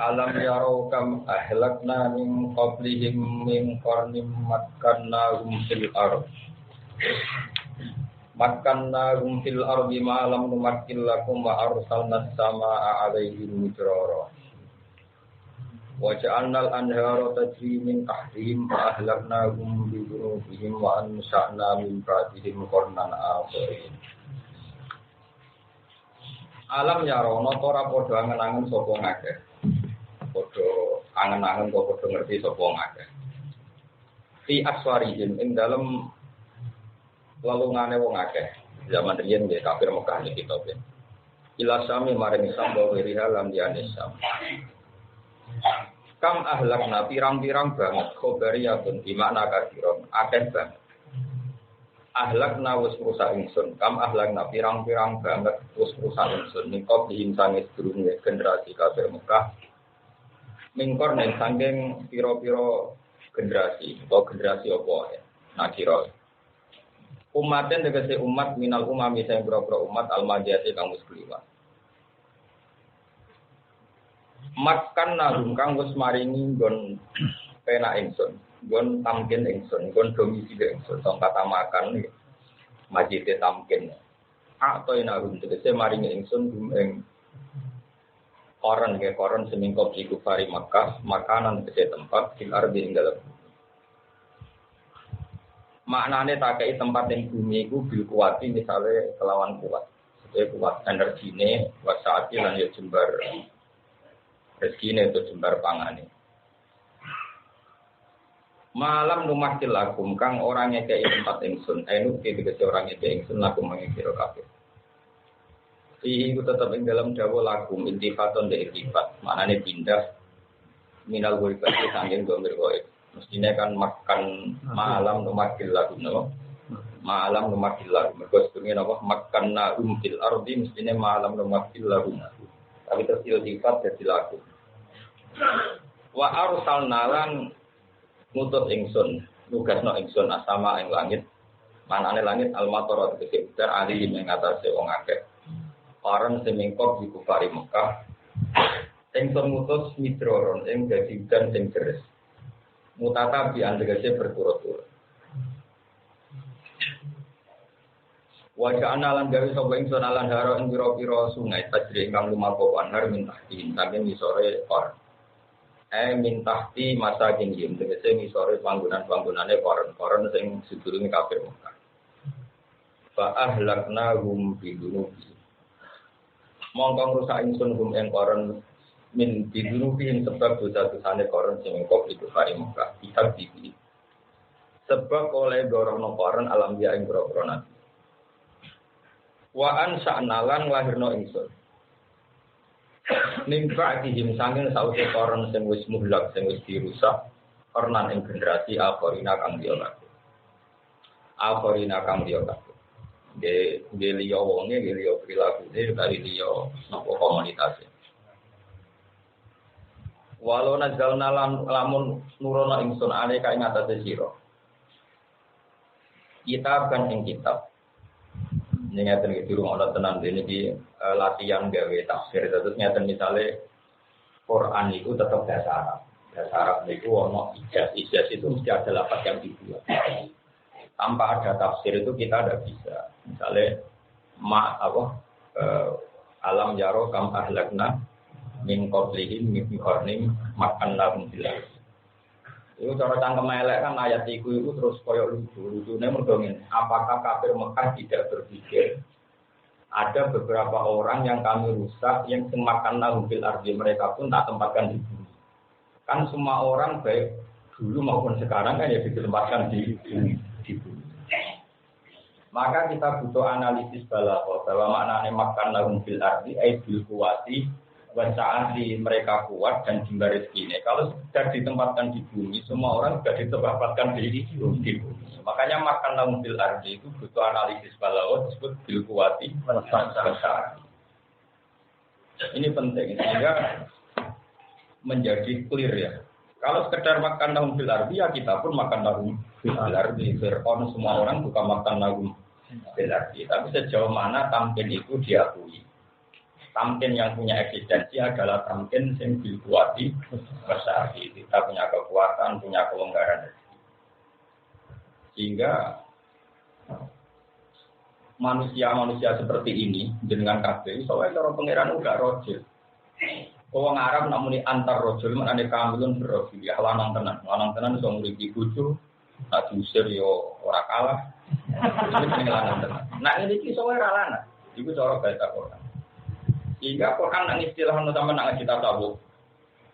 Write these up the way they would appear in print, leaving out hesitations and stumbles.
Alam yarau kam ahlakna min qablihim min qarnim makkannahum fil ardh. Makkannahum fil ardi ma lam numakkil lakum wa arsalna as-samaa'a 'alaihim midrara. Wa ja'alna al-anhara tajri min tahtihim fa ahlaknahum bi dhunubihim wa ansha'na min ba'dihim qarnan akharin. Alam yarono ora padha angen-angen sapa ngakeh. Padha angen-angen kok padha ngerti sapa ngakeh. Fi aswarihim ing dalem lelungane wong akeh. Zaman riyen nggih kafir Mekah niki to ben. Ila sami maring sambal wiriha lam dianisam. Kam ahlakna pirang-pirang banget khobariyatun di makna kafiron akeh banget. Ahlakna wis rusak ingsun. Kam ahlakna pirang-pirang banget wis rusak ingsun. Ningkop diinsange sedurunge generasi kafir Mekah. Mingkor ning saking pira-pira generasi atau generasi apa ya. Nakira. Umaten tegese umat minal umami sing pira-pira umat al-madiyati kang wis kliwat. Makan nahum kang wis maringi nggon penak ingsun, nggon tamkin ingsun, nggon domisili ingsun. Song kata makan iki majite tamkin. Atau nahum tegese maringi ingsun ing koron ke koron semingkop iku pari Makkah, makanan tegese tempat fil ardi ing dalem. Maknane tak kei tempat yang bumi iku bil kuwati misale kelawan kuat. Jadi kuat energine, kuat saati lan ya jembar rezekine itu jembar pangane. Malam numakil lakum kang ora ngekeki tempat ingsun, enu tegese ora ngekeki ingsun lakum mangkira kabeh. Iku tetep ing dalam dawa lakum intifaton de intifat, maknane pindah minal wibati sanging domir goib. Mestinya kan makan malam numakil lagu, no? Malam numakil lagu. Mereka sebutnya apa? Makan nahum fil ardi mestinya malam numakil lagu. Tapi tersil sifat jadi lagu. Wa arsalna lan ngutus ingsun, nugasno ingsun asama ing langit. Manane langit al-matar tegese utar ali ing atase wong akeh. Orang semingkop di kufari Mekah. Ingsun ngutus midroron ing dadi udan sing deres. Mutata bi andegase berturut-turut. Wajah analan gawe sapa ingsun alan haro ing pira-pira sungai tajri ingkang lumaku anhar min tahti saking misore kor. Min tahti masakin yin tegese misore panggonan-panggonane koron-koron sing sedurunge kafir Mekah. Fa ahlaknahum bi dunubi. Mongko rusak ingsun hum ing koron min bidunubihim sebab dosa-dosane koron sing kok itu kari Mekah kitab iki sebab oleh dorongno koron alam dia ing boro-boro nabi wa an sa'nalan lahirno ingsun ning ba'dihim sanging sause koron sing wis muhlak sing wis dirusak kornan ing generasi akhirina kang dia kabeh de liya wonge de liya prilakune dari liya napa komunitas. Walau nazalna lamun nurono ingsun ane kae ngatasé sira. Kitab kan ing kitab. Ning ngaten iki durung ana tenan dene iki latihan gawe tafsir. Terus ngaten misale Quran itu tetap bahasa Arab. Bahasa Arab niku ana ijaz itu mesti ada lafaz yang dibuat. Tanpa ada tafsir itu kita tidak bisa. Misale alam yaro kam ahlakna min qablihim min qarnim makan lahum bilas. Itu cara cangkem elek kan ayat iku terus koyo lucu-lucune mergo ngene. Apakah kafir Mekah tidak berpikir ada beberapa orang yang kami rusak yang semakan lahum bil ardi mereka pun tak tempatkan di bumi. Kan semua orang baik dulu maupun sekarang kan ya ditempatkan di bumi. Maka kita butuh analisis balaghah bahwa maknane makan lahum bil ardi ai bil kuwati saat di mereka kuat dan jembar rezekinya. Kalau sudah ditempatkan di bumi, semua orang sudah ditempatkan di bumi. Makanya makan lahum bil ardi itu butuh analisis balaghah disebut bil kuwati besar. Ini penting sehingga menjadi clear ya. Kalau sekedar makan lahum bil ardi ya kita pun makan lahum bil ardi. Fir'aun semua orang bukan makan lahum bil ardi. Tapi sejauh mana tamkin itu diakui. Tamkin yang punya eksistensi adalah tamkin yang dikuati besar. Kita punya kekuatan, punya kelonggaran. Sehingga manusia-manusia seperti ini dengan kabeh, soalnya cara pangeran enggak rojil. Orang Arab namuni antar rojil, maknanya kamilun berrojil. Ya lanang tenan iso nguripi bojo, nak diusir yo ora kalah. Ini lanang tenan. Nah ini iso ora lanang. Iku cara baca Quran. Sehingga Quran nang istilah sama nak ngaji tasawuf.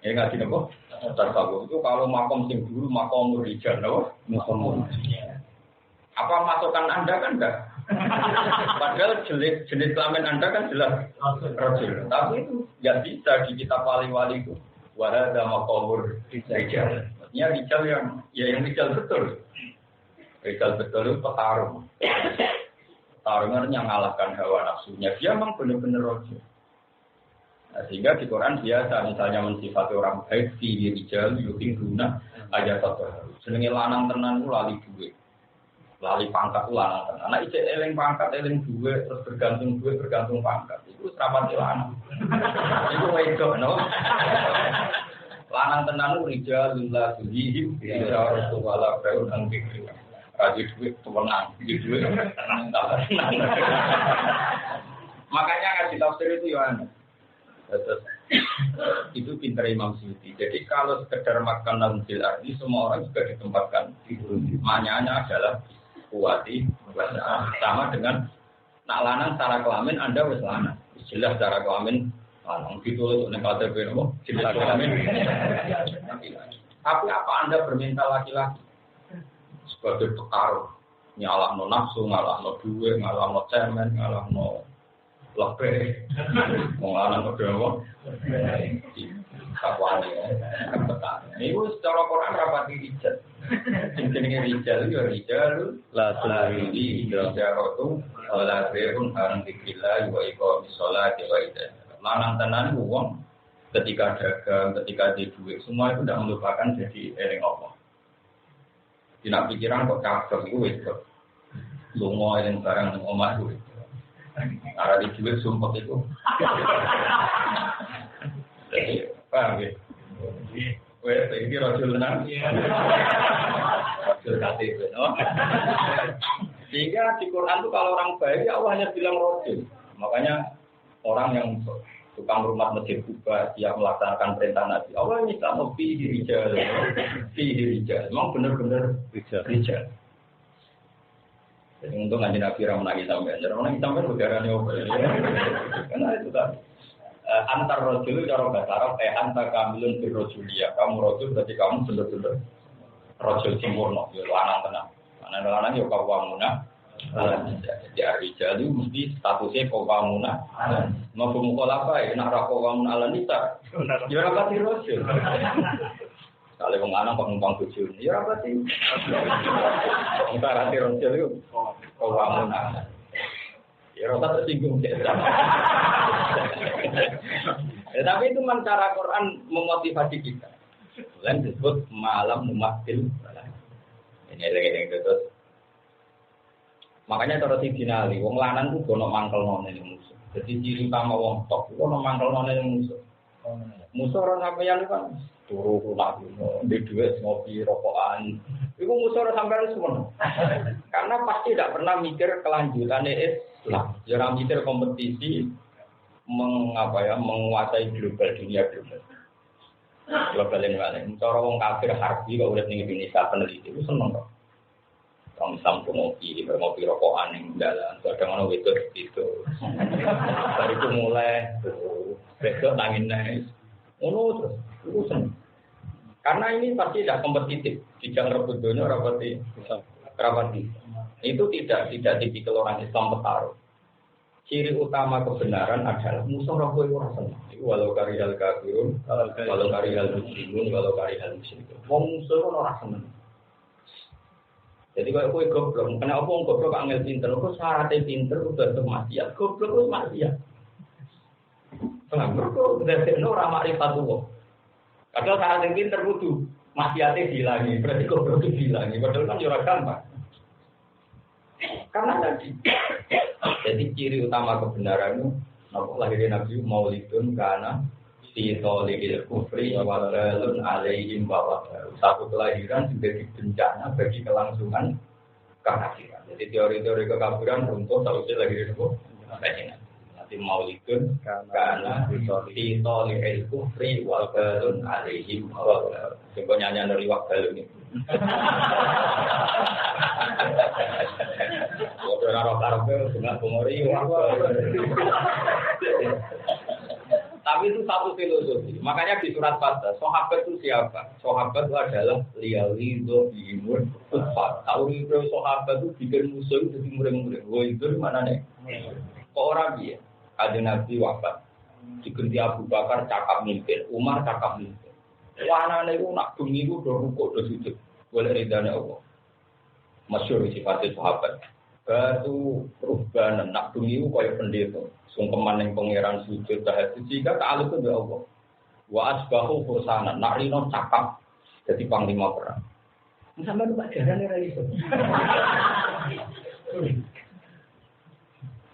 Ya ngaji napa? Tasawuf itu kalau makom sing dulu makom rijal napa? Makom. Apa masukan Anda kan enggak? Padahal jenis kelamin Anda kan jelas rajul. Tapi itu enggak bisa di kitab wali-wali itu. Wahada makomur rijal. Maksudnya rijal yang rijal betul. Rijal betul itu petarung. Tarungan yang mengalahkan hawa nafsunya. Dia memang benar-benar rajul. Nah, sehingga di Quran biasa misalnya mensifati orang baik fi rijal yuting guna aja satu. Senenge lanang tenan ku lali duwe. Lali pangkat ku lanang tenan. Nek ijek eling pangkat eling duwe terus bergantung pangkat. Iku rapati lanang. Iku wedok no. Lanang tenan ku rijal la tulihim ila rasulullah baun angkik. Raji duwe tenang, duwe tenang. Makanya ngaji tafsir itu ya aneh. Terus, itu pintar Imam Suyuti. Jadi kalau sekedar makan nafsil arti, semua orang juga ditempatkan di bumi. Maknanya adalah kuati sama dengan nak lanang secara kelamin Anda wis lanang. Jelas secara kelamin lanang gitu nek KTP nopo jelas kelamin. Tapi apa Anda berminta laki-laki sebagai petarung nyalahno nafsu, ngalahno duwe, ngalahno cemen, ngalahno lebih mengalami kedua kawan kebetulan. Ini secara Quran rapati rijal. Jenenge rijal yo rijal la tulari hijratu wala berun an dikillah wa iqamis sholati wa idzah. Lanang tenan wong ketika dagang, ketika di duit semua itu tidak melupakan jadi eling Allah. Tidak pikiran kok kabeh iku wis kok. Lunga eling barang nang omah kuwi. Arah di duit sumpah itu. Paham ya? Wes iki rajul tenan. Rajul KTP, no? Sehingga di Quran itu kalau orang baik ya Allah hanya bilang rajul. Makanya orang yang tukang rumah masjid Kuba siap melaksanakan perintah Nabi. Allah ini sama fi rijal. Memang benar-benar rijal. Jadi untung ngaji Nabi Ramai sampai, orang sampai udaranya over. Karena itu kan antar rojul cara bahasa Arab antar kamilun bir rojulia. Kamu rojul berarti kamu benar-benar rojul sempurna. Ya lanang tenang. Lanang yo kawamuna. Jadi arijal itu mesti statusnya kawamuna. Mau mukhalafah ya nak kawamuna ala nisa. Ya rapati rojul. Kalau wong lanang kok numpang bojone, ya apa sih? Wong tarate rojol iku kawamun. Ya ora tersinggung sih. Tapi itu memang cara Quran memotivasi kita. Lain disebut malam mumakil. Ini yang terus. Makanya cara dinali, wong lanang ku ono mangkelno ning musuh. Jadi ciri utama wong tok ku ono mangkelno ning musuh. Musuh ora sampeyan kan turu kulak di duit ngopi rokokan itu musuh sampai semua karena pasti tidak pernah mikir kelanjutan Islam jarang mikir kompetisi menguasai dunia global ini kan cara wong kafir harbi kalau udah ning Indonesia peneliti itu seneng kok orang Islam ngopi rokokan yang dalam kadang ono wedok itu dari itu mulai besok nangin naik terus itu seneng. Karena ini pasti tidak kompetitif, tidak rebut dunia, rapati. Itu tidak tipikal orang Islam petarung. Ciri utama kebenaran adalah musuh rabu itu rasa. Walau karihal kafirun, walau karihal muslimun, walau karihal muslimun. Wong musuh itu orang senang. Jadi kalau kue goblok, kenapa wong goblok angel pinter? Kau syaratnya pinter, udah maksiat. Goblok itu maksiat. Kenapa kau udah sebenarnya orang makrifat tuh? Padahal saat yang pinter butuh maksiatnya dihilangi, berarti goblok itu dihilangi. Padahal kan jurah gampang. Karena tadi, jadi ciri utama kebenaran itu Napa lahir Nabi Maulidun karena si Tolil Kufri Walun alaihim bahwa satu kelahiran juga bencana bagi kelangsungan kekafiran. Jadi teori-teori kekafiran runtuh sausnya lahir itu nanti Maulidun karena si Tolil Kufri Walun alaihim bahwa coba nyanyi dari waktu ini. Orang Arab dengan pengori tapi itu satu filosofi. Makanya di surat Fatah, sahabat itu siapa? Sahabat itu adalah liyalidho bihimun utfat. Kalau itu sahabat itu bikin musuh itu jadi murid-murid. Wah itu mana nih? Kok orang dia? Ada Nabi wafat. Diganti Abu Bakar cakap mimpin, Umar cakap mimpin. Wana itu nak bengi itu udah rukuk, udah sujud. Boleh ridhanya Allah. Masyhur sifatnya sahabat. Batu perubahan, nak bengi itu kayak pendeta. Sungkeman yang pangeran sujud tahajud jika ta'aluk itu Allah. Wa asbahu fursana, nak rino cakap jadi panglima perang. Sampai lupa jalan ya itu.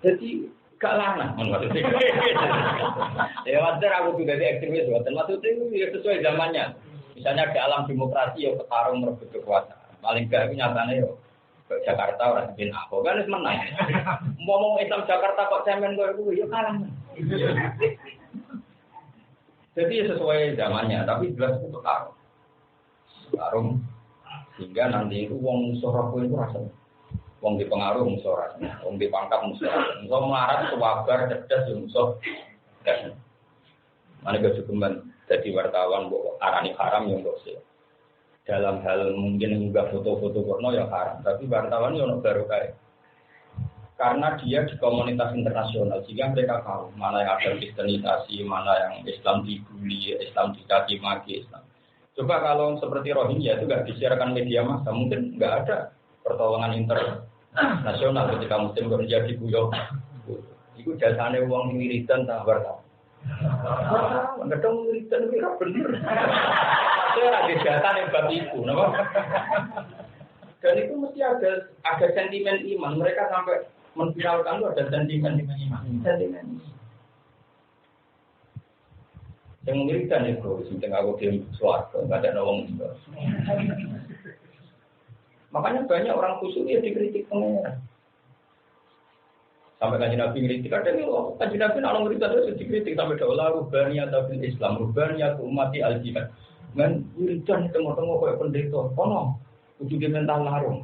Jadi gak lana maksudnya. Ya wajar aku juga di ekstremis, maksudnya itu ya sesuai zamannya. Misalnya di alam demokrasi ya petarung merebut kekuasaan. Paling gak itu nyatanya ya Jakarta orang bin Ahok kan harus menang. Ngomong Islam Jakarta kok cemen kok itu ya kalah. Jadi sesuai zamannya, tapi jelas itu tarung sehingga nanti itu wong musuh itu rasanya. Wong dipengaruh musuh rasanya, wong dipangkat musuh. Musuh melarat kewabar cerdas musuh. Mana kecukupan jadi wartawan buat arani haram yang dosa. Dalam hal mungkin juga foto-foto porno ya haram, tapi wartawan yang baru kayak karena dia di komunitas internasional sehingga mereka tahu mana yang ada kristenisasi, mana yang Islam dibully, Islam dicaci maki Islam. Coba kalau seperti Rohingya itu nggak disiarkan media massa, mungkin nggak ada pertolongan internasional ketika Muslim Rohingya dibuyok. Itu jasanya uang wiridan tak wartawan. Kadang wiridan itu bener. Saya ada data yang bab itu, nama. Dan itu mesti ada sentimen iman. Mereka sampai menviralkan itu ada sentimen iman. Sentimen. Yang mengirikan itu, seperti aku di suatu, nggak ada nolong juga. Makanya banyak orang khusus ya dikritik pengenalan. Sampai kajian Nabi ngeritik, ada nih loh. Kajian Nabi kalau ngeritik itu dikritik sampai daulah rubaniya atau Islam, rubaniya umati al-jihad. Men wiridan tengok-tengok kayak pendeta, kono, kudu mental larung.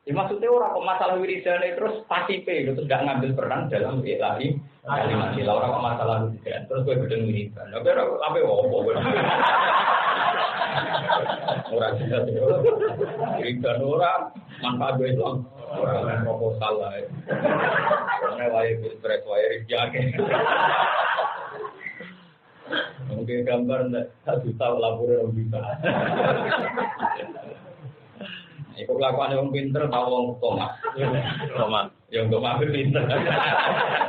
Ya maksudnya orang kok masalah wiridan terus pasife, terus nggak ngambil peran dalam ilahi kalimat sila orang kok masalah wiridan, terus gue gedeng wiridan. Tapi apa opo? Orang tidak wiridan orang manfaat itu orang proposal lah. Karena wae stres wae jaga. Mungkin gambar satu tahun laporan bisa. Iku kelakuan yang pinter tahu orang Thomas. Yang Thomas pinter.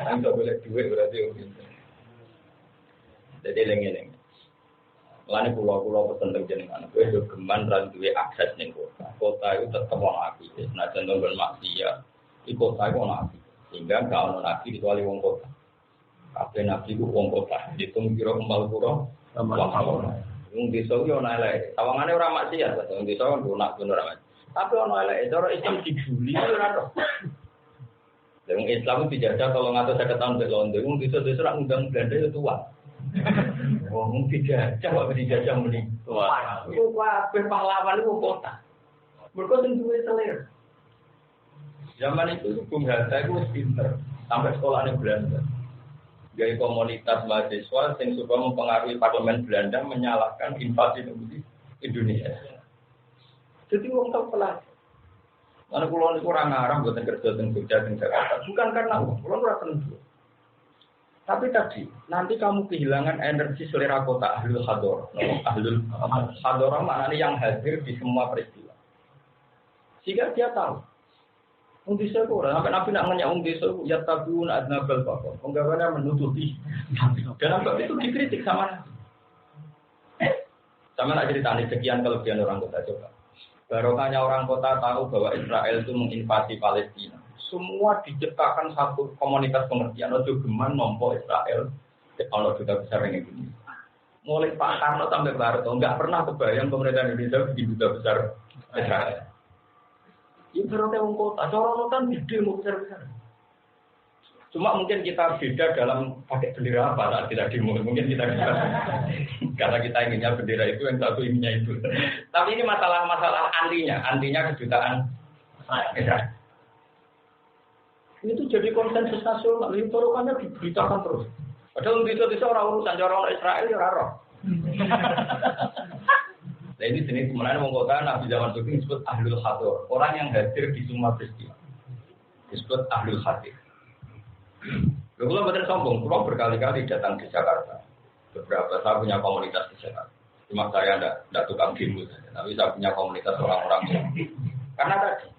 Yang boleh duit berarti orang pinter. Jadi lengi-lengi. Lain pulau-pulau petenteng jenengan. Gue juga geman randuwe akses ning kota. Kota itu tetap orang api. Nah cenderung maksiat. Di kota itu orang api. Sehingga gak orang api kecuali orang kota. Kabeh nabi ku wong kota, ditung kira kembal pura sama wong desa yo ana elek. Sawangane ora maksiat, wong desa kan lunak bener amat. Tapi ana elek, cara Islam dibuli ora ro. Wong Islam dijajah 350 tahun mek Londo, wong desa-desa rak ngundang Belanda yo tua. Wong dijajah kok dijajah muni tua. Iku kabeh pahlawan iku kota. Mergo sing duwe selera. Zaman itu Bung Hatta itu pinter sampai sekolahnya Belanda. Gaya komunitas mahasiswa yang coba mempengaruhi parlemen Belanda menyalahkan invasi Indonesia. Jadi orang tahu pelan. Mana pulau ini kurang ngarang buat kerja di Jogja di Jakarta. Bukan karena pulau kurang tentu. Tapi tadi nanti kamu kehilangan energi selera kota ahlul hador. Ahlul hador maknanya yang hadir di semua peristiwa. Sehingga dia tahu. Desa itu orang, sampai Nabi nak nanya desa itu, ya tabun adnabal bakor. Penggawaannya menutupi. Dan Nabi itu dikritik sama Nabi. Sama nak cerita sekian kelebihan orang kota coba. Barokahnya orang kota tahu bahwa Israel itu menginvasi Palestina. semua diciptakan satu komunitas pengertian. Ojo geman nompo Israel, kalau duta besar yang ini. Mulai Pak Karno sampai Pak Harto, nggak pernah kebayang pemerintah Indonesia bikin duta besar Israel. Ini berarti wong kota, corotan gede mau besar-besar. Cuma mungkin kita beda dalam pakai bendera apa saat kita demo. Mungkin kita bisa, karena kita inginnya bendera itu, yang satu inginnya itu. Tapi ini masalah antinya kedutaan Israel. Itu jadi konsensus nasional, itu kan diberitakan terus. Padahal itu orang urusan orang Israel ya orang. Nah ini jenis sebenarnya mengkota Nabi zaman dulu disebut ahlul hadir, orang yang hadir di semua peristiwa. Disebut ahlul hadir. Kalau betul sombong, kalau berkali-kali datang di Jakarta, beberapa saya punya komunitas di Jakarta. Cuma saya tidak tukang demo saja, tapi saya punya komunitas orang-orang yang karena tadi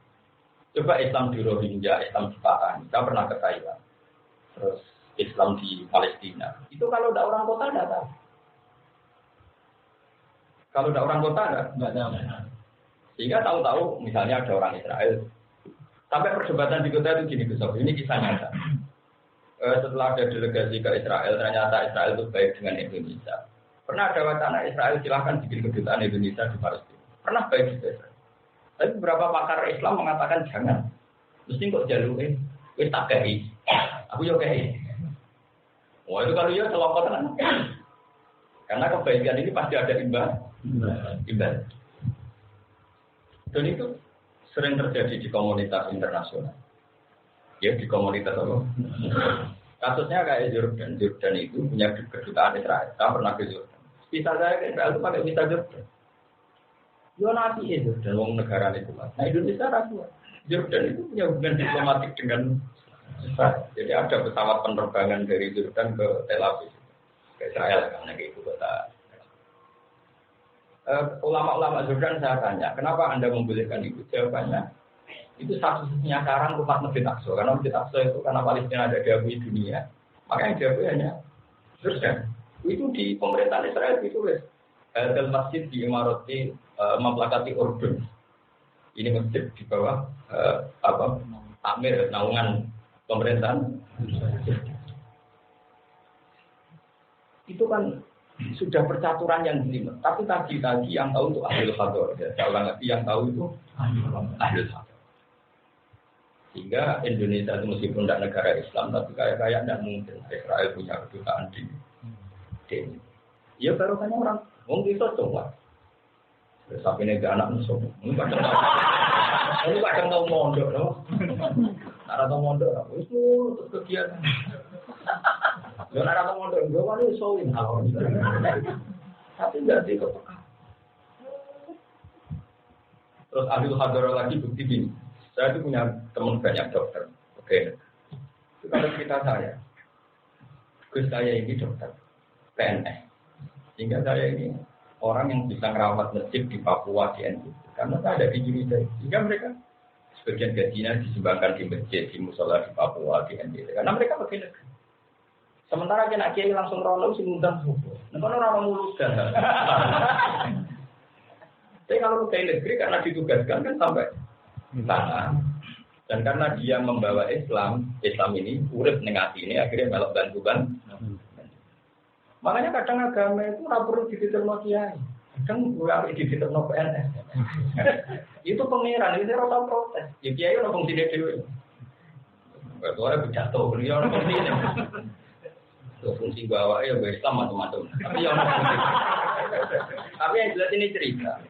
coba Islam di Rohingya, Islam di Pakistan, saya pernah ke Thailand, terus Islam di Palestina. Itu kalau tidak orang kota tidak tahu. Kalau tidak orang kota tidak tahu. Sehingga tahu-tahu misalnya ada orang Israel. Sampai perdebatan di kota itu gini, besok ini kisah nyata. Setelah ada delegasi ke Israel, ternyata Israel itu baik dengan Indonesia. Pernah ada wacana Israel silahkan bikin kedutaan Indonesia di Palestina. Pernah baik juga Israel. Tapi beberapa pakar Islam mengatakan jangan. Mesti kok jaluin, wis tak kei. Aku yo kei. Wah itu kalau ya celokot kan. Karena kebaikan ini pasti ada imbal. Dan itu sering terjadi di komunitas internasional. Ya di komunitas apa? Kasusnya kayak Jordan. Jordan itu punya kedutaan Israel. Saya pernah ke Jordan. Visa saya ke Israel itu pakai visa Jordan. Yo nabi itu dan wong negara itu. Nah Indonesia ragu. Jordan itu punya hubungan diplomatik dengan Israel. Jadi ada pesawat penerbangan dari Jordan ke Tel Aviv, ke Israel karena itu kota. Ulama-ulama Jordan saya tanya, kenapa Anda membolehkan itu? Jawabannya, itu satu-satunya sarang umat Masjid Aqsa. Karena Masjid Aqsa itu karena Palestina ada diakui dunia, makanya diakui hanya Jordan. Itu di pemerintahan Israel ditulis. Hadal masjid di Imarati memplakati Urdun. Ini masjid di bawah takmir naungan pemerintahan. Itu kan sudah percaturan yang jelimet. Tapi tadi yang tahu itu ahlul hadar. Ya, saya ulang lagi yang tahu itu ahlul hadar. Sehingga Indonesia itu meskipun tidak negara Islam, tapi kayak tidak mungkin Israel punya kedutaan di sini. Ya baru hanya orang mungkin itu coba. Tapi ini anak musuh. Ini kadang tahu mondok, no? Nara tahu mondok, itu kegiatan. Jangan nara tahu mondok, gue malu soalin hal. Tapi nggak di kepeka. Terus Abdul Hadar lagi bukti gini. Saya itu punya teman banyak dokter. Oke. Itu kalau cerita saya. Gus saya ini dokter PNS. Sehingga saya ini orang yang bisa merawat masjid di Papua di NTT. Karena saya ada di Indonesia. Sehingga mereka sebagian gajinya disumbangkan di masjid, di musola di Papua, di NTT. Karena mereka pakai negeri. Sementara kena kiai langsung rolau sih ngundang subuh. Nah kalau orang mulus dah. Tapi kalau kayak negeri karena ditugaskan kan sampai sana. Dan karena dia membawa Islam ini urip negati ini akhirnya melok bantuan. Makanya kadang agama itu ora perlu diditerno kiai. Kadang ora diditerno PNS. Itu pangeran, itu ora protes. Ya kiai ora fungsi dhewe. Ora pidato, beliau ora fungsi ini. Itu fungsi bawa ya Islam macam-macam. Tapi yang tapi yang jelas ini cerita.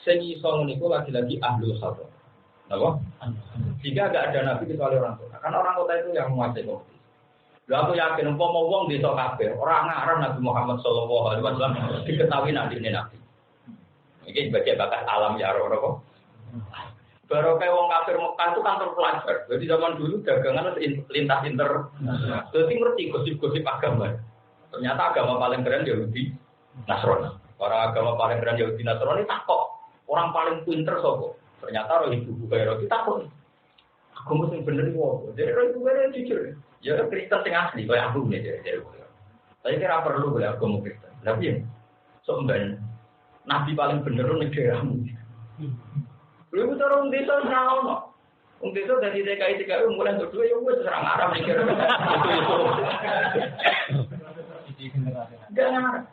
Sing iso niku lagi-lagi ahlul hadar. Napa? Jika enggak ada nabi kecuali orang kota. Karena orang kota itu yang menguasai kopi. Lah aku yakin umpama wong desa kabeh ora ngarang Nabi Muhammad sallallahu alaihi wasallam diketahui nabi. Iki bagian bakat alam ya ora kok. Baru kayak wong kafir Mekah itu kan terpelajar. Jadi zaman dulu dagangan lintas inter. Jadi ngerti gosip-gosip agama. Ternyata agama paling keren Yahudi Nasrani. Orang agama paling keren Yahudi Nasrani takok. Orang paling pinter sapa? Ternyata roh ibu Bukairo takok. Aku mesti bener kok. Jadi roh ibu Bukairo jujur. Ya Kristen sing asli kaya aku nih jadi. Saya kira perlu boleh agama Kristen. Tapi ya sombeng nabi paling bener ning daerahmu. Belum orang desa ora ono. Mungkin itu dari TKI mulai untuk dua, ya gue serang Arab mikir. Enggak ngarep.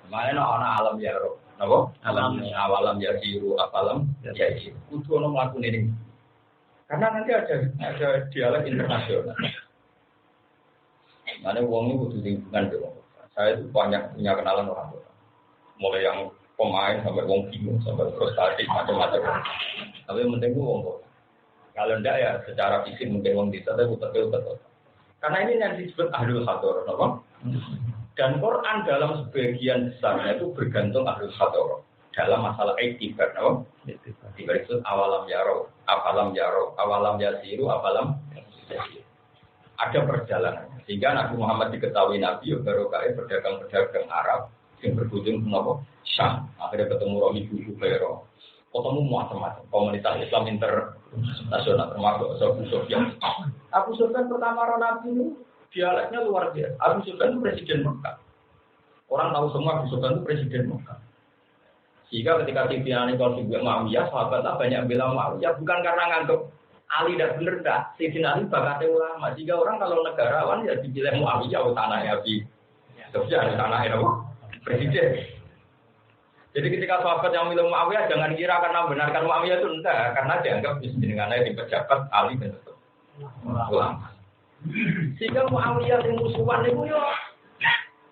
Mana ana alam ya roh. Napa? Awalam ya siru apalam ya siru. Kudu ono mlakune ini. Karena nanti ada dialog internasional. Mana wong itu kudu lingkungan dong. Saya itu banyak punya kenalan orang tua. Mulai yang pemain sampai wong bingung sampai frustasi macam-macam. Tapi yang penting itu wong tua. Kalau ndak ya secara fisik mungkin wong bisa tapi betul. Karena ini yang disebut ahlul hadar, napa? Dan Quran dalam sebagian besarnya itu bergantung ahlul hadar dalam masalah iktibar, no? Iktibar itu awalam yaro, apalam yasiru, apalam yasiru. Ada perjalanan. Sehingga Nabi Muhammad diketahui Nabi baru kaya pedagang-pedagang Arab yang berkunjung ke Syam. Akhirnya ketemu Romi Buku Bayro. Ketemu macam-macam komunitas Islam internasional termasuk Abu Sufyan. Abu Sufyan pertama Nabi ini dialeknya luar biasa. Abu Sufyan itu presiden Mekah. Orang tahu semua Abu Sufyan itu presiden Mekah. Sehingga ketika Sufyan kalau juga Muawiyah, sahabatnya banyak bilang Muawiyah bukan karena nganggap Ali tidak benar tak. Sayyidina Ali bakatnya ulama. Jika orang kalau negarawan ya dipilih Muawiyah tanahnya Abi Sufyan tanahnya apa? Presiden. Jadi ketika sahabat yang milih Muawiyah jangan kira karena benarkan Muawiyah itu enggak, karena dianggap jenengannya di pejabat Ali dan itu ulama. Sehingga Muawiyah yang musuhan itu yo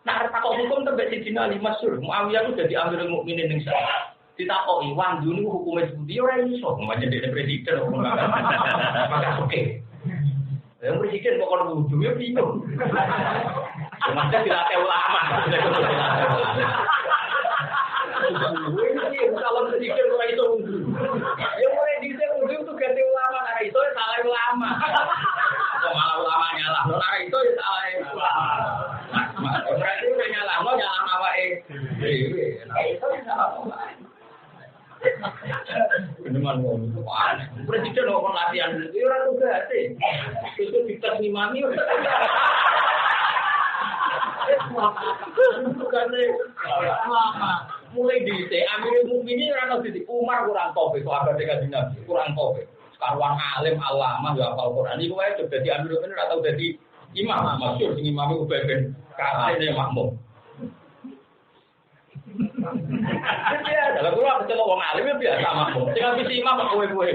nak takok hukum tembak Sayyidina Ali masyhur. Muawiyah itu jadi Amirul Mukminin ning sana. Ditakoki wandu niku hukume sepundi ora iso, macam dene presiden kok maka oke. Yang presiden kok ono wudu ya bingung. Macam dilatih ulama. Ini kalau presiden ora iso wudu. Ya mulai dhisik wudu itu ganti ulama, ora iso salah ulama. Malah ulama nyalah, ora iso ya salah ulama. Ora itu nyalah awake dhewe. Ora iso salah ulama. Beneran ngomong itu aneh. Presiden ngomong latihan itu ora tugas sih. Itu dites ngimami. Mulai di Amirul Mukminin ora ono titik Umar kurang tope kok abade Kanjeng Nabi kurang tope. Karuan alim alama ya hafal Quran iku wae dadi Amirul Mukminin ora tau dadi imam masyhur sing imame Ubay bin Ka'ab makmum. Ya, kalau gua ketemu wong alim ya biasa makmum. Sing habis imam kok kowe-kowe.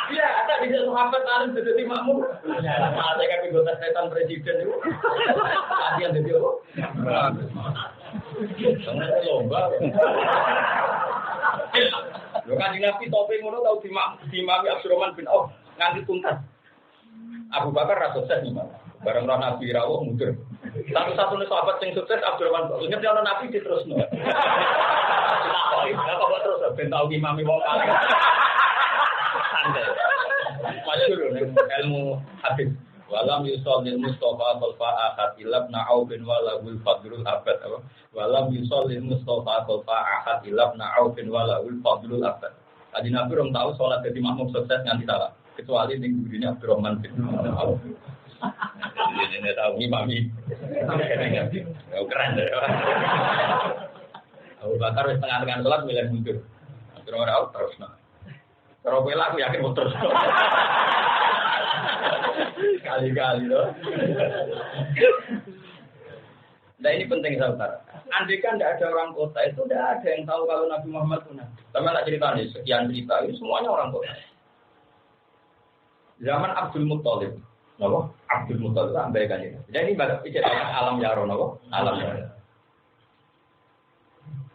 Iya, ada bisa sahabat alim dadi makmum. Ya, mate kan anggota setan presiden itu. Latihan dadi apa? Jangan lomba. Lho Kanjeng Nabi tope ngono tau dimami Abdurrahman bin Auf nganti tuntas. Abu Bakar ra sukses imam. Bareng roh Nabi rawuh mundur. Satu-satunya sahabat yang sukses Abdurrahman. Ingat ya Nabi diterusno. Kok terus ben tau imami wong paling. Santai. Masyhur ilmu hadis. Walam yusallil Mustafa khalfa ahad ilab na'au bin walahul fadlul abad. Walam yusallil Mustafa khalfa ahad ilab na'au bin walahul fadlul abad. Tadi Nabi orang tahu sholat jadi makmum sukses nganti salah. Kecuali di gurunya Abdurrahman bin Auf. Ini tahu imami. Keren deh. Abu Bakar tengah-tengah sholat milih mundur. Abdurrahman Auf terus. Kalau bela aku yakin mau terus. Kali-kali loh. Nah ini penting saudara. Andai kan tidak ada orang kota itu tidak ada yang tahu kalau Nabi Muhammad itu Nabi. Sama tak cerita nih sekian cerita ini semuanya orang kota. Zaman Abdul Muttalib, nabo Abdul Muttalib ambaikan ini. Jadi ini bagus cerita alam yaro nabo alam yaro.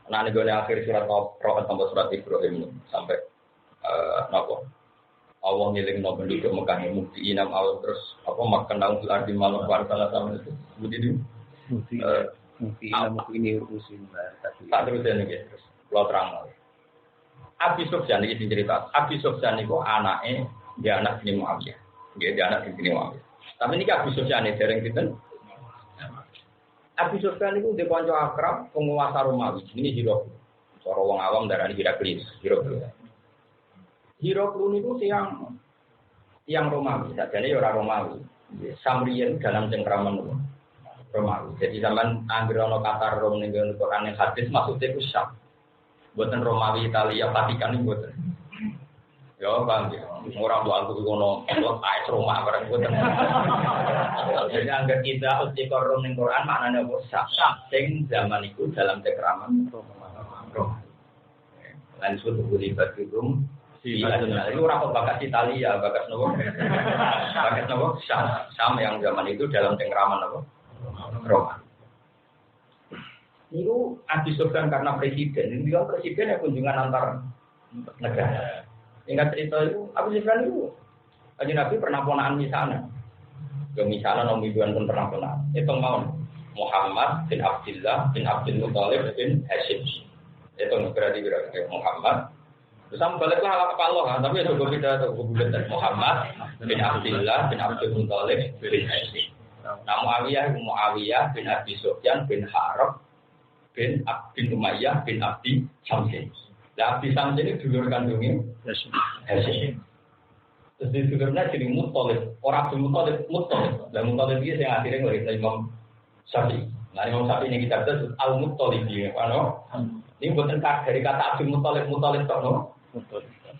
Nah ini gue akhir surat Prophet sampai surat Ibrahim sampai nabo. Allah ngiling no penduduk Mekah yang mukti inam awal terus apa makan daun gelar di malam warga sama itu begitu mukti inam mukti ini urusin tak terus ya nih terus pulau terang Abi Sufyan ini cerita Abi Sufyan itu anaknya dia anak sini Muawiyah dia anak sini Muawiyah tapi ini Abi Sufyan ini sering kita Abi Sufyan itu dia konco akrab penguasa Romawi ini Hirok orang wong awam darah Heraklius Hirok Hirokun itu tiang Romawi, sajane ora Romawi. Samriyen dalam cengkraman Romawi. Jadi zaman anggere ana kata Rom ning Quran hadis maksudnya itu Syam. Mboten Romawi Italia Vatikan mboten. Ya bang, orang tua aku kono elok ae rumah bareng boten. Jadi angger kita uti korum ning Quran maknane apa? Sak sing zaman iku dalam cekraman roh. Lan suatu libat itu itu ora kok bakat Italia, bakat nopo? Bakat nopo? Sam yang zaman itu dalam cekraman apa? Roma. Itu Abi Sufyan karena presiden, ini presiden ya kunjungan antar negara. Ingat cerita itu, Abu Sufyan itu, Kanjeng Nabi pernah ponaan misalnya. Ya misalnya Nabi Tuhan pun pernah ponaan. Itu mau Muhammad bin Abdullah bin Abdul Muthalib bin Hashim. Itu berarti Muhammad. Terus sama baliklah ala kepala kan, tapi itu berbeda atau berbeda. Muhammad bin Abdullah bin Abdul Muthalib bin Hashim. Nah Muawiyah bin Abi Sufyan bin Harb bin Umayyah bin Abi Samsin. Nah, Abi Samsin ini dulur kandungnya Hashim. Terus di dulurnya jadi Muthalib. Orang Abdul Muthalib. Dan Muthalib ini yang akhirnya ngelihatan Imam Syafi'i. Nah, Imam Syafi'i ini kita sebut Al-Muthalib. Ini bukan dari kata Abdul Muthalib. Muthalib tak no?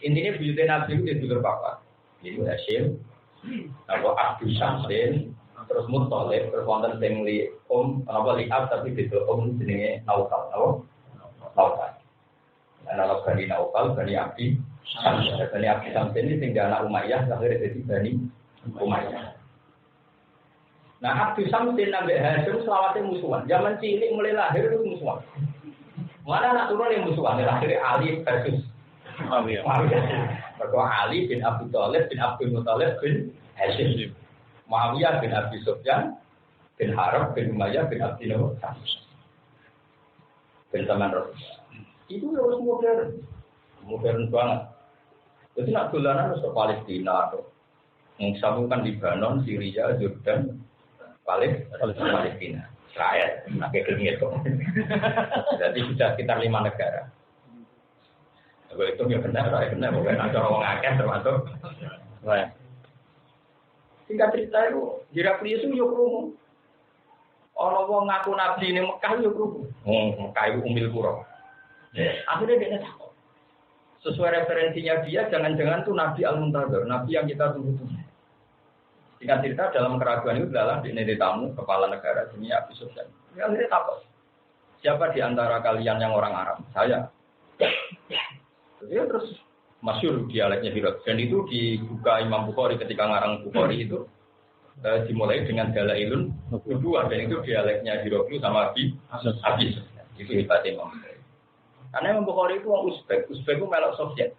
Intinya buyutnya Nabi itu di dulur papa. Jadi Hashim. Lalu Abdul Samsin. Terus Muthalib. Terus wonten sing li liab tapi di jenenge Naufal. Naufal. Anak Bani Naufal, Bani Abdi Samsin. Bani Abdi Samsin ini tinggal anak Umayyah, akhirnya jadi Bani Umayyah. Nah, Abdi Samsin sampai Hashim selawatnya musuhan. Zaman cilik mulai lahir itu musuhan. Mana anak turun yang musuhan? Akhirnya Ali versus Muawiyah. Ali bin Abi Thalib bin Abdul Muthalib bin Hashim. Muawiyah bin Abi Sufyan bin Harb bin Umayyah bin Abdi Samsin. Bin Zaman Rasulullah. Itu harus modern banget. Jadi nak dolanan harus ke Palestina atau mengsambungkan Lebanon, Syria, Jordan, Palestina, Israel, nak kegelnya itu. Jadi sudah sekitar 5 negara. Kalau itu ya benar, bukan ada orang akeh termasuk. Singkat cerita itu, Heraklius itu yuk rumu. Orang ngaku nabi ini Mekah yuk rumu. Mekah itu umil kuro. Akhirnya dia takut. Sesuai referensinya dia, jangan-jangan itu Nabi Al-Muntazir, Nabi yang kita tunggu-tunggu. Singkat cerita dalam keraguan itu adalah di tamu kepala negara dunia Abi Sufyan. Akhirnya takut. Siapa di antara kalian yang orang Arab? Saya. Dia terus masyhur dialeknya Hirot. Dan itu dibuka Imam Bukhari ketika ngarang Bukhari itu dimulai dengan Dalailun kedua, dan itu dialeknya Hirot sama Abi Sufyan. Itu hebatnya Imam Bukhari. Karena Imam Bukhari itu orang Uzbek itu melok Soviet.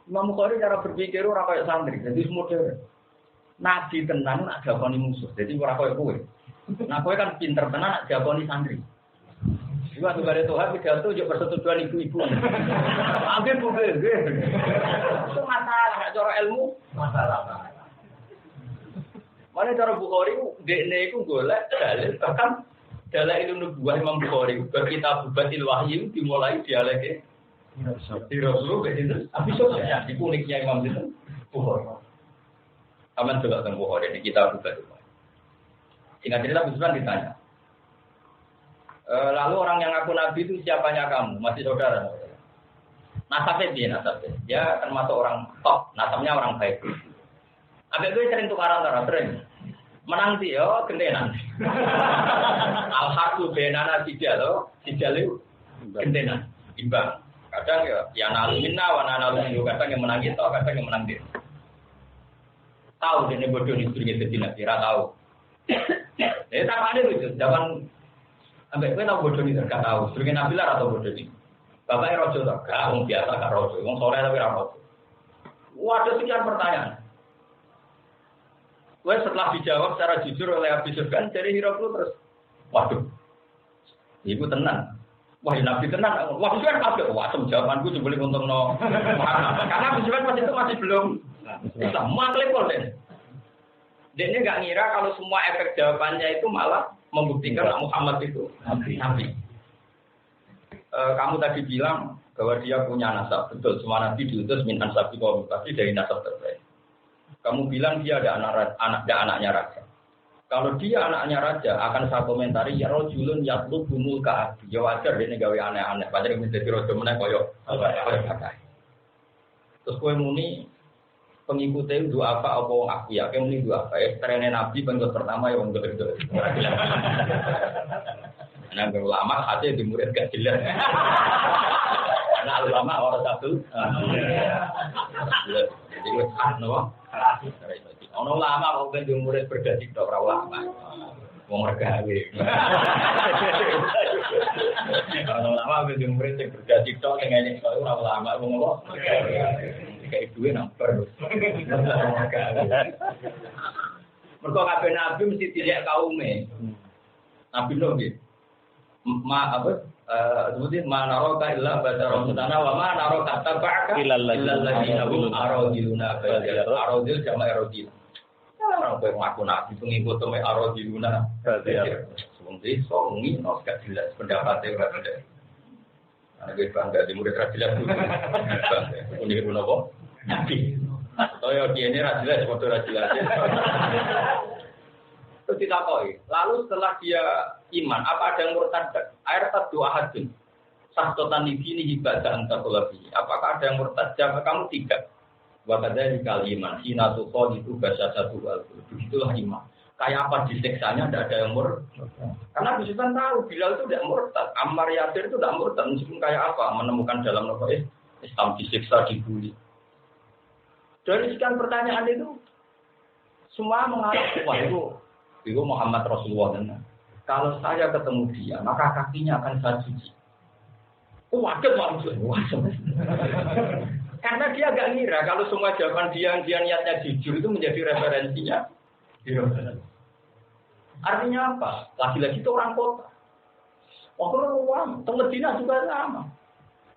Imam Bukhari cara berpikir orang kayak santri, jadi modern. Nabi tenan nak jakoni musuh, jadi orang kayak kowe. Nah kowe kan pinter tenan nak jakoni santri. Juga tuh dari Tuhan pidato juga persetujuan ibu-ibu. Ambil bukan, itu masalah, nak cara ilmu masalah. Mana cara Bukhari dekne itu golek dalil bahkan Dalailun Nubuwah Imam Bukhari, kita bubatil wahyu dimulai dialeknya di Rasulullah itu. Abi Sufyan di uniknya Imam itu Bukhari. Aman juga tentang Bukhari ini kita bubatil wahyu. Ingat cerita Abi Sufyan ditanya. Lalu orang yang ngaku Nabi itu siapanya kamu? Masih saudara? Nasabnya dia nasabnya. Dia termasuk orang top, nasabnya orang baik. Abis itu sering tukaran antara sering. Menang dia, gentenan. Al-Harbu benana sijal itu gentenan, imbang. Kadang ya nalumina, nalumina. Kadang yang menang itu, kadang yang menang dia. Tahu dia bodoh istrinya sedina, kira tahu. Tak ada lucu. Zaman sampai gue tahu bodoh itu, gak tahu. Istrinya Nabilah atau bodoh ini. Bapaknya rojo tak, gak orang biasa gak rojo. Orang sore tapi rojo. Waduh sekian pertanyaan. Gue setelah dijawab secara jujur oleh Abi Sufyan dari Hiroklu terus, waduh, ibu tenang, wah Nabi tenang, wah itu kan kaget, wah jawabanku sebelum untung no, karena Abi Sufyan pas itu masih belum, Islam, maklepol deh. Dia ini nggak ngira kalau semua efek jawabannya itu malah membuktikan Muhammad itu Nabi. Kamu tadi bilang bahwa dia punya nasab, betul, semua Nabi diutus min ansabi kaum, tapi dari nasab terbaik. Kamu bilang dia ada anaknya raja. Kalau dia anaknya raja, akan saya komentari ya rojulun yatlub bumul ka'ab. Ya wajar dia gawe aneh-aneh. Padahal menjadi rojo meneh koyo. Terus kowe muni pengikutnya itu apa wong aku ya kayak muni dua apa ya trennya Nabi pengikut pertama ya wong kedua. Nah, ulama hati di murid gak jelas. Nah, ulama orang satu. Jadi wes ano. Ono ulama kok ben di murid berdasi tok ora ulama. Wong regawe. Ono ulama ben di murid sing berdasi tok sing ngene kok ora ulama wong apa. Kayak duwe namper. Mergo kabeh nabi mesti tidak kaume. Nabi lho nggih. Sebutin mana roka illa basara mutana wa mana roka tabaka illal ladina hum aradiluna aradil jama aradil. Orang kowe ngaku nabi pengikut me aradiluna. Wong desa ngino gak jelas pendapatnya ora ada. Ana ge bangga di murid ra jelas. Unik menapa? Nabi. Toyo diene ra jelas padha ra jelas. Terus ditakoi. Lalu setelah dia iman, apa ada yang murtad? Air tadua hadin. Sahtotan ini ibadah antakulabi. Apakah ada yang murtad? Jawab kamu tidak. Wakadanya dikal iman. Sinatukoh itu bahasa satu hal. Itulah iman. Kayak apa diseksanya tidak ada yang murtad. Karena Bismillah tahu Bilal itu tidak murtad. Ammar Yasir itu tidak murtad. Meskipun kayak apa menemukan dalam Islam disiksa, dibully. Dari sekian pertanyaan itu semua mengarah itu Muhammad Rasulullah. Kalau saya ketemu dia, maka kakinya akan saya cuci. Waduh maksudnya. Karena dia agak ngira kalau semua jawaban dia niatnya jujur itu menjadi referensinya. Artinya apa? Lagi-lagi itu orang kota. Orang Medina juga sama.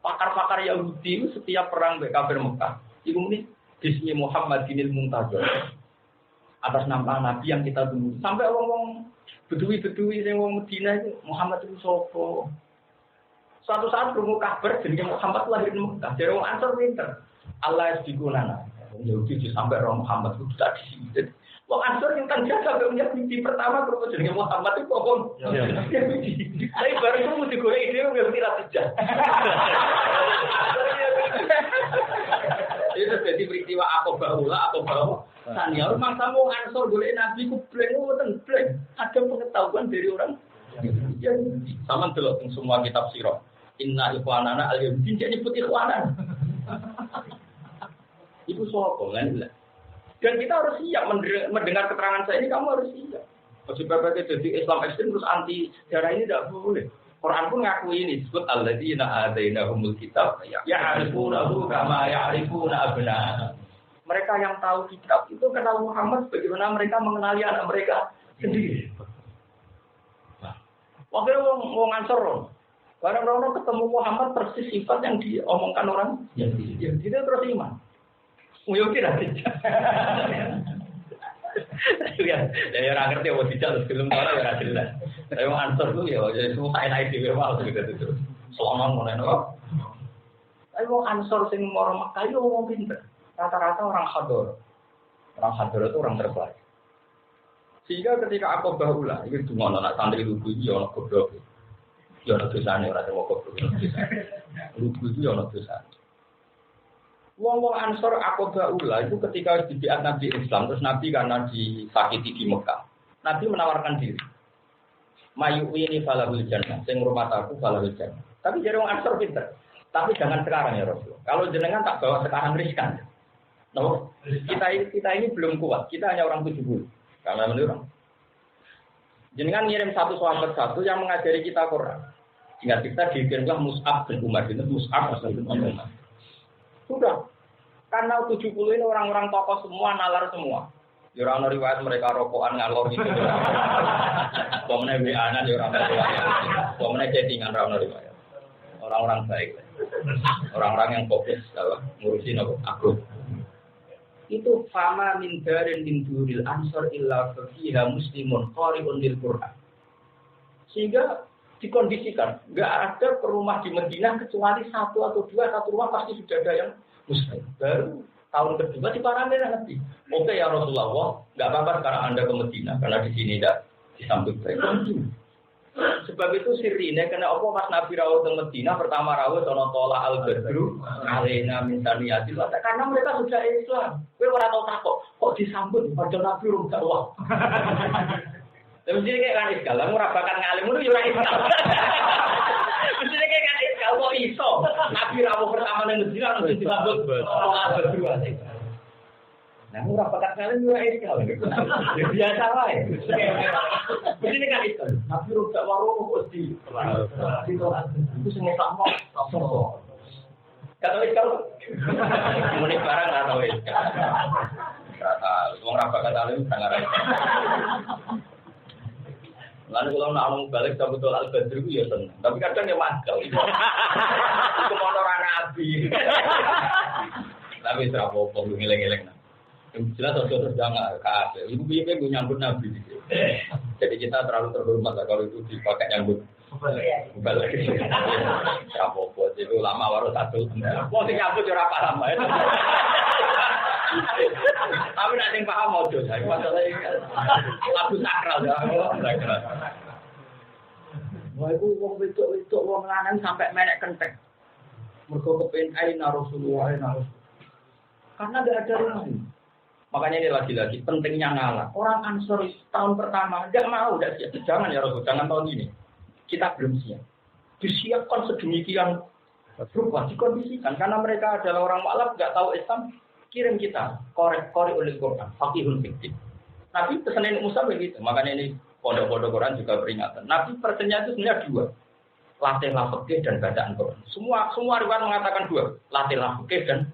Pakar-pakar Yahudi itu setiap perang kafir Mekah, itu ini Bismi Muhammadinil Muntazir. Atas nama Nabi yang kita tunggu. Sampai orang-orang bedui-bedui yang orang Medina itu Muhammad itu sopo. Suatu saat berumur kabar jadi Muhammad lahir di Mekah. Jadi orang Ansor pinter. Allah yasbiqunana. Yahudi sampai orang Muhammad itu tak disini. Orang Ansor yang kan dia sampai punya mimpi pertama berumur jadi Muhammad itu bohong. Tapi baru itu mesti gue ide nggak ngerti ratijah. Itu jadi peristiwa aku bawa. Tanya rumah kamu Ansor boleh Nabi ku blank. Ada pengetahuan dari orang sama delok semua kitab sirah. Inna ikhwanana al-yahudi jadi nyebut ikhwanan. Itu soal kan. Dan kita harus siap mendengar keterangan saya ini, kamu harus siap. Masih berbagai jadi Islam ekstrem terus anti darah ini tidak boleh. Quran pun ngakui ini disebut alladzina atainahumul kitab ya'rifunahu kama ya'rifuna abna'ahum. Mereka yang tahu kitab itu kenal Muhammad bagaimana mereka mengenali anak mereka sendiri. Waktu mau Ansor, orang-orang ketemu Muhammad persis sifat yang diomongkan orang yang tidak terus iman. Mungkin tidak. Ya orang ngerti apa tidak terus film orang ya jelas. Tapi mau Ansor tuh ya semua enak di luar gitu. Selama mau neno. Tapi mau Ansor sing orang Makkah itu ngomong pinter. Rata-rata orang Hador. Orang Hador itu orang terbaik. Sehingga ketika aku bahula, itu cuma anak santri lugu itu orang goblok. Ya orang dosanya orang tua goblok. Lugu itu orang dosa. Wong Ansor aku bahula itu ketika di biat Nabi Islam, terus Nabi karena disakiti di Mekah, Nabi menawarkan diri. Mayu ini falahul jannah, sing rumah aku falahul jannah. Tapi jadi orang Ansor pinter. Tapi jangan sekarang ya Rasul. Kalau jenengan tak bawa sekarang riskan. No, kita ini belum kuat. Kita hanya orang 70. Karena menurut jenengan ngirim satu sahabat satu yang mengajari kita Quran. Ingat kita dikirimlah Mus'ab bin Umar itu Mus'ab bin Umar. Sudah. Karena 70 ini orang-orang tokoh semua, nalar semua. Ya orang riwayat mereka rokokan ngalor gitu. Pemene WA-an ya orang riwayat. Pemene chattingan orang riwayat. Orang-orang baik. Orang-orang yang fokus dalam ngurusin aku. Itu fama min darin min duril ansor illa fiha muslimun qari'un lil Qur'an. Sehingga dikondisikan enggak ada rumah di Madinah kecuali satu atau dua, satu rumah pasti sudah ada yang muslim. Baru tahun kedua diparameter nanti. Oke ya Rasulullah, enggak apa-apa sekarang Anda ke Madinah karena di sini tidak disambut baik. Sebab itu sirine kena apa pas Nabi rawuh teng Madinah pertama rawuh ana tola al-badru alaina min taniyatil karena mereka sudah Islam. Kowe ora tau takok kok disambut padahal Nabi urung dakwah. Tapi mesti kayak kan iskal, kamu rabakan ngalim itu juga iskal. Mesti kayak kan iskal, kok iso? Nabi rawuh pertama yang Madinah mesti disambut al-badru alaina. Nah, murah pakat kalian juga iskal. Biasa lah ya. Begini kan iskal. Nabi rusak warung di itu semua sama. Kata iskal. Muni barang atau iskal. Kata, orang apa kata kalian sangat raih. Lalu kalau nak ngomong balik sama betul al-badru ya senang. Tapi kadang ya mangkal. Itu motoran Nabi. Tapi serapopok lu ngeleng-ngeleng. Yang jelas harus jangan kafe. Ibu biar gue nyambut Nabi. Jadi kita terlalu terhormat lah kalau itu dipakai nyambut. Balik. Serapopok itu lama baru satu. Mau nyambut jurah apa lama ya? Tapi nanti paham mau jadi masalahnya lagu sakral ya. Wah itu wong wedok wong lanang sampai menek kentek. Mergo kepen aina Rasulullah aina Rasul. Karena enggak ada rumah ini. Makanya ini lagi-lagi pentingnya ngalah. Orang Ansor tahun pertama enggak mau, enggak siap. Jangan ya Rasul, jangan tahun ini. Kita belum siap. Disiapkan sedemikian rupa dikondisikan karena mereka adalah orang mualaf enggak tahu Islam. Kirim kita korek oleh Quran, fakihun fiktif. Nabi pesanin Musa begitu, makanya ini pondok-pondok Quran juga peringatan. Nabi pesannya itu sebenarnya dua, latihlah fikih dan bacaan Quran. Semua riwayat mengatakan dua, latihlah fikih dan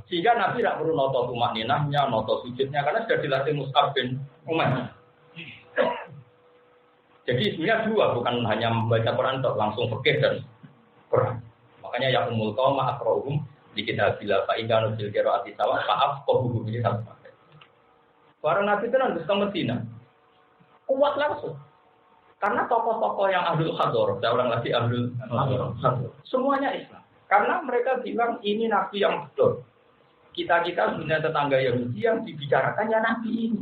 sehingga Nabi tidak perlu noto tumak ninahnya, noto sujudnya karena sudah dilatih Mus'ab bin Umair. Jadi sebenarnya dua, bukan hanya membaca Quran langsung fikih dan Quran. Makanya ya umul qaum aqra'uhum di kita bila Pak Indah nusil kero ati sawah maaf kok hukum ini satu pakai. Para nabi itu nanti ke Medina kuat langsung karena tokoh-tokoh yang ahlul hador, saya ulang lagi ahlul hador, semuanya Islam karena mereka bilang ini nabi yang betul. Kita punya tetangga Yahudi yang dibicarakannya nabi ini.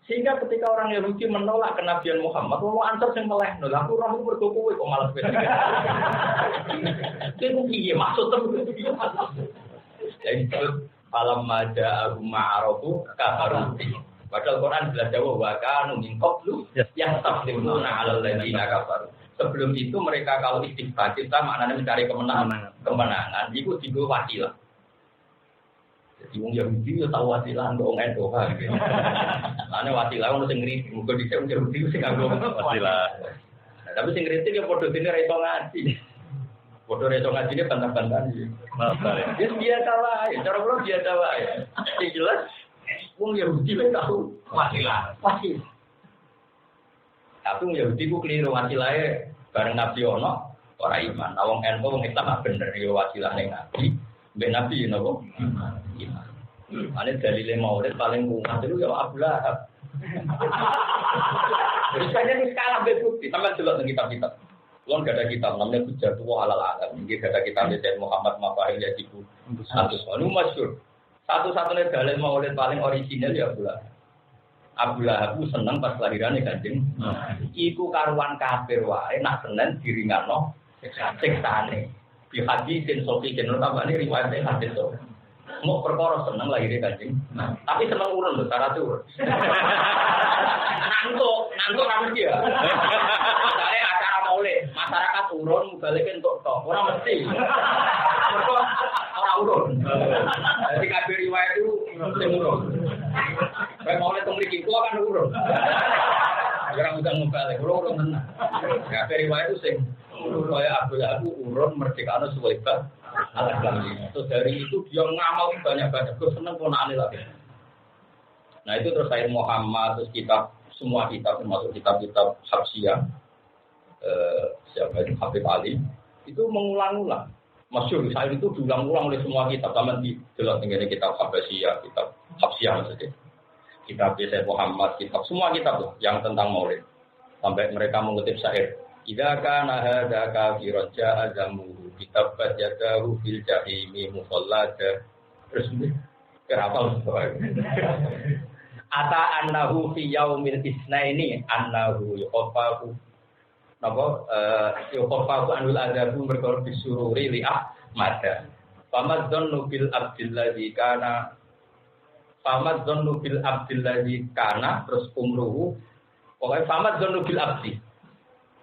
Sehingga ketika orang Yahudi menolak kenabian Muhammad, mau antar sing meleh, nolak aku orang berkokowe kok malah beda. Itu piye maksud itu? Jadi alam maja abu ma'arofu kafaruti. Padahal Quran jelas jawab wa kanu min qablu yang taqdimuna 'alal ladzina kafaru. Sebelum itu mereka kalau istighfar kita maknanya mencari kemenangan, itu digo wasilah. Jadi wong Yahudi yo tahu wasilah ndok endo kan. Mane wasilah ono sing ngritik, muga dhisik wong Yahudi sing nganggo wasilah. Nah, tapi sing ngritik yo padha dene ra iso ngaji. Padha ra iso ngajine bantah-bantahan iki. Ya biasa wae, cara kula biasa wae. Sing jelas wong Yahudi wis tahu wasilah. Tapi wong Yahudi ku keliru wasilahe bareng Nabi ono ora iman. Nah wong endo wong Islam bener yo wasilah ning Nabi. Mbak Nabi napa? Ane dalile maulid paling kuat itu ya Abu Lahab. Misalnya ini skala bukti, sampai delok nang kitab-kitab. Kulon gak ada kitab namanya Hujjatullah alal alam. Nggih gak ada kitab Sayyid Muhammad Mafahil Yajibu. Ini masyhur. Satu-satunya dalil maulid paling orisinal ya Abu Lahab. Abu Lahab seneng pas lahirane Kanjeng. Iku karuan kafir wae nak senen diringano siksane. Di hadisin sofikin, tambah ini riwayatnya hadis so. Mau perkara seneng lahirnya Kanjeng. Tapi seneng urun loh, cara turun. Nantuk kamu dia. Misalnya acara maulid, masyarakat urun, balikin untuk tok. Orang mesti. Orang urun. Jadi kabir riwayat itu mesti urun. Kayak maulid temriki, itu akan urun. Orang udah ngebalik, urun tenang. Kabir riwayat itu sing. Supaya Abu urun merdekano suwaibat al-Islam. Terus dari itu dia ngamal banyak-banyak. Gue seneng ponakane lagi. Nah itu terus Sayyid Muhammad, terus kitab, semua kitab termasuk kitab-kitab Habsiyah, siapa itu Habib Ali, itu mengulang-ulang. Masyhur Sayyid itu diulang-ulang oleh semua kitab. Sama di jelas dengan kitab Habsiyah, kitab Habsiyah maksudnya. Kitab Sayyid Muhammad, kitab semua kitab loh, yang tentang Maulid. Sampai mereka mengutip syair. Idza kana hadza kafiran ja'a zamuhu kitabat yadahu fil jahimi mufallada. Terus kenapa ata annahu fi yaumil isnaini annahu yuqafahu napa yuqafahu anul adabu berkor bisururi li ahmad famadzannu bil abdillazi kana terus umruhu pokoknya famadzannu bil abdi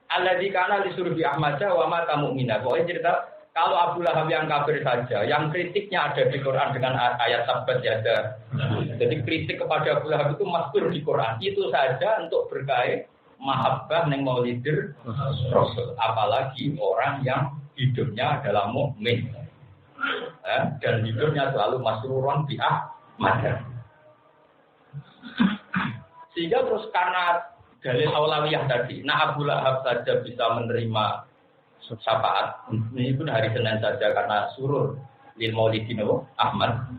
alladzi kana li sururi ahmad wa mata mu'mina. Pokoknya cerita kalau Abu Lahab yang kafir saja, yang kritiknya ada di Quran dengan ayat sabat yada. Jadi kritik kepada Abu Lahab itu mastur di Quran. Itu saja untuk berkait mahabbah yang maulidir Rasul. Apalagi orang yang hidupnya adalah mukmin, dan hidupnya selalu masruron bi ahmad. Sehingga terus karena dalil aulawiyah tadi, nah Abu Lahab saja bisa menerima syafaat. Ini pun hari Senin saja karena surur lil maulidin Ahmad.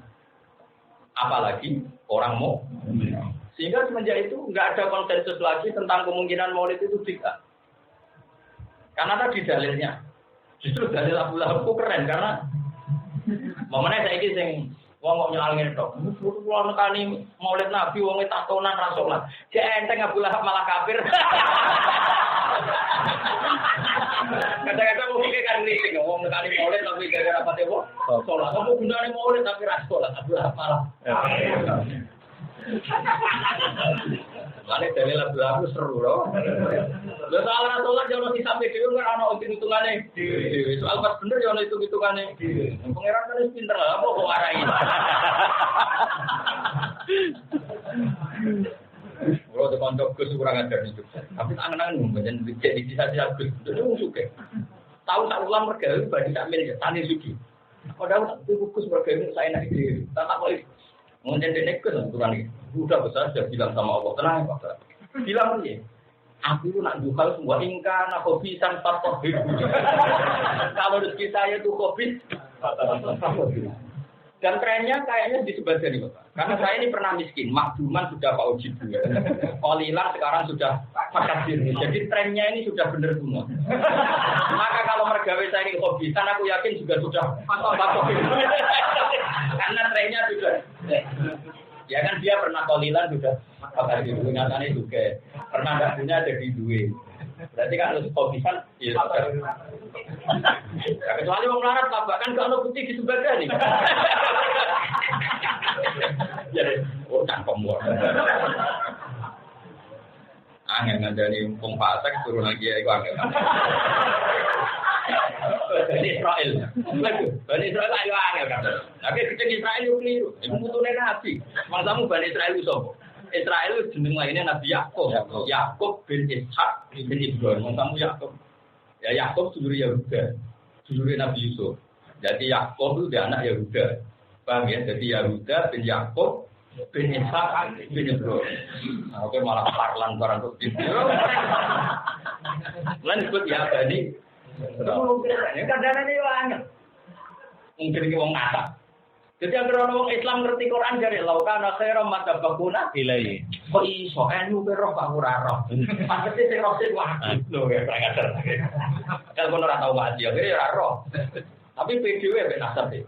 Apalagi orang mukmin. Sehingga semenjak itu enggak ada konsensus lagi tentang kemungkinan maulid itu bid'ah. Karena tadi dalilnya. Justru dalil Abu Lahab itu keren karena momennya saiki sing wong kok nyal ngene tok. Kulo nekani Maulid Nabi wong tatonan ra salat. Jek enteng Abu Lahab malah kafir. Kadang-kadang wong iki kan ngiling wong nekani Maulid tapi gara-gara pate wong salat. Apa gunane Maulid tapi ra salat Abu Lahab malah. Mane dalil Abu Lahab seru lho. Lha salah salat yo ono disampe dhewe ora ono hitung-hitungane dhewe. Soal pas bener yo ono hitung-hitungane dhewe. Pangeran kan wis pinter apa kok arai. Kalau di kantor Gus kurang ajar nih Gus. Tapi tangan-tangan menjen dicek di sisa-sisa Gus. Itu suka. Tahu tak ulang mereka bagi tak milik tani suki. Padahal itu Gus mereka saya nak diri. Tak boleh. Menjen di Gus aturan ini. Sudah besar sudah bilang sama Allah tenang Pak. Bilang aja. Aku itu nak jual semua ingkar, aku bisa patah hidup. Kalau rezeki saya itu covid, dan trennya kayaknya di sebelah sini Bapak. Karena saya ini pernah miskin, makduman sudah Pak Uji juga. Olilan sekarang sudah fakir. Jadi trennya ini sudah benar semua. Maka kalau mergawe saya ini hobisan, aku yakin juga sudah patah hidup. Karena trennya sudah. Ya kan dia pernah kolilan juga fakir hidup. Nyatanya juga pernah nggak punya jadi duit. Berarti kan harus hobisan. Ya, kecuali mau melarat lah, bahkan kalau putih di sebelah nih. Jadi, cangkem buat. Angin ngandani Pasek turun lagi ya, itu angin. Bani Israel. Bani Israel ayo angin kan. Tapi kecil Israel itu keliru. Itu mutunya Nabi. Mangsamu Bani Israel itu sopo. Israel itu jeneng lainnya Nabi Yakub. Yakub bin Ishak bin Ibrahim. Mangsamu Yakub. Ya Yakub dulur Yahuda. Dulur Nabi Yusuf. Jadi Yakub itu dia anak Yahuda. Paham ya? Jadi Yahuda bin Yakub bin Ishak bin Ibrahim. Nah, oke malah parlan barang tuh. Lan disebut ya Bani. Kadang-kadang ini banget. Mungkin ini wong ngata. Jadi agar orang Islam ngerti Quran dari laukana khairam matabakuna ilai. Kok iso enu ke roh Pak ora roh. Pasti sing roh sing wajib lho ya ngajar. Kalau ora tau ngaji ya ora roh. Tapi PDW mek nasab e.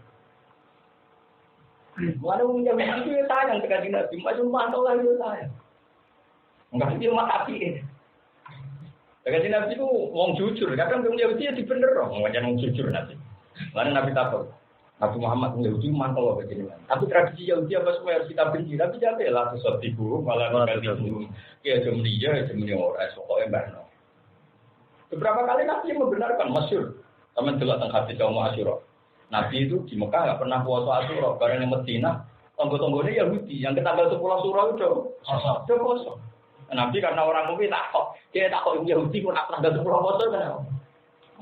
Mana punya itu ya sayang sekali Nabi, macam mana lagi sayang. Enggak itu mati. Sekali Nabi itu wong jujur, kadang wong Yahudi ya dibener roh, wong jujur Nabi. Lalu Nabi takut. Nabi Muhammad Yahudi mantau begini. Tapi tradisi Yahudi apa semua harus kita benci. Tapi jangan lah sesuatu ibu malah ibu. Ya jam dia orang pokoknya barno. Beberapa kali Nabi membenarkan masyhur. Teman jelas tentang hadis kaum Asyura. Nabi itu di Mekah nggak pernah puasa Asyura. Karena yang Medina tonggo-tonggonya Yahudi. Yang kita tanggal 10 surah itu udah puasa. Nabi karena orang mungkin takut. Dia takut Yahudi pun tanggal 10 puasa kan.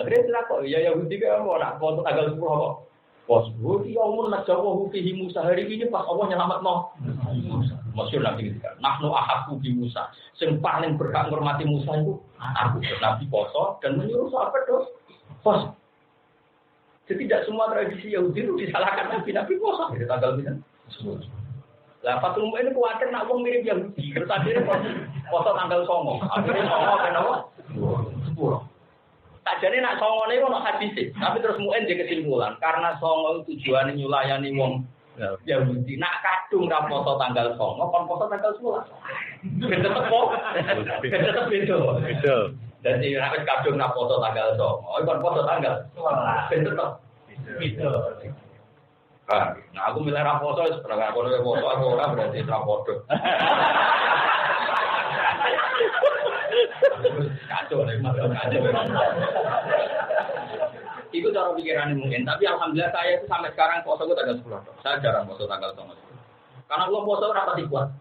Akhirnya dia takut. Ya Yahudi kan mau nak puasa tanggal 10 kok. Bos, dia umur nak jawab fihi Musa hari ini pas Allah nyelamat no. Masyhur Nabi kita. Nahnu ahaku bi Musa. Yang paling berhak menghormati Musa itu aku. Nabi poso dan menyuruh sahabat terus pos. Jadi tidak semua tradisi Yahudi itu disalahkan Nabi poso. Jadi tanggal ini. Lah Fatul Mu'in kuwatir nak wong mirip Yahudi. Terus akhirnya poso tanggal 9. Akhirnya 9 kenapa? 10. Sajane nak songone ono hadis, tapi terus muen dia kesimpulan karena songo tujuane nyulayani wong Yahudi nak kadung ra poso tanggal 9, kon poso tanggal 10. Ben tetep kok. Ben tetep beda. Beda. Dadi nek kadung ra poso tanggal 9, kon poso tanggal 11. Ben tetep beda. Nah aku milih ra poso wis berangkat poso aku ora berarti ra podo. Kacau nih, kacau. Itu cara pikiran mungkin, tapi alhamdulillah saya itu sampai sekarang poso itu tanggal 10. Saya jarang poso tanggal 9. Karena belum poso rapati kuat.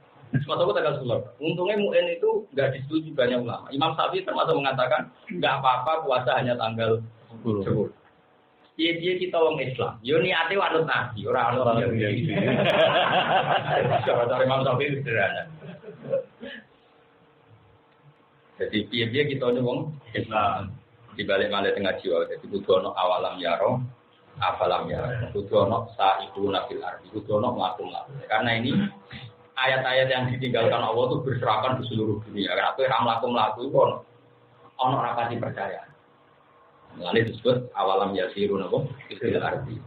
Poso itu tanggal 10. Untungnya MUN itu nggak disetujui banyak ulama. Imam Syafi'i termasuk mengatakan nggak apa-apa puasa hanya tanggal 10. Iya kita orang Islam. Yo niate wanut nabi, orang Yahudi. Cara Imam Syafi'i sederhana. Jadi piye kita ini wong Islam dibalik malah tengah jiwa. Jadi kudu ono awalam yaro, afalam yaro. Kudu ono saiku nabil ardi. Kudu ono melakum. Karena ini ayat-ayat yang ditinggalkan Allah itu berserakan di seluruh dunia. Karena itu yang melakum itu ono rapati percaya. Mulane disebut awalam yasiru napa fil ardi.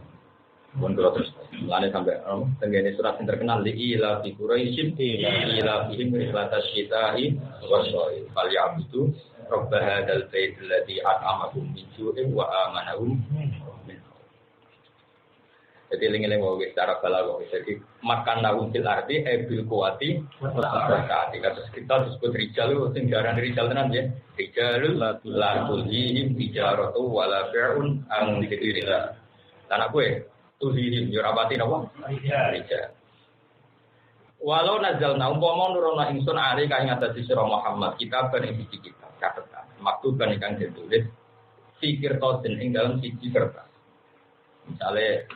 Pondok terus mulane sampai tenggene surat yang terkenal ila fi quraisyin ila fihim rihlatas syita'i wasoi fal ya'budu rabb hadzal bait alladzi at'amahum min ju'in wa amanahum min. Jadi eling-eling wae secara balaghah. Jadi makan nahum fil ardi bil quwati wasati. Kita disebut rijal sing diarani rijal tenan ya. Rijalul la tulhihim tijaratu wala bai'un an dzikrillah. Lan aku tuhihim yurabati napa? Rijal. Walau nazalna umpama nuruna ingsun ari ka ing atase sira Muhammad kitab ben iki kitab catatan. Maktuban ingkang ditulis fikir tosen ing dalam siji kertas. Misale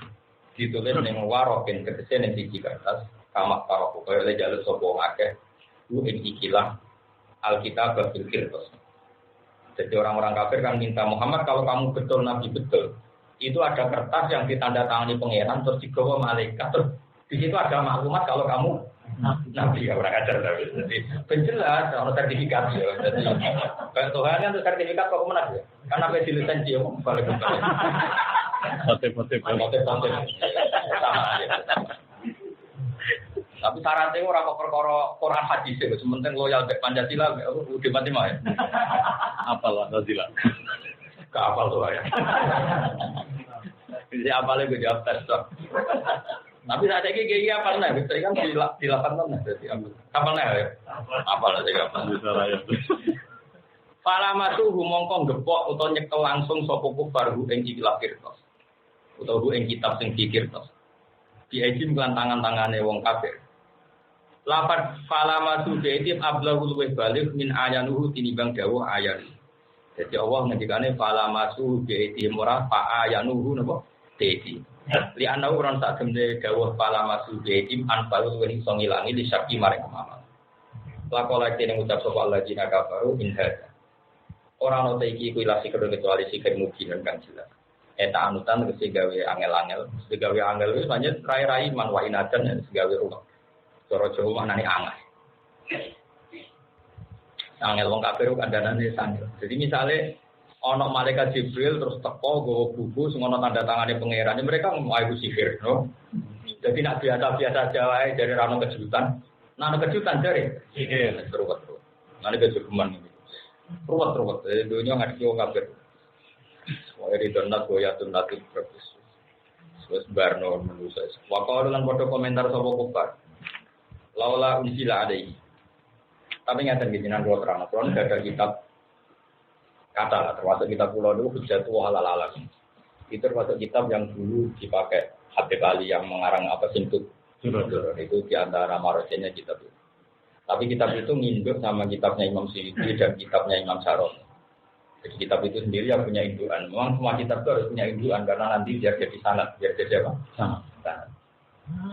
ditulis ning warokin ketese ning siji kertas kamak karo kaya le jalur sapa akeh ku ing ikilah alkitab bil kirtas. Jadi orang-orang kafir kan minta Muhammad kalau kamu betul nabi betul itu ada kertas yang ditandatangani pangeran terus digawa malaikat terus di situ ada maklumat kalau kamu nabi ya orang ajar tapi jadi penjelas ono sertifikat ya jadi kayak Tuhan kan sertifikat kok menak ya karena apa lisensi ya balik kembali motif sama aja tapi syaratnya ora kok perkara Quran hadis ya sementing loyal ke Pancasila udah mati mah ya apalah Pancasila kapal tuh ya. Jadi apalnya gue jawab tes tuh. Tapi saat ini kayak apa nih? Bisa kan dilakukan mana? Jadi kapal nih ya. Apal aja kapal. Bisa lah ya. Para masuk humongkong gepok atau nyekel langsung sopoku baru ing ikilah kirtos. Atau ing kitab sing kirtos. Diajim kan tangan-tangane wong kafir. Lapat fala masuk diajim ablahul webalik min ayanuhu tinimbang dawuh ayat. Jadi Allah ngendikane fala masu bi'iti murah fa ayanuhu napa dedi. Li ana uran sak temne dawuh fala masu bi'iti anfalu wen iso ngilangi li syaki maring amal. Lakola kene ngucap sapa Allah jina kafaru in hada. Ora ono iki kuwi lasi kecuali sikir mungkin kan jelas. Eta anutan wis gawe angel-angel, gawe angel wis pancen rai-rai man wa inadan gawe rumah. Cara Jawa maknane angel. Angel wong kafir kandhanane sandel. Jadi misalnya ana malaikat Jibril terus teko nggawa buku sing ana tanda tangane pangeran, mereka mau ayu sihir, no. Jadi nak biasa-biasa aja wae dari rano kejutan. Nah, kejutan dari sihir terus. Nanti kejutan iki. Ruwet-ruwet dunia ngadhi wong kafir. Wae ridonat goyatun natik terus. Wes barno manusa. Wakal lan foto komentar sapa kufar. Laula unsila adai. Tapi ngeten iki jenengan kula terang, kula ada kitab kata termasuk kitab kula dulu Hujjatul Halal. Itu termasuk kitab yang dulu dipakai Habib Ali yang mengarang apa Simtud. Itu di antara marosenya kitab itu. Tapi kitab itu nginduk sama kitabnya Imam Suyuti dan kitabnya Imam Syaroni. Jadi kitab itu sendiri yang punya indukan. Memang semua kitab itu harus punya indukan karena nanti biar jadi sanad, biar jadi apa? Sanad.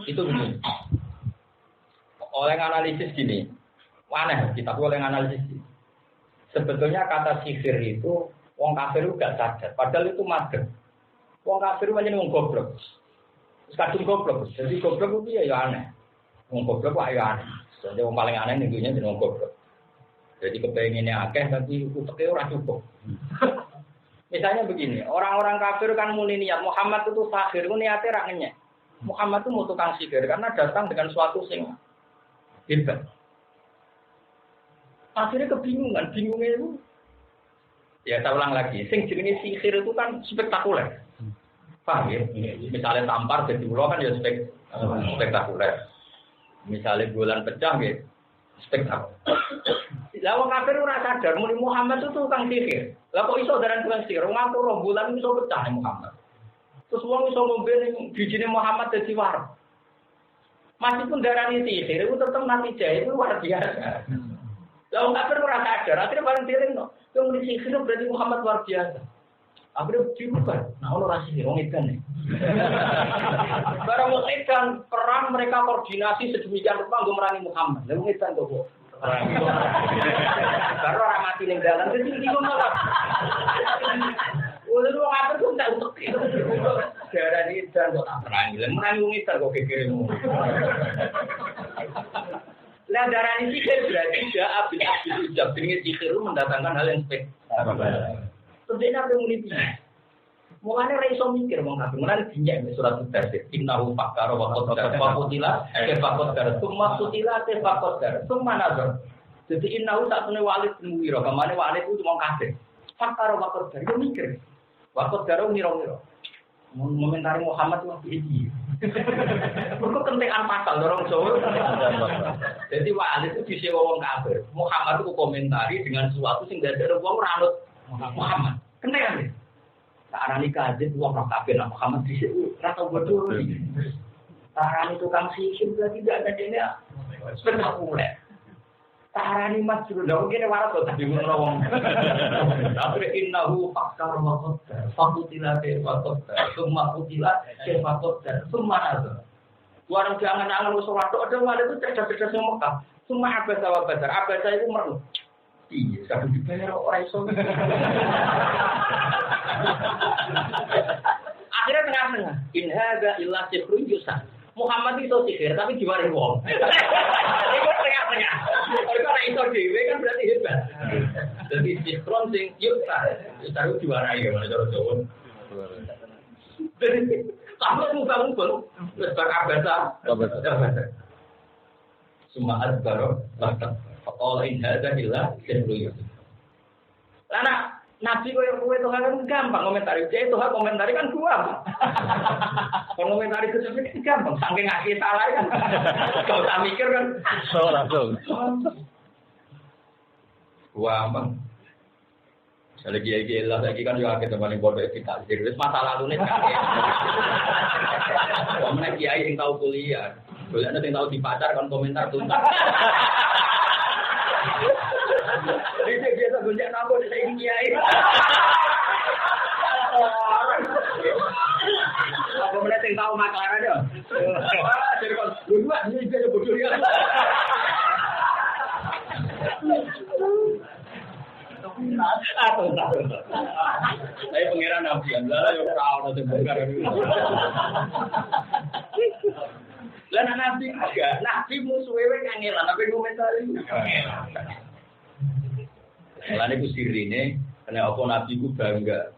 Itu begini. Oleh analisis gini. Aneh, kita boleh analisis. Sebetulnya kata sihir itu, wong kafir itu gak sadar. Padahal itu madem. Wong kafir itu hanya wong goblok. Kadung goblok. Jadi goblok itu ya aneh. Wong goblok itu ya aneh. Jadi wong paling aneh nentunya jadi wong goblok. Jadi kepengennya akeh, tapi uteknya orang cukup. Misalnya begini, orang-orang kafir kan muni niat Muhammad itu sahir, itu niatnya raknya. Muhammad itu mau tukang sihir karena datang dengan suatu sing hebat. Akhirnya kebingungan, bingungnya itu. Ya saya ulang lagi, sing jenenge sihir itu kan spektakuler. Paham ya? Misalnya tampar jadi ulo kan ya spektakuler. Misalnya bulan pecah ya spektakuler. Lah wong kafir ora sadar muni Muhammad itu tukang sihir. Lah kok iso daran tukang sihir? Ngaku roh bulan iso pecah Muhammad. Terus wong iso ngombe ning bijine Muhammad dadi war. Meskipun darani sihir itu tetep natijah itu luar biasa. Lah wong kafir ora sadar, akhirnya bareng dieling no. Yang muni sihir berarti Muhammad luar biasa. Akhirnya diubah. Nah ono ra sihir wong edan nih. Barang wong edan perang mereka koordinasi sedemikian rupa nggo merangi Muhammad. Lah wong edan kok baru orang mati ning dalan dadi bingung malah. Oleh lu ngatur kok tak utek. Darani dan kok tak perangi. Lah merangi wong edan kok kekiremu. Lah darani sihir berarti dia abis ujab jenenge sihir mendatangkan hal yang spektakuler. Tentunya apa muni piye? Mulane ora iso mikir wong kafir. Mulane dinyak surat Al-Tasir. Innahu fakkara wa qaddara fa qutila kaifa qaddara. Tsumma qutila kaifa qaddara. Tsumma nazar. Jadi innahu satune Walid bin Mughirah. Kamane Walid itu wong kafir. Fakkara wa qaddara. Yo mikir. Wa qaddara ngira-ngira. Momentari Muhammad itu iki. Kok kentekan pasal dorong Jawa. Jadi Walid itu disewa wong kafir. Muhammad itu komentari dengan sesuatu sing gak ada wong ora anut Muhammad. Kentekan. Arani kaget uang roh kabeh nak Muhammad dhisik ora tau bodoh iki. Arani tukang sihir berarti tidak ada dene spektakuler. Arani majrur lho ngene waras kok bingung wong. Tapi innahu fakkar wa qaddar. Fakutila wa qaddar. Summa kutila wa qaddar. Summa nazar. Warang jangan-jangan wis ora tok ada wale itu cerdas-cerdas yang Mekah. Summa abasa wa badar. Abasa itu merlu. Iya, kadang dibayar orang iso. Akhirnya tengah-tengah. In hadza illa sihrun yusa. Muhammad itu sihir tapi diwari wong. Itu tengah-tengah. Kalau ora iso dhewe kan berarti hebat. Jadi sihrun sing yusa. Yusa itu diwarai ya cara Jawa. Jadi kamu mubang-mubang wis bakal abasa. Semua adbaro. All in hadza illa sihrun. Karena Nabi kowe itu kan gampang komentari. Dia itu komentari kan gua. Komentari itu gampang. Saking ngaki salah kan. Kau tak mikir kan. So langsung. Wah, Bang. Lagi lah lagi kan juga kita paling bodoh kita. Jadi masalah lalu nih. Kamu kiai yang tahu kuliah. Kuliah nanti tahu dipacar kan komentar tuntas. Jadi dia biasa gonjak nambah di saya kiai. Apa mulai yang tahu maklar aja? Jadi kalau dua ini dia bodoh dia. Saya pengiran Nabi Allah yang tahu nanti bongkar. Lah Nabi enggak, Nabi musuhe kangelan tapi komentari. Lah niku sirine karena apa Nabi ku bangga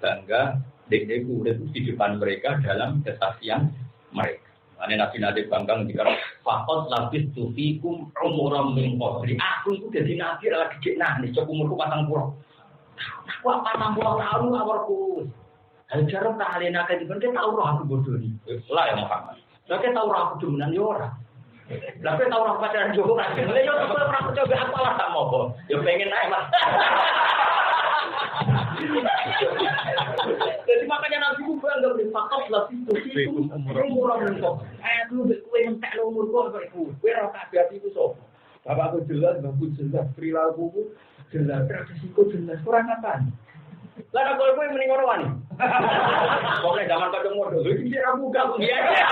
dek urip di depan mereka dalam kesaksian mereka. Ane Nabi bangga ngendika faqat labis tu fikum umuram min qabli. Aku itu dadi nabi ora gede nah nek umurku 40. Aku 40 tahun awakku. Hal jarang tak alena ka diben ke tau roh aku bodoh ni. Lah ya Muhammad. Lah ke tau roh aku demenan yo ora. Lah ke tau roh pacaran yo ora. Lah yo tetep ora coba aku lah tak mopo. Yo pengen naik Mas. Jadi makanya Nabi ku bangga nek fakot lah itu umur kok. Aku kowe entek umurku kok iku. Kowe ora kabeh atiku sapa. Bapakku jelas, mbahku jelas, perilakuku jelas, tradisiku jelas. Kurang apa? Lah kowe mending ora wani. Pokoke zaman kadang modho iki ora buka biasa.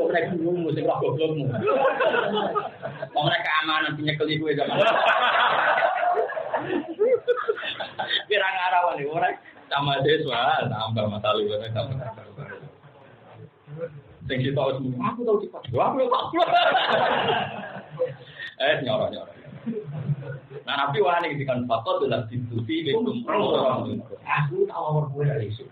Pokoke bingung sing roh goblokmu. Pokoke keamanan nyekeli kowe zaman. Kira ngarawan iki ora sama deswa tambah masalah ngene tambah. Sing kita aku tahu cepat. Aku. Nyorok. Nah Nabi wani ketika fakot dalam diskusi dengan orang. Aku tahu orang gue dari isu.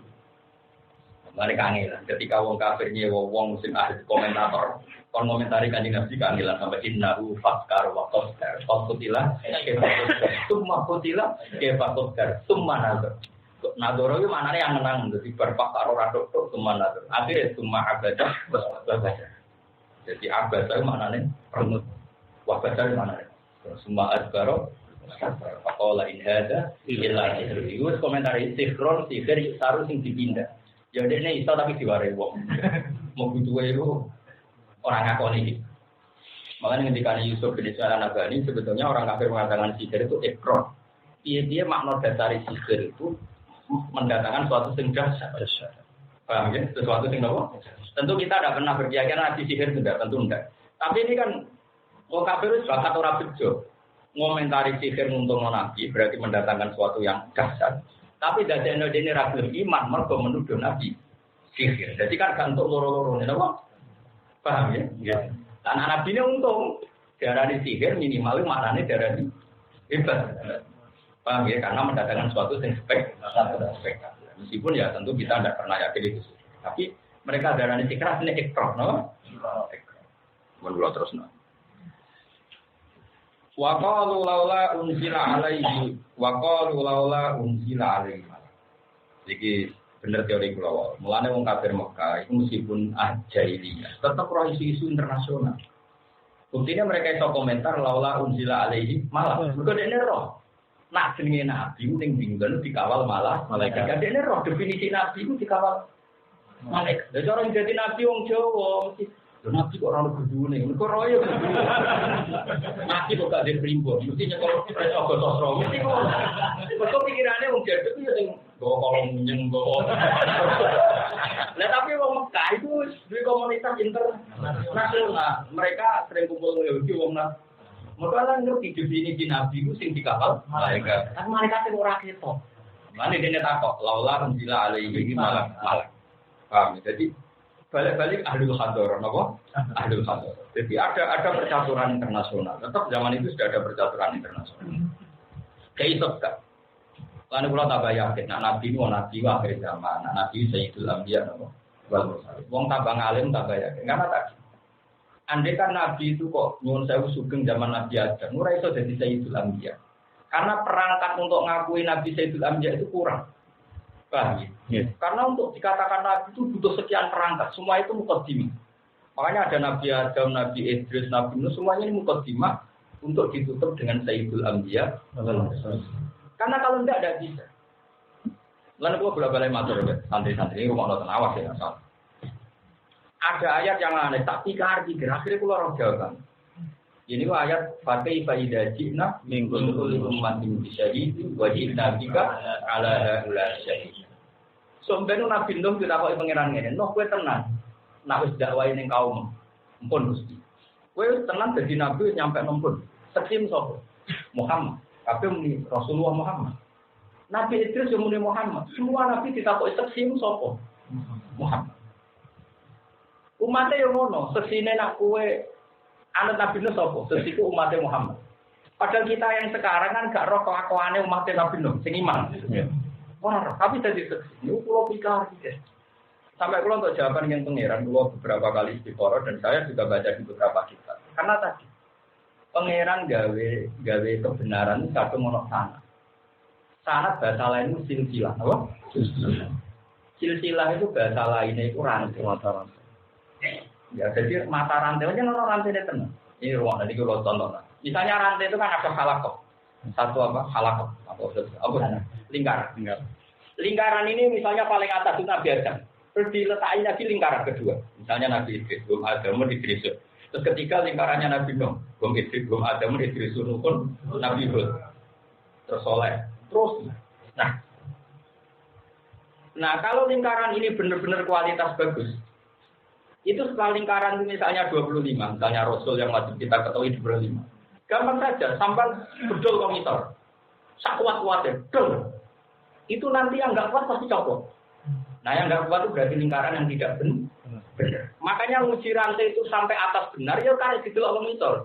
Mari kangelan. Ketika wong kafirnya wong sing ahli komentator, kon komentari kanjeng Nabi kangelan sampai innahu fakkar wa qaddar. Fakutilah, summa kutilah, fakutgar, summa nazar. Nadoro itu maknanya yang menang, jadi berpakar orang dokter, summa nazar. Akhirnya summa abadah, baca. Jadi abadah itu maknanya renut. Wabadah itu maknanya. Summa azbaro, fakola inhada, ilah itu komentar istighron, sihir, sarus yang dipindah. Ya ini iso tapi diwarai wong. Mau butuh itu orang ngakon ini. Makanya ketika Yusuf bin Nabani sebetulnya orang kafir mengatakan sihir itu ekron. Dia makna dasar sihir itu mendatangkan suatu yang dahsyat. Paham ya? Sesuatu yang apa? Tentu kita tidak pernah berkeyakinan nabi sihir tidak, tentu tidak. Tapi ini kan orang kafir itu bakat orang bejo. Ngomentari sihir untuk nabi berarti mendatangkan suatu yang dahsyat. Tapi dari ini ragil iman mereka menuduh nabi sihir. Jadi kan untuk loro-loro ini apa? Paham ya? Ya. Dan nabi ini untung darah di sihir minimal maknanya darah di hebat. Paham ya? Karena mendatangkan suatu yang spektakuler. Meskipun ya tentu kita tidak pernah yakin itu. Tapi mereka darah di sihir ini ekor, no? Menurut terus no. Wa qalu laula unzila alaihi Jadi bener teori kula. Mulane wong kafir Mekah itu meskipun jahiliyah tetap roh isu-isu internasional. Buktinya mereka iso komentar laula unzila alaihi malah. Mergo dene roh. Nak jenenge nabi ning bingkel dikawal malah malaikat. Dene roh definisi nabi ku dikawal malaikat. Lah cara dadi nabi wong Jawa mesti nabi kok ora berdune, mergo royo. Nabi kok gak ada primbon, mesti nyekel ogo sosro, mesti kok. Mergo pikirane wong Jawa itu sing gowo kolong nyeng gowo. Lah tapi wong Mekah itu duwe komunitas internasional. Mereka sering kumpul Yahudi wong nak. Mergo lan ngerti definisi nabi ku sing dikawal malaikat. Tapi malaikat sing ora ketok. Mane dene takok, laula unzila alaihi malak. Paham? Jadi balik-balik ahlul hadar, apa? Ahlul hadar. Jadi ada percaturan internasional. Tetap zaman itu sudah ada percaturan internasional. Kaisab kan. Lalu kalau tak yakin, nabi ini nabi akhir zaman, nabi Sayyidul Anbiya, apa? Wong tambah ngalim tak yakin. Karena tadi, andai kan nabi itu kok nyuwun sewu sugeng zaman Nabi Adam, ora iso dadi Sayyidul Anbiya. Karena perangkat untuk ngakui Nabi Sayyidul Anbiya itu kurang. Paham? Yes. Karena untuk dikatakan Nabi itu butuh sekian perangkat, semua itu mukaddimah. Makanya ada Nabi Adam, Nabi Idris, Nabi Nuh, semuanya ini mukaddimah untuk ditutup dengan Sayyidul Anbiya. Karena kalau tidak bisa. Lalu gua bolak-balik matur ya, santri-santri ini rumah nonton awas ya, asal. Ada ayat yang aneh, tak pikir, akhirnya gua orang jawab. Ini ayat Fatih Faidah Jina minggu kulli ummatin bisyahid wa jina bika ala syahid. Sombenu Nabi Nuh ditakoki pangeran ngene, "Nuh kowe tenan nak wis dakwahi ning kaum mpun Gusti. Kowe wis tenan dadi nabi nyampe nempun. Sekim sapa? Muhammad. Kabeh muni Rasulullah Muhammad. Nabi Idris yo muni Muhammad. Semua nabi ditakoki sekim sapa? Muhammad. Umatnya yo ngono, sesine nak kowe anak Nabi Nuh sapa? Sesiku umatnya Muhammad. Padahal kita yang sekarang kan gak roh kelakuane umatnya Nabi Nuh, sing iman. Wah, tapi tadi ini pulau pikir gitu. Sampai pulau untuk jawaban yang pangeran, pulau beberapa kali istiqoroh dan saya juga baca di beberapa kitab. Karena tadi pangeran gawe kebenaran satu monok sana. Sanad bahasa lain itu silsilah, apa? Silsilah itu bahasa lainnya itu rantai. Ya, jadi mata rantai aja nono rantai tenang. Ini ruang nanti kalau contoh. Misalnya rantai itu kan ada halakot. Satu apa? Halakot. Apa? Lingkaran ini misalnya paling atas itu Nabi Adam. Terus diletakkan Nabi lingkaran kedua. Misalnya Nabi Idris, belum Adam, Idris. Terus ketiga lingkarannya Nabi Nuh, belum Idris, belum Adam, Idris, pun Nabi Hud. Terus Soleh. Terus. Nah kalau lingkaran ini benar-benar kualitas bagus, itu setelah lingkaran itu misalnya 25, misalnya Rasul yang wajib kita ketahui 25. Gampang saja, sampai bedol komputer. Sakuat-kuatnya, bedol. Itu nanti yang nggak kuat pasti copot. Nah yang nggak kuat itu berarti lingkaran yang tidak benar. Makanya uji rantai itu sampai atas benar, ya kan didelok komputer.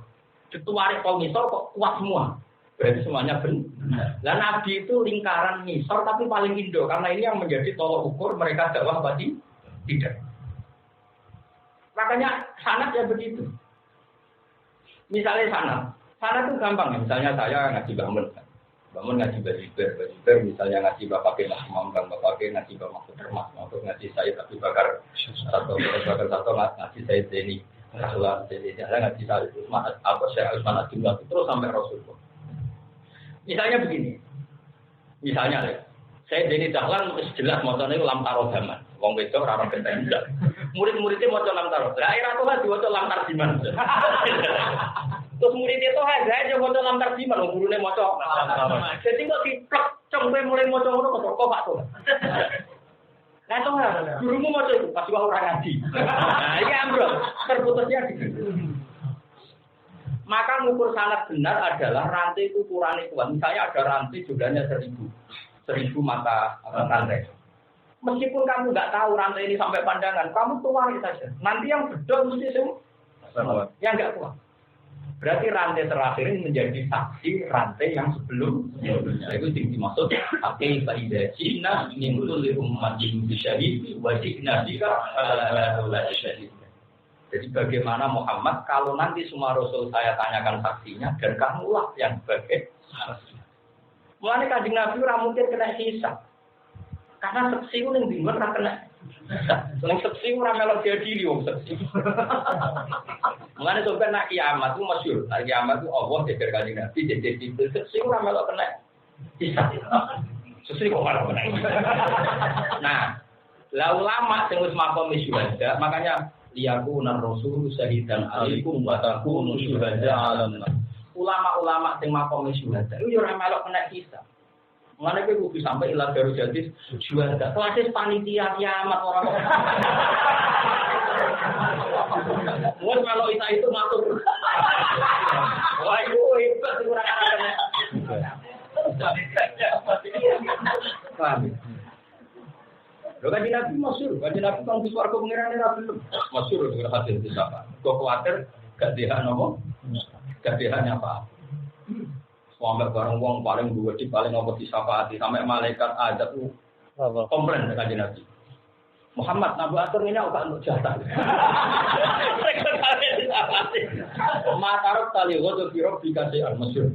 Dituarik komputer kok kuat semua. Berarti semuanya benar. Lah Nabi itu lingkaran misor tapi paling indo karena ini yang menjadi tolok ukur mereka dakwah tadi tidak. Makanya sanad ya begitu. Misalnya sanad itu gampang ya. Misalnya saya ngaji bangun ngaji Bajiber, misalnya ngaji Bapak Bin Mambang, Bapak Bin ngaji Bapak Termas, untuk ngaji saya tapi bakar satu ngaji saya ini. Rasulullah jadi ngaji saya Usman saya Usman Abdullah terus sampai Rasulullah. Misalnya begini, saya Deni Dahlan jelas motornya itu lam taro zaman, wong wedok rarang kenteng tidak. Murid-muridnya motor lam taro, lah akhirnya tuh lah diwajib lam tarjiman. Terus muridnya tuh aja motor lam tarjiman, gurunya motor. Jadi kok diplek, congbe mulai motor kok pak tuh. Nah tuh gurumu motor itu pasti orang ngaji. Nah ini ambrol, terputusnya gitu. Maka ngukur sangat benar adalah rantai itu ukurannya kuat. Misalnya ada rantai jumlahnya 1000 mata rantai. Meskipun kamu nggak tahu rantai ini sampai pandangan, kamu tuang saja. Nanti yang bedol mesti semua. Yang nggak kuat. Berarti rantai terakhir ini menjadi saksi rantai yang sebelumnya. Itu dimaksud pakai faidah Cina nimtul li ummatin bisyahid wa ji'na bika ala syahid. Jadi bagaimana Muhammad kalau nanti semua Rasul saya tanyakan saksinya dan kamulah yang sebagai saksi. Mulane Kanjeng Nabi ora mungkin kena hisab. Karena saksi ku ning dinten ora kena. Ning saksi ora melok diadili wong saksi. Mulane sampeyan nak kiamat ku masyhur. Nak kiamat ku Allah jejer Kanjeng Nabi jejer itu saksi ora melok kena hisab. Saksi kok ora kena. Nah, la ulama sing wis makom syuhada makanya liyakuna rasul syahidan alaikum wa takunu syuhada 'alan nas. Ulama-ulama sing makom syuhada yo ora melok kena hisab. Mane kowe kudu sampai ila baru jadi syuhada. Kelas panitia kiamat ora kok. Wes melok itu ngatur. Wah iku hebat ora kena. Paham? Lho kan Nabi masyhur, kan Nabi kan di swarga pengirane ra belum. Masyhur dengan hadis itu apa? Kok kuwatir gak dihan apa? Gak dihan apa? Sampai bareng wong paling duwe di paling apa disafati sampai malaikat ada tuh komplain dengan Nabi. Muhammad Nabi atur ini kok untuk jatah. Matarok tali godo biro dikasih al-masyhur.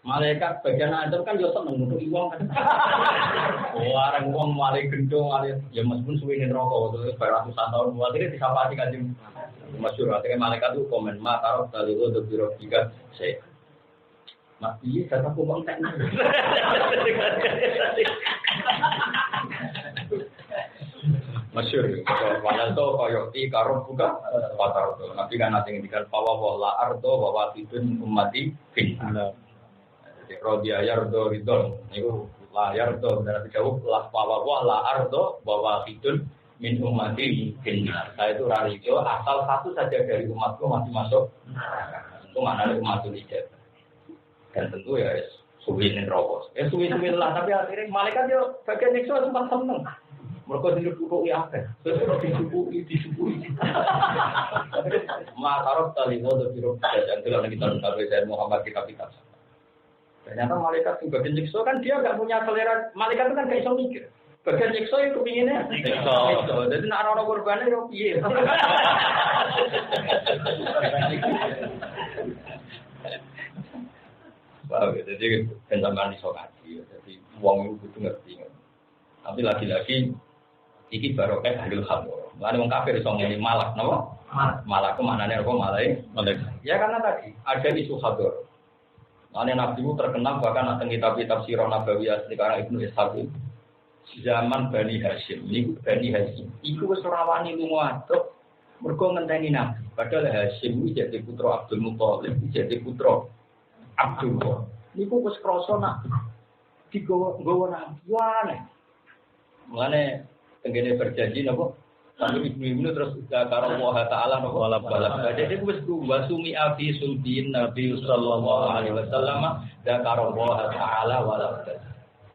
Malaikat bagian adem kan yo seneng untuk wong kan. Orang wong male gendong male ya meskipun suwe ning neraka terus beratusan tahun akhirnya disapati Kanjeng masyhur akhirnya malaikat itu komen matarok tali godo biro dikasih. Mas piye kata kok wong tak. Masyhur wala to koyo ti karo buka patar to nabi kan nate ngendikan bahwa wala ardo wa watidun ummati finna jadi rodiya yardo ridon niku la yardo berarti jauh la bahwa wala ardo wa watidun min ummati finna saya itu rarijo asal satu saja dari umatku masih masuk itu maknanya umatul ijab dan tentu ya suwi ning rokok suwi-suwi lah tapi akhirnya malaikat yo bagian nyiksa sempat seneng. Mereka disukupi apa? Disukupi. Matarok tali wadah biro dan telah kita tahu dari Muhammad kitab. Ternyata malaikat juga nyiksa kan dia nggak punya selera. Malaikat itu kan nggak bisa mikir. Bagian nyiksa itu pinginnya. Jadi nak orang korbannya yo piye. Jadi penjaman isolasi. Jadi uang itu butuh ngerti. Tapi lagi-lagi iki barokah ahli khamr. Lan wong kafir iso ngene malak napa? Malak ku maknane apa malai? Ya karena tadi ada isu hador. Lan Nabi itu terkenal bahkan teng kitab-kitab sirah nabawiyah sekarang Ibnu Ishaq zaman Bani Hashim. Niku Bani Hashim iku wis ora wani lunga adoh mergo ngenteni Nabi. Padahal Hashim iki jadi putra Abdul Muthalib, jadi putra Abdullah. Niku wis krasa nak digowo Nabi. Wane. Mulane tenggene berjanji napa sambil ibu terus karo Allah taala napa wala jadi wis wa sumi abi sulbin Nabi sallallahu alaihi wasallam da karo Allah taala wala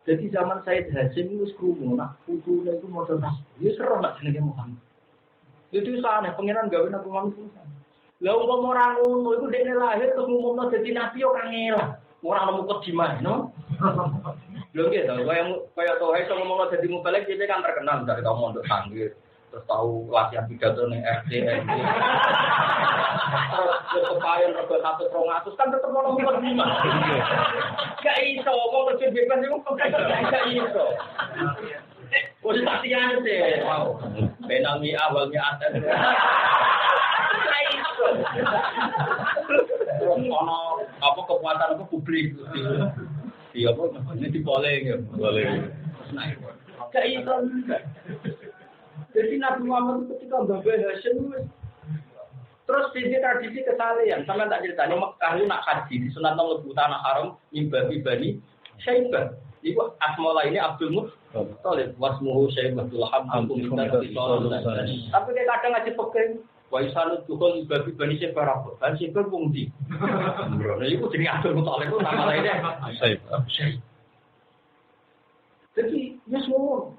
jadi zaman Said Hasim wis krungu nak putune iku maca tasbih seru nak jenenge Muhammad itu saneh pangeran gawe Nabi Muhammad lha umpama ora ngono iku dekne lahir terus ngumumno dadi nabi yo kangelan Ora nemu kediman, no. Lho gitu, kaya tau iso ngomong dadi mubalek dia kan terkenal dari tahu mondok tanggir. Terus tahu latihan pidato ning RT. Terus kepayon rego 100 kan tetep ono kediman. Gak iso ngomong terjun bebas iku gak iso. Wis latihan sih, wow. Benami awalnya ada. Gak iso. Ono apa kekuatan apa publik di apa ini dipoleng ya boleh gak iso. Jadi Nabi Muhammad ketika Mbak Hashim terus di tradisi kesalehan sama tak ceritanya Mekah itu nak haji di sunat mlebu tanah haram mimbabi bani Syaibah iku asmaul ini Abdul Muthalib wasmuhu Syaibatul Hamd tapi dia kadang ngaji peking Waisanu tuhul babi bani Syaibah kan Syaibah wong ndi lha iku jenenge Abdul Muthalib nama lainnya Syaibah. Jadi ya semua.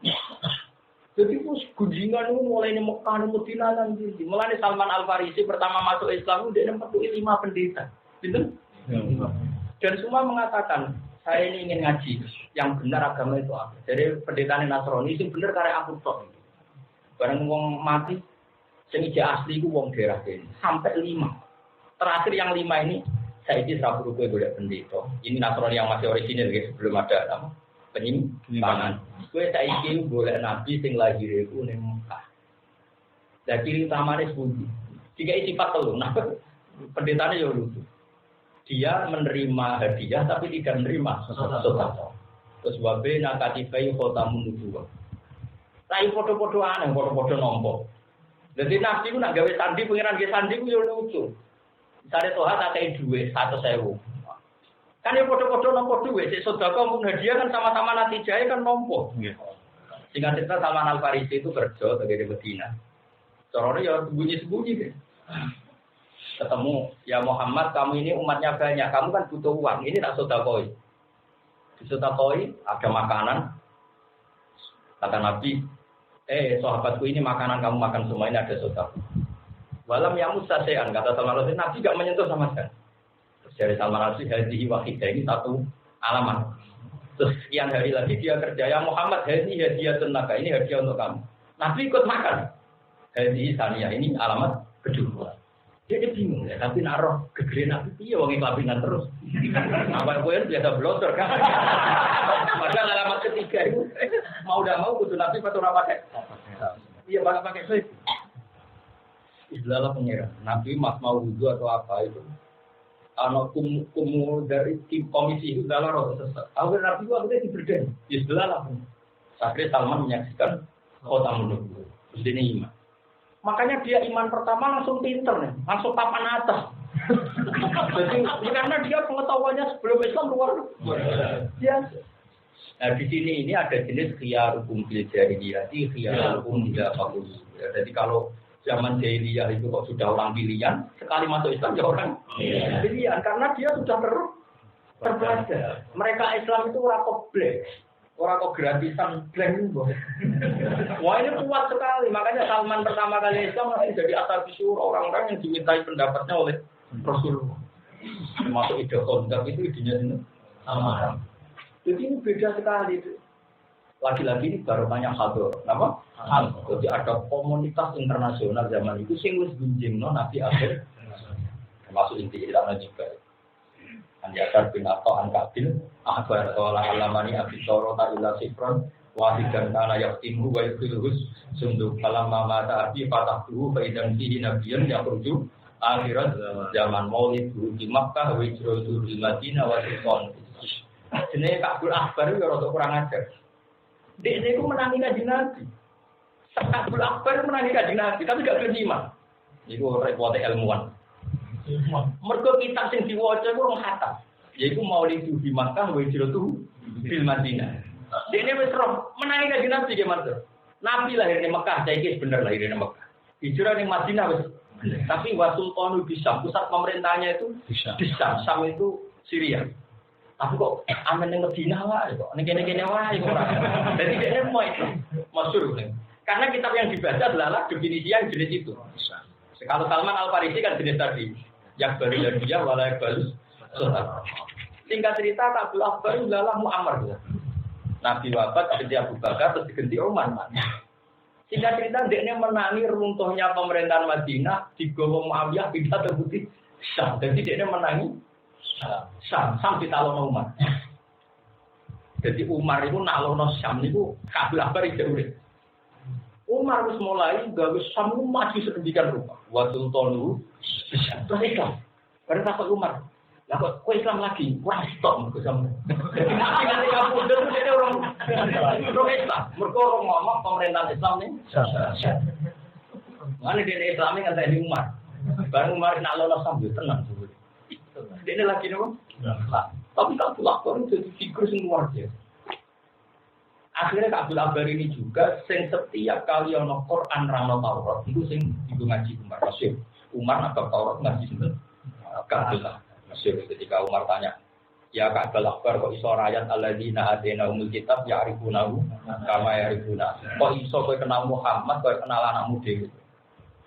Jadi pus gunjingan itu mulai di Mekah, di Madinah nanti. Mulai Salman Al Farisi pertama masuk Islam dia memetuhi 5 pendeta, gitu? Dan semua mengatakan saya ini ingin ngaji, yang benar agama itu apa? Jadi pendeta Nasrani itu benar karya aku tok. Barang wong mati, sing ijazah asli itu wong daerah ini sampai 5. Terakhir yang 5 ini saya ini serabut gue golek pendeta. Ini Nasrani yang masih orisinil guys, sebelum ada apa? Penyimpangan. Gue saiki boleh nabi sing lahir iku ning Mekah. Lah ciri utamane pundi? Tiga sifat telu. Nah, pendetanya ya lucu. Dia menerima hadiah tapi tidak menerima sedekah. Terus wabe nakatifai khotamun nubuwah. Lah foto-foto aneh, foto-foto nompo. Jadi nabi ku nak gawe sandi pengiran gawe sandi ku yo lucu. Misale Tuhan tak kei dhuwit 100.000. Kan ya foto-foto nompo duit, si sedekah pun hadiah kan sama-sama nanti jaya kan nompo. Singkat cerita Salman Al Farisi itu kerja sebagai di Medina. Caranya ya sembunyi-sembunyi deh. Ketemu, ya Muhammad kamu ini umatnya banyak, kamu kan butuh uang, ini tak sedekah. Di sedekah ada makanan. Kata Nabi, sahabatku ini makanan kamu makan semua ini ada sedekah. Walam yang musasean kata Salman Al Farisi, Nabi enggak menyentuh sama sekali. Dari Salman Al-Farisi hadhihi wahidah ini satu alamat. Terus sekian hari lagi dia kerja ya Muhammad hadhihi hadiah tenaga ini hadiah untuk kamu. Nabi ikut makan. Hadhihi saniyah ini alamat kedua. Dia bingung ya, tapi naruh gegere Nabi piye wong kelabingan terus. Apa kowe biasa blotor kan. Padahal alamat ketiga itu mau udah mau kudu Nabi patur apa pakai. Iya pakai sih. Istilah pengira. Nabi mas mau wudu atau apa itu. Anak kumu dari tim komisi itu dalam roh sesat. Awal Nabi itu akhirnya diberdaya. Istilah lah. Akhirnya Salman menyaksikan kota menunggu. Terus dia iman. Makanya dia iman pertama langsung pinter nih, langsung papan atas. Jadi karena dia pengetahuannya sebelum Islam luar biasa. Nah di sini ini ada jenis khiyarukum bil jahiliyah, khiyarukum tidak bagus. Jadi kalau zaman jahiliyah itu kok sudah orang pilihan, sekali masuk Islam ya orang pilihan karena dia sudah terpelajar. Mereka Islam itu orang kompleks, orang kok gratisan blank. Wah ini kuat sekali, makanya Salman pertama kali Islam masih jadi asal bisyur orang-orang yang dimintai pendapatnya oleh Rasulullah. Masuk ide konsep itu idenya sama. Jadi ini beda sekali. Lagi-lagi ini baru tanya Hador, apa? Jadi ada komunitas internasional zaman itu sing wis gunjingno Nabi akhir termasuk inti ilmu juga. Anjasar bin Atha an Kabil, akhbar wala alamani Abi Soro ta ila Sifron, wahidan kana yaqtimu wa yukhilus sunduk falamma mata abi fatahtu fa idan fihi nabiyyan yakhruju akhirat zaman Maulid di Makkah wa hijrah di Madinah wa Sultan. Jenenge Kabul Akbar ya rada kurang ajar. Dek itu menangi kajian Nabi. Kabul Akbar menangi kajian Nabi, tapi gak kelima. Itu repotnya ilmuwan. Mergo kitab sing diwaca ku rong khatam. Yaiku Maulid di Makkah wa hijrah di Madinah. Dene wis roh menangi kajian Nabi ge mantu. Nabi lahir di Mekah, saiki bener lahir di Mekah. Hijrah di Madinah wis. Tapi wa sultanu di Syam, pusat pemerintahnya itu di Syam. Syam itu Syria. Tapi kok amen ning Madinah wae kok. Ning kene-kene wae kok ora. Dadi dene mau itu masyhur. Karena kitab yang dibaca adalah definisi yang jenis itu. Kalau Salman Al Farisi kan jenis tadi. Yang baru dia wala balus. Singkat cerita Abdul Akbar adalah Muammar. Nabi wafat ganti Abu Bakar terus diganti Umar. Singkat cerita dia menangi runtuhnya pemerintahan Madinah digawa Muawiyah pindah ke putih Syam. Jadi dia menangi Syam sampai talono Umar. Jadi Umar itu nalono Syam itu Abdul Akbar itu urip. Umar harus mulai gawe Syam maju sedemikian rupa. Wa sultanu Islam. Baru takut Umar. Lah kok Islam lagi? Kurang stop mergo sampe. Jadi nanti kamu udah jadi orang Islam. Mergo orang ngomong pemerintahan Islam nih. Mana dia Islam ini kan Umar. Baru Umar nak lolos sambil tenang dulu. Dia lagi nopo? Tapi Abdul Akbar itu jadi figur yang luar biasa. Akhirnya Abdul Akbar ini juga sing setiap kali ono Quran rano Taurat itu sing ibu ngaji Umar Rasul. Umar nak Taurat ngaji sinten? Abdul Masyhur ketika Umar tanya, ya Kak Abdul Akbar kok iso ayat alladzina atainahumul kitab ya'rifunahu kama ya'rifuna. Kok iso kowe kenal Muhammad kowe kenal anakmu dhewe.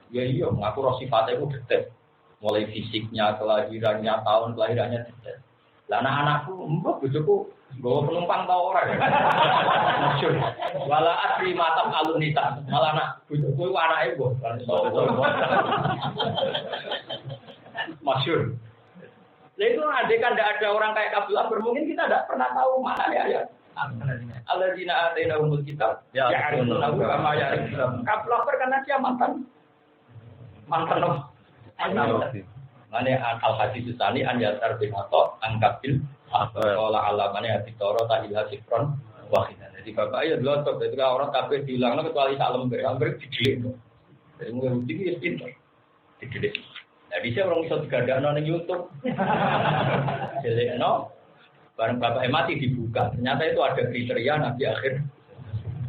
Ya iya, ngaku roh sifatnya ku detail. Mulai fisiknya, kelahirannya, tahun kelahirannya detail. Lah anak-anakku, mbok bojoku bawa penumpang tau ora. Masyhur. Wala asri matam alunita. Malah anak bojoku anake mbok. Masyhur. Nah itu andai kan tidak ada orang kayak Abdul Akbar, mungkin kita tidak pernah tahu mana ya. Alladzina atainahumul kitab ya'rifunahu kama ya'rifuna. Abdul Akbar karena dia mantan. Mane al-hadis tsani an yasar bin Atha angkabil qala alamane haditoro ta ilha sifron wahidan. Jadi bapak ya dulu ketika orang kafir dilangno kecuali sak lembar dijelek. Jadi mung iki pinter. Dijelek. Jadi saya orang bisa digandakno ning YouTube. Jelekno bareng bapak mati dibuka. Ternyata itu ada kriteria nabi akhir.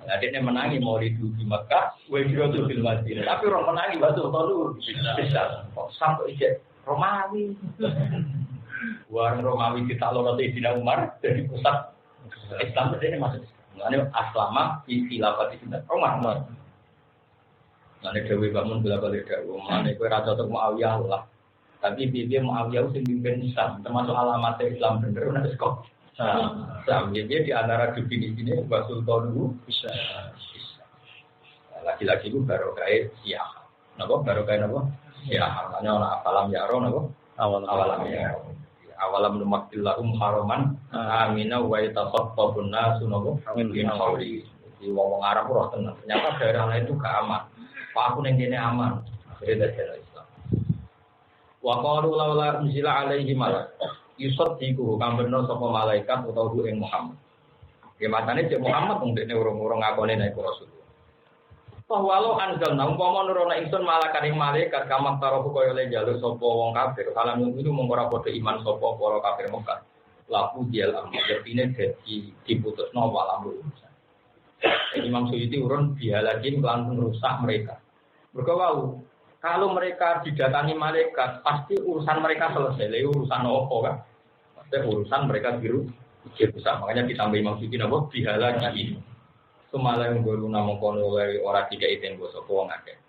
Nah, dia menangi Maulid di Mekah, Wajratul fil Madinah. Tapi orang menangi Batul Tolu bisa. Kok sampai ijek Romawi. Warang Romawi kita lolos di Dina Umar dari pusat Islam ini masuk. Ini aslama di khilafat di Umar. Mane dhewe bangun bola-balik dhewe. Mane kowe ra cocok Muawiyah lah. Tapi piye Muawiyah sing pimpin Islam, termasuk alamat Islam bener nek kok. Dia di antara definisi ini Basul Tolu bisa. Lagi-lagi itu barokah Syiah. Napa barokah napa? Syiah. Maknanya ana afalam yaro napa? Awalam yaro. Awalam numakkilahum haraman amina wa yatasaffafun nasu napa? Min hauli. Di wong Arab ora tenang. Ternyata daerah lain itu gak aman. Pak aku ning kene aman. Akhirnya dari Islam. Wa qalu laula unzila alaihi malak. Yusuf diku kamberno sapa malaikat utawa hu ing Muhammad. Ya matane cek Muhammad wong dekne urung-urung ngakone nek Rasul. Pahwalo anzal umpama nurono ingsun malaikat ing malaikat kamak tarofu kaya le jaluk sapa wong kafir. Salam itu mung ora padha iman sapa para kafir Mekah. Laku dial amr dene dadi diputusno walam urusan. Imam Suyuti urun bihalajin lan merusak mereka. Berkawau, kalau mereka didatangi malaikat, pasti urusan mereka selesai. Lalu urusan apa kan? Pasti urusan mereka biru besar. Makanya ditambah Imam Suyuti apa? Bihalajin. Semalah yang baru nama kono orang tidak izin bosok wong akeh.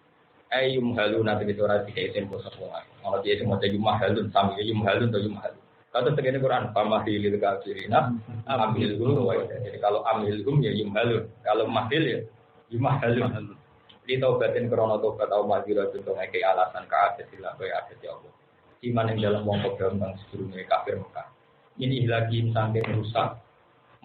Yum halun nanti itu orang tidak izin bosok wong akeh. Kalau dia semua jadi halun sambil yum halun atau yum halun. Kalau tegene Quran pamahilil kafirina amil guru. Jadi kalau amilhum ya yum halun. Kalau mahil ya yum halun. Di taubatin krono taubat au madira contoh ngeke alasan kaadat sila kowe adat ya Allah. Iman yang dalam wong program bang sebelumnya kafir Mekah. Ini lagi sampai rusak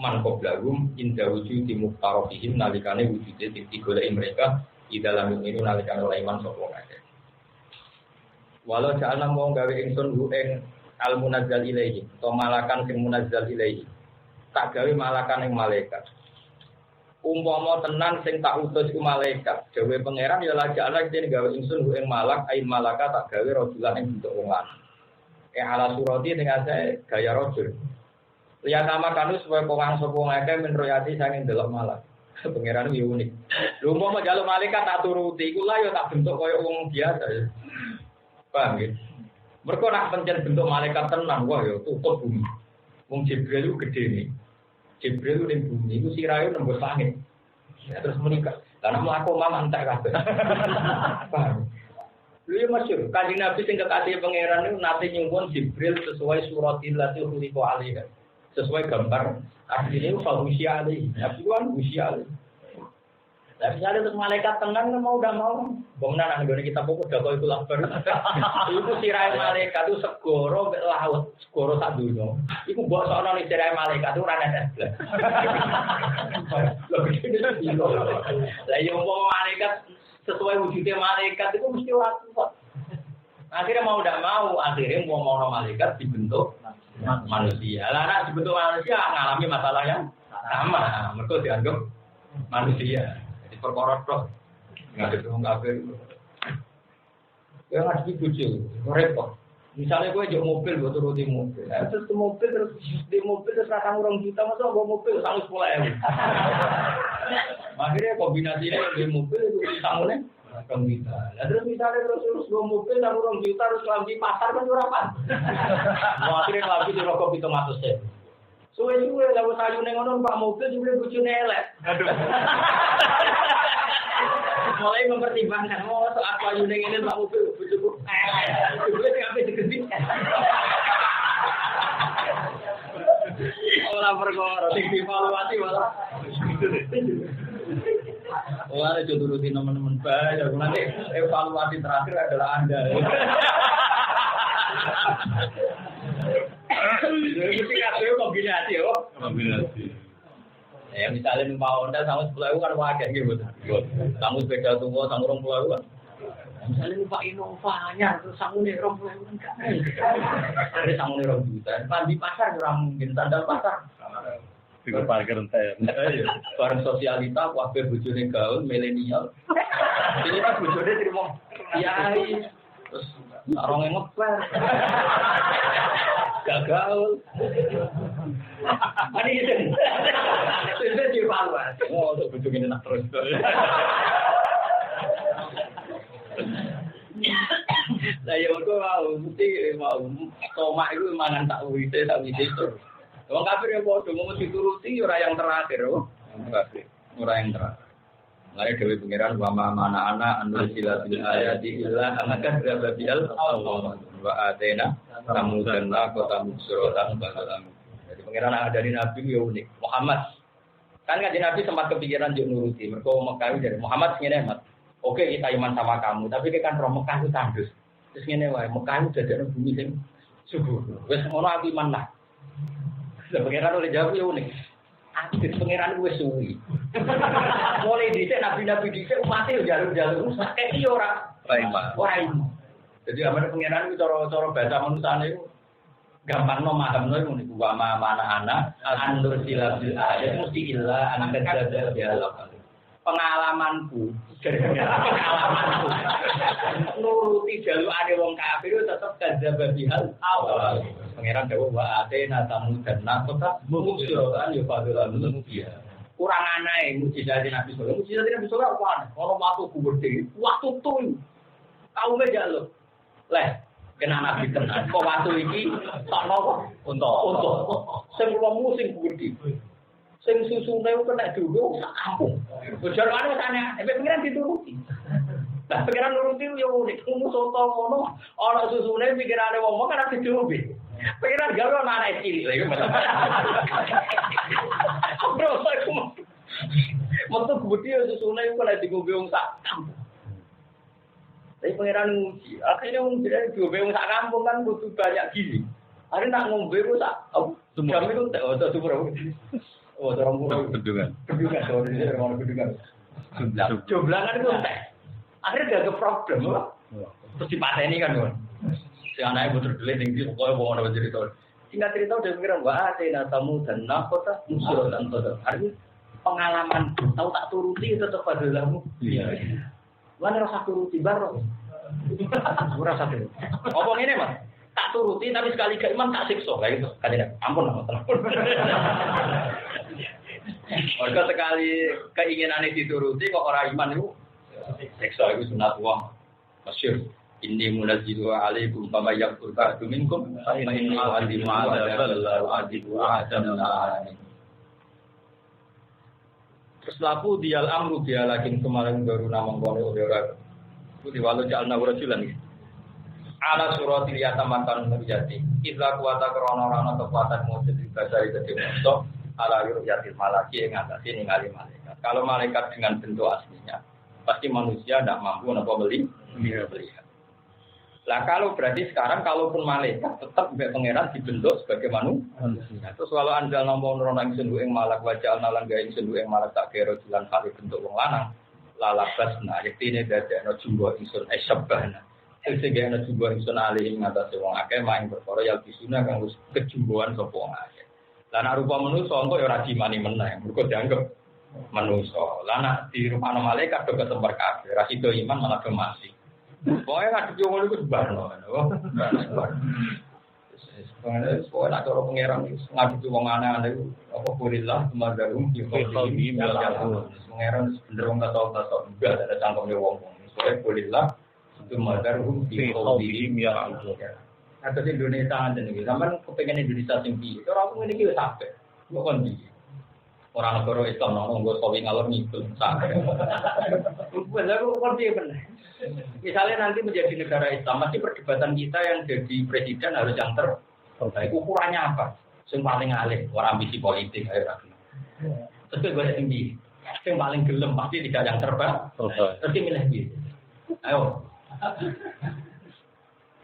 man qoblahum inda wujudi muqtarafihim nalikane wujude digoleki mereka di dalam ini nalikane iman sapa ngake. Walau ja'alna wong gawe ingsun hu ing al munazzal ilaihi to malakan sing munazzal ilaihi. Tak gawe malakan ing malaikat. Umpama tenan sing tak utus ku malaikat, dewe pangeran ya lajak ana dene gawe ingsun ing malak ain malaka tak gawe rajulan ing bentuk wong lanang. Ala surati dengan saya gaya rajul. Lihat nama kanu supaya powang sapa ngake menroyati saking delok malak. Pangeran yo unik. Lho umpama jaluk malaikat tak turuti iku lah ya tak bentuk kaya wong biasa ya. Paham ya? Mergo nak pencen bentuk malaikat tenan wah ya tutup bumi. Wong Jibril itu gede nih. Jibril ning bumi iku sirahe nembus langit. Ya, terus menikah. Lah nek mlaku mama entek kabeh. Paham. Lu masyhur, Kanjeng Nabi sing kekasih pangeran niku nate nyuwun Jibril sesuai suratil lati khuliqa alaiha. Sesuai gambar asline usia alaihi. Nabi kan usia alaihi. Tapi ada terus malaikat tenang mau udah mau. Kemudian anak kita pokok udah kau itu lapar. Itu sirai malaikat itu segoro laut, segoro tak dulu. Iku buat seorang nih sirai malaikat itu rana es. Lah yang mau malaikat sesuai wujudnya malaikat itu mesti waktu. Akhirnya mau udah mau, akhirnya mau malaikat dibentuk manusia. Lah dibentuk manusia ngalami masalah yang sama. Mereka dianggap manusia. Perkara tok nggak ada wong kafir. Ya nggak dibujuk, repot. Misalnya gue jauh mobil, gue turutin mobil. Terus ke mobil, terus di mobil terus rata orang juta, masa gue mobil sangat 10.000. Akhirnya kombinasinya di mobil itu sangatnya orang juta. Nah, terus misalnya terus gue mobil sama orang juta terus lagi pasar kan berapa? Akhirnya lagi di rokok itu ngatusnya. Suwe-suwe lalu sayune ngono Pak mobil juga bojone elek. Aduh. Mulai mempertimbangkan mau soal sayune ngene Pak mobil bojoku elek. Juga sing ape digedi. Ora perkara sing dievaluasi malah. Wah, itu turutin teman-teman bae. Nanti evaluasi terakhir adalah Anda. Mesti kasih kombinasi yo. Kombinasi. Ya misalnya mau Honda sama 10.000 kan wadah gitu. Kamu sepeda tua sama 20.000 kan. Misalnya lupa Innovanya terus sangu nih 20.000 kan enggak. Ada sangu nih 2 juta. Kan di pasar orang mungkin tanda pasar. Di parkir entar. Iya. Bareng sosialita kabeh bojone gaul milenial. Ini kan bojone terima kiai. Terus orang yang ngeper. Gagal. Ini gitu. Itu dievaluasi. Oh, untuk bentuk ini nak terus. Lah ya aku mesti mau tomak itu mangan tak wite itu. Wong kafir ya padha mau dituruti ora yang terakhir, ora yang terakhir. Mari dewe pengiran wa mana anak anu silatul ayati illa anaka rabbiyal Allah wa atena tamudanna kota musyratan basalam. Jadi pengiran ada di Nabi ya unik. Muhammad kan kanjeng Nabi sempat kepikiran yo nuruti. Mergo Mekah dari Muhammad ngene Mat. Oke kita iman sama kamu, tapi kan roh Mekah itu tandus. Terus ngene wae, Mekah itu dadekno bumi sing subur. Wis ngono aku iman lah. Lah pengiran oleh jawab ya unik. Akhir pengiran gue suwi. Mulai dhisik nabi-nabi dhisik umat yo jalur-jalur sakit iki ora iman. Jadi amane pengiran itu cara bahasa manusane iku gampangno mahamno iku niku wa mana anak andur silabil ayat mesti illa an kadzdzaba dialog. Pengalamanku nuruti jalukane wong kafir tetep kadzdzaba bihal awal. Pangeran dawuh wa atena tamudanna kota musyrotan ya fadlan mutia. Kurang anae mujizat Nabi sallallahu alaihi wasallam. Mujizat Nabi sallallahu alaihi wasallam ono watu gede, watu tuh. Kaume jaluk. Leh, kena Nabi tenan. Kok watu iki sakno kok untuk. Sing wong sing gede. Sing susune kena dulu sak kampung. Bojar anu sana, pengiran dituruti. Lah pengiran nuruti yo nek kumu soto ngono, ana susune pikirane wong kan ati diombe. Pengiran gawe ana anak cilik lha iku macam. Bro, aku metu gede susune iku kena diombe wong sak kampung. Tapi pengiran akhirnya wong diombe wong sak kampung kan butuh banyak gizi. Are nak ngombe ku sak jam itu tak otot super. Oh, orang murah bendungan. Bendungan. Jumlangan itu entek. Akhirnya gak ke problem loh. Terus dipateni kan, Bang. Si anaknya butuh duit tinggi, pokoknya mau ada cerita. Singkat cerita udah pikiran, wah, ada tamu dan nakota musuh dan kota. Artinya pengalaman, tahu tak turuti tetap pada dalammu. Iya. Mana rasa turuti baru? Rasa turuti. Ngomong ini, Mas. Tak turuti tapi sekali ke iman tak siksa kayak gitu. Kadang ampun lah, Warga sekali keinginannya dituruti kok orang iman itu seksa itu sunatullah. Masyhur inni munazzilu alaikum fama yakfur ba'du minkum fa inni a'lamu ma'adallahu adibu ahadana. Terus laku dial amru dia lagi kemarin baru namang kono ora. Kuwi walau jalna rajulan. Ala suratil yataman kan terjadi. Idza kuwata krana ana kekuatan mujud ibadari gede montok ala yatil malaki yang ngatasi ningali malaikat. Kalau malaikat dengan bentuk aslinya, pasti manusia tidak mampu napa melihat. Lah kalau berarti sekarang kalaupun malaikat tetap mbek pangeran dibentuk sebagai manusia. Terus kalau anda nampa nurono ingsun ing malak wajal nalan gawe ingsun ing malak tak kira jalan kali bentuk wong lanang. Lalabasna yektine dadekno jumbo ingsun esebana. Sehingga ana jumbo ingsun alih ing ngatasé wong akeh maing perkara ya bisuna kang wis kejumboan sapa wong akeh. Lah nek rupa manusa engko ya ora dimani meneh, mergo dianggap manusa. Lah nek di rupa malaikat do ketemper kabeh, ra sida iman malah do mati. Pokoke ngadep yo ngono iku sebarno. Sebenarnya sekolah nak cara pengeran ngadepi wong aneh-aneh apa bolehlah madarum di qadim ya pengeran bener wong tahu enggak ada cangkeme wong. Sekolah bolehlah madarum di qadim ya atau di Indonesia aja nih, sampai kepengen Indonesia tinggi. Orang aku ini kita sampai, bukan di orang negara Islam nongol gue sawing ngalor ngikut sampai. Benar, bukan dia benar. Misalnya nanti menjadi negara Islam, masih perdebatan kita yang jadi presiden harus yang terbaik. Ukurannya apa? Yang paling alih, orang ambisi politik, ayo ragu. Terus gue tinggi, yang paling gelem pasti tidak yang terbaik. Terus milih gitu. Ayo.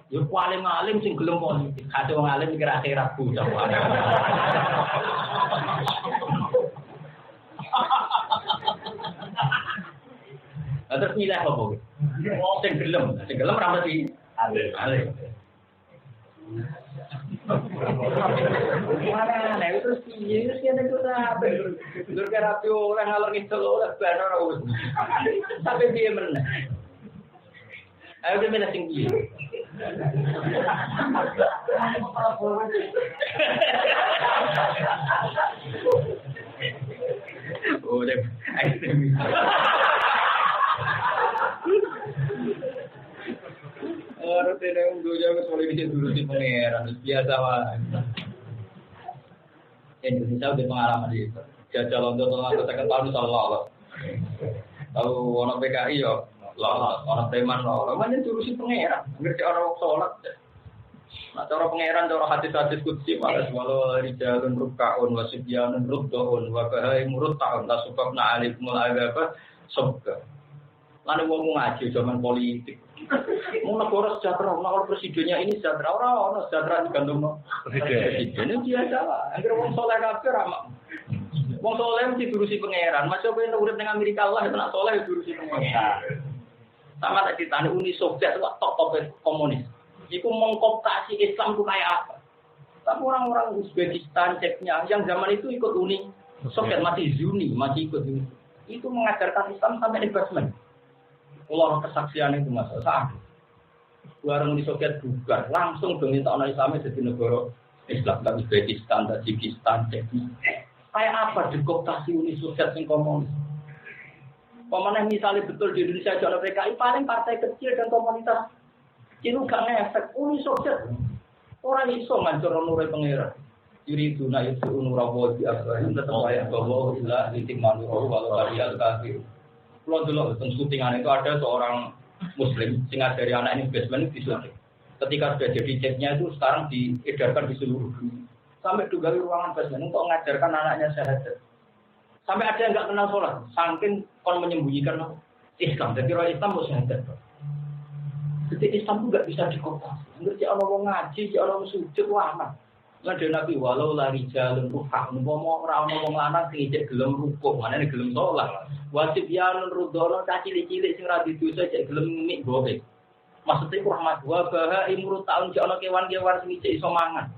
Yo paling alim sing gelem politik. Kate wong alim mikir akhirat bu sama. Terus milih apa bu? Sing gelem ra mesti alim. Mana nek terus piye sih nek ora ben. Dur karapi ora ngalor ngidul ora ben ora wis. Sampai piye meneh. Ayo dia milih tinggi. Oh, deh. Orang tidak unggunya kesulitan bisa dulu di pangeran biasa lah. Indonesia udah pengalaman itu. Jajal untuk tekan tahun salah. Tahu orang PKI yo. Lah, orang preman lah. Mana jurusi pangeran? Ngerti orang sholat. Nah, cara pangeran, cara hadis-hadis kutsi, malah walau rijalun rukkaun, wasibyanun rukdoun, wabahai murut ta'un, tak subabna alikumul agaba, sobga. Lalu ngomong ngaji, zaman politik. Mau negara sejahtera, negara presidennya ini sejahtera. Orang sejahtera digantung presidennya biasa lah. Akhirnya orang soleh kafir, wong soleh mesti jurusi pangeran. Masih apa yang urip dengan Amerika Allah, itu nak soleh jurusi pangeran. Sama tadi tanya Uni Soviet itu top komunis. Itu mengkooptasi Islam itu kayak apa? Tapi orang-orang Uzbekistan, Ceknya, yang zaman itu ikut Uni Soviet masih Zuni, masih ikut Uni. Itu mengajarkan Islam sampai di basement. Kalau kesaksian itu masalah. Orang Uni Soviet bubar, langsung meminta orang Islam jadi negara Islam. Tapi Uzbekistan, Tajikistan, Ceknya. Kayak apa dikooptasi Uni Soviet yang komunis? Pemenang misalnya betul di Indonesia jalan PKI paling partai kecil dan komunitas itu gak ngefek Uni Soviet orang iso ngancur nurul pengira diri itu naik itu nurawo di akhirnya tetap bayar bahwa ilah titik manuro walau karya kafir. Kalau dulu tentang syutingan itu ada seorang Muslim sehingga dari anak ini basement di syuting. Ketika sudah jadi ceknya itu sekarang diedarkan di seluruh dunia sampai juga di ruangan basement untuk mengajarkan anaknya syahadat. Sampai ada yang nggak kenal sholat, saking kon menyembunyikan Islam. Jadi orang Islam harus syahadat. Jadi Islam itu nggak bisa dikooptasi. Ngerti orang mau ngaji, orang mau sujud, wah. Nggak Nabi walau lari jalan ruhak, mau orang ngomong lanang singijek gelem rukuk, mana nih gelem sholat. Wajib yang rudono cilik-cilik sing radhi dosa cek gelem mik gowe. Maksudnya kurang madwa bahwa imrut tahun cek ono kewan-kewan singijek iso mangan.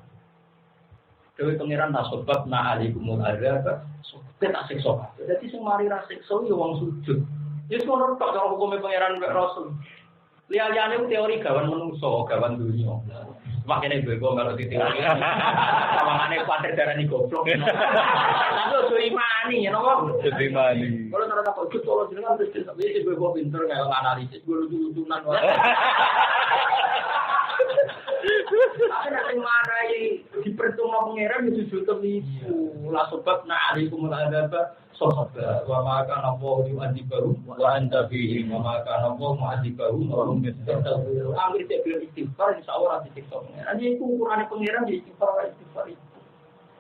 Dewi pengiran tak sebab na alikumul ada kita tak sekso. Jadi semari ra sekso yo wong sujud. Wis ngono tok cara hukume pangeran mek Rasul. Liya-liyane teori gawan menungso, gawan dunya. Makane bego kalau di teori. Sawangane kuatir darani goblok. Tapi ojo imani ya napa? Ojo imani. Kalau ora tak kok kalau jenengan wis wis bego pinter nggak analisis lucu-lucunan wae. Aku nak marahi Diperintahkan pangeran itu sujud temiku. La sobat na'alikum al-adaba sobat. Wa maka nabuh di'adibahu wa anta bihim. Wa maka nabuh ma'adibahu wa hum yastaghfirun. Ambil cek bilang istighfar insya-Allah disiksa pangeran. Ini ukuran pangeran di istighfar itu.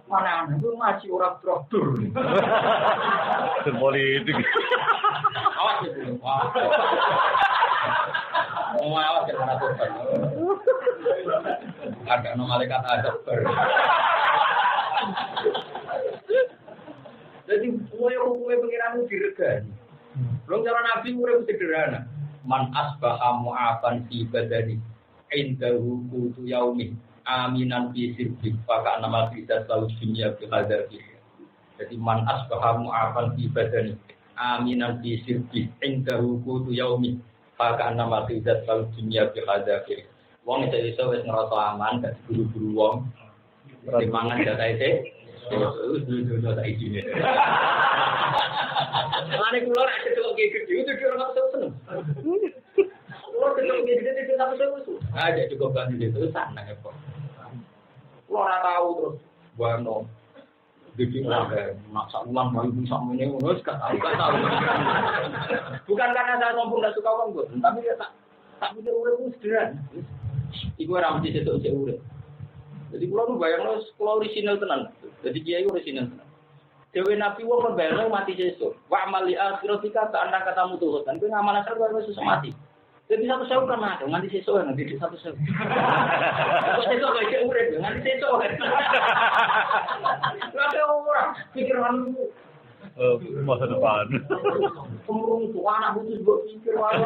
Mana itu ngaji orang traktor. Politik. Awas itu. Awas ke sana tuh. Ada malaikat adab ber. Jadi hukum pengiran diregani. Belum cara Nabi urip sederhana. Man asbaha mu'afan fi badani indahu qutu yaumi aminan fi sirri faka nama bisa selalu dunia fi hadafi. Jadi man asbaha mu'afan fi badani aminan fi sirri indahu qutu yaumi faka nama bisa selalu dunia fi hadafi. Wong iso wis ngerasa aman gak buru-buru wong. Dimangan data itu. Dulu tak izin. Mane kula nek celok gede itu ora ngerti seneng. Kula celok gede itu sampe sewu. Ada cukup kan itu sana ya kok. Kula ora tahu terus wano gede ora maksa ulang baru bisa meneh ngono wis gak tahu. Bukan karena saya sombong dan suka wong, tapi ya tak pikir urip sederhana. Iku ora mesti setok cek urip. Jadi kula nu bayangno kula orisinal tenan. Jadi kiai orisinal tenan. Dewe Nabi wong membayangno mati sesuk. Wa amali akhiratika ta anda katamu tuh. Dan kowe ngamal akhir kowe wis mati. Jadi satu sewu kan ada nganti sesuk nanti satu sewu. Kok sesuk kok cek urip nganti sesuk. Lha ora pikiran Masa depan. Kemurung tuh anak butuh buat pikir wae.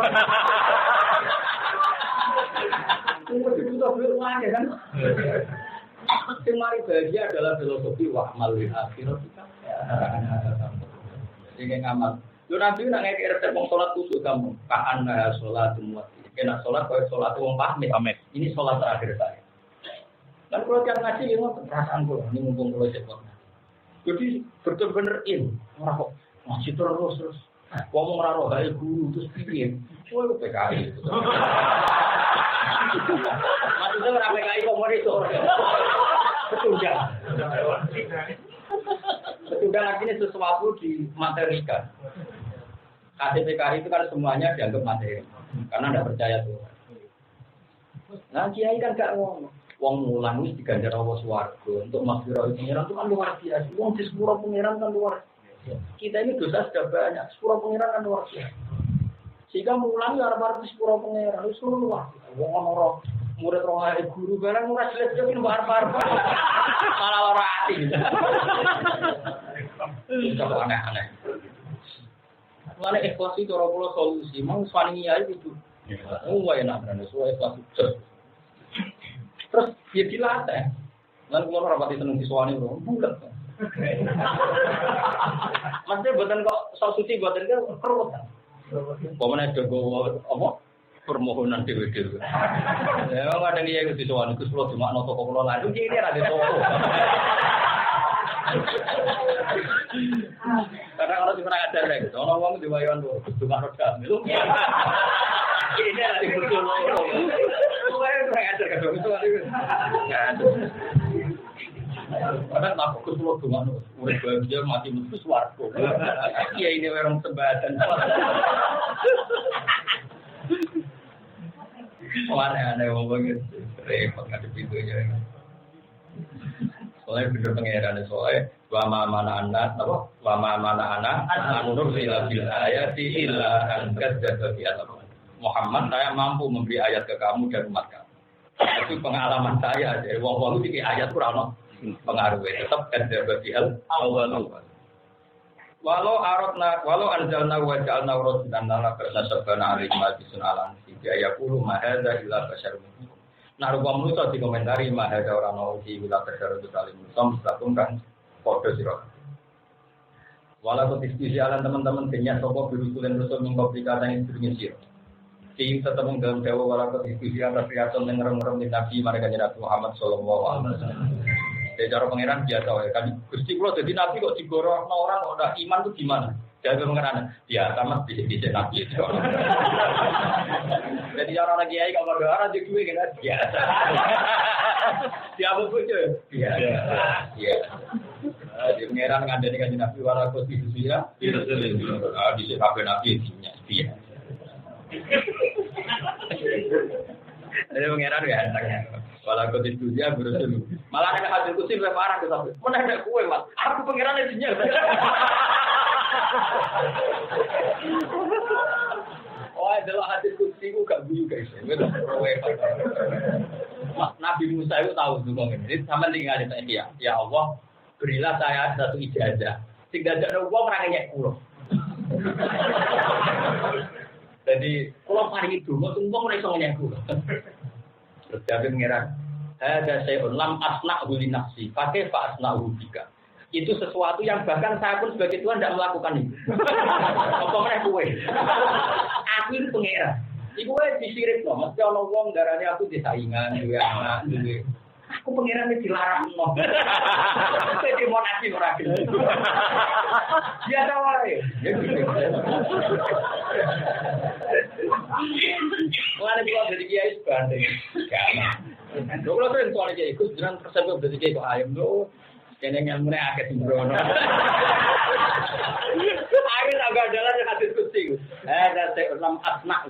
Itu sudah berulang ya kan? Yang mari bahagia adalah filosofi wa amal lil akhirat kita. Jadi ngamal. Yo Nabi nak ngeke resep wong salat khusyuk kamu. Ka'anna salat muat. Kena salat koyo salat wong pamit. Ini salat terakhir saya. Dan kalau yang ngaji ya ngoten perasaan kula ini mumpung kula cepet. Jadi bener-bener ora kok ngaji terus. Ngomong ora roh gawe guru terus piye? Kowe PKI. Maksudnya ora PKI kok monitor. Petundang. Petundang artinya sesuatu di materikan. KTPKI itu kan semuanya dianggap materi. Karena tidak percaya Tuhan. Nah, kiai kan gak ngomong. Wong mulang wis diganjar Allah swarga untuk maghfirah pengiran itu kan luar biasa. Wong di sepuro pengiran kan luar biasa. Kita ini dosa sudah banyak, sepuro pengiran kan luar biasa. Sehingga mulang ya arep di sepuro pengiran wis luar biasa. Wong ono murid roh ae guru barang ora jelas-jelas mbok arep-arep. Malah ora ati. Itu aneh-aneh. Mulane ikhlas itu ora kula solusi, mung swani ae itu. Oh, enak benar, sesuai ikhlas. Terus dia dilatih. Lan kula ora pati seneng disuwani lho, bulet. Maksudnya boten kok sok suci boten ke perut. Pemene dogo apa? Permohonan dhewe-dhewe. Ya kadang dia iku disuwani Gus kula dimakno toko kula lan iki iki ra toko. Karena kalau di mana ada lagi, orang orang di Wayon tuh cuma roda, itu. Ini ada di betul loh. Wayon kurang ajar kan itu ada. Karena tak fokus loh cuma udah bahagia mati musuh swargo. Iya ini orang sebatan. Aneh-aneh ngomongin, repot nggak pintunya. Soalnya bener pengeran soalnya wama mana anak apa wama mana anak anur ila bil ayati illa angkat jadi atau Muhammad saya mampu memberi ayat ke kamu dan umat kamu. Itu pengalaman saya dari wong-wong iki ayat kurang pengaruhnya tetap kadzdzaba bihal awwalu. Walau anzalna wa ja'alna rasulan lana fasabana alaihi ma bisunalan tiga yaqulu ma hadza illa basyarun. Nah, rupa manusia dikomentari mahal orang nauti bila terjadi itu saling musam dilakukan kode sirah. Walau diskusi alam teman-teman banyak sopo berusulan rusul mengkomplikasi yang bermisir. Tim tetap dalam jawab walau diskusi atas riasan yang ngerem-ngerem di Nabi mereka Nabi Muhammad Sallallahu Alaihi Wasallam. Dari cara pangeran biasa kan Gusti kula jadi Nabi kok digorong orang kok iman itu gimana? Jadi pengeran dia tamat di nabi itu. Jadi orang kiai kalau orang di gue kan biasa. Dia apa pun je. Biasa. Iya. Di pengeran ngandani kan nabi wala konstitusi ya. Di sini nabi isinya dia. Jadi pengeran ya anaknya. Wala konstitusi ya berusul. Malah ada hasil kursi lebih parah ke sampai. Mana ada kue mas? Aku pengeran isinya. Oh, adalah hadis kursi itu gak bunyi guys. Nabi Musa itu tahu dulu ini. Sama tinggal di saya. Ya Allah, berilah saya satu ijazah. Tidak ada uang orangnya kulo. Jadi kalau hari itu, mau tunggu mereka ngomongnya kulo. Terus Nabi mengira, ada saya ulam asna huli nafsi. Pakai pak asna hubika. Itu sesuatu yang bahkan saya pun sebagai Tuhan tidak melakukan itu. Apa mereka kue? Aku itu pengira. Iku kue disirik loh. Mesti orang wong darahnya aku disaingan juga anak juga. Aku pengira ini dilarang loh. Jadi mau nasi orang itu. Dia tahu ya. Mana gua jadi kiai sebanding. Gak. Kalau sering soal kiai ikut jangan persepsi dari kiai kok ayam lo. Yang mulai akeh sembrono. Akhir agak jalan yang hadis kursi. Ada saya ulam asna.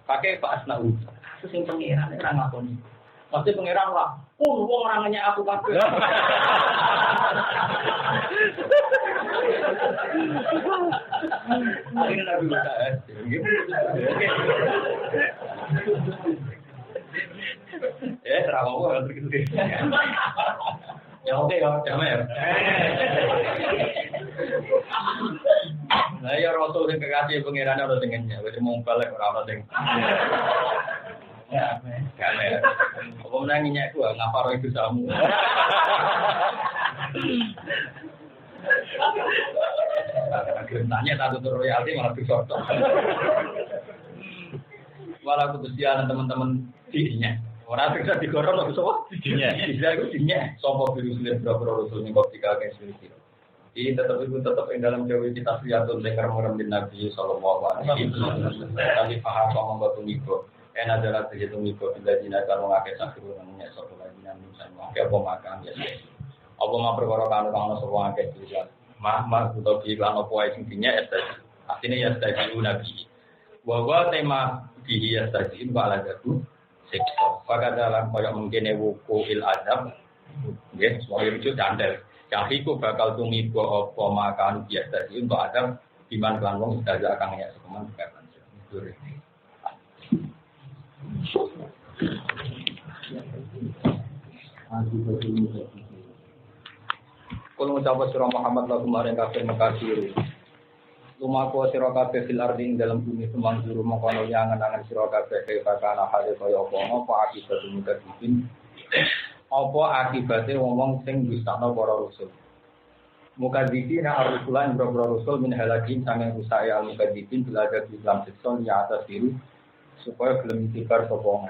Pakai pak asna. Terus yang pengiran orang ngakoni. Pasti pengiran lah. Wong orangnya aku pakai. Akhirnya Nabi Musa. Terawal kan begitu. Ya oke ya, damai. Nah ya Rasul sing kekasih pangeran ora sing ngenyak, wis mung balik ora sing. Ya, damai. Apa menang nyenyak ku ngaparo itu samu. Tanya satu royalti malah disorot. Malah kebetulan teman-teman dirinya. Orang bisa digorong atau sopo? Dinya. Bisa itu dinya. Sopo virus lihat berapa rasul nih kok tiga kayak sini. Ini tetap yang dalam jauh kita lihat tuh dengar merembin Nabi Sallallahu Alaihi Wasallam. Tadi paham soal membantu mikro. Adalah terhitung mikro bila jinak kalau ngakai sakit namanya sopo lagi nanti sama ngakai apa makan ya. Apa mau perkara kanu sopo ngakai tulisan. Mah atau bilang apa yang intinya estasi. Artinya ya estasi Nabi. Bahwa tema dihias tadi bala jago. Sektor. Pada dalam koyak mungkin wuku il adab, ya, semua itu dandel. Yahiku bakal tumibo apa makan biasa untuk adab iman kelan wong istilah akan ya sekeman bukan. Kalau mengucapkan surah Muhammad lagu maring kafir makasir. Lumaku sira kabeh fil ardi dalam bumi semangzuru mongkono yang angan sira kabeh kaya hale kaya apa akibat mukadzibin apa akibate wong sing dusana para rasul mukadzibin ar-rusulan boro rasul min halakin sange rusae al-mukadzibin belajar di Islam sekson ya atas biru supaya gelem tibar sapa wong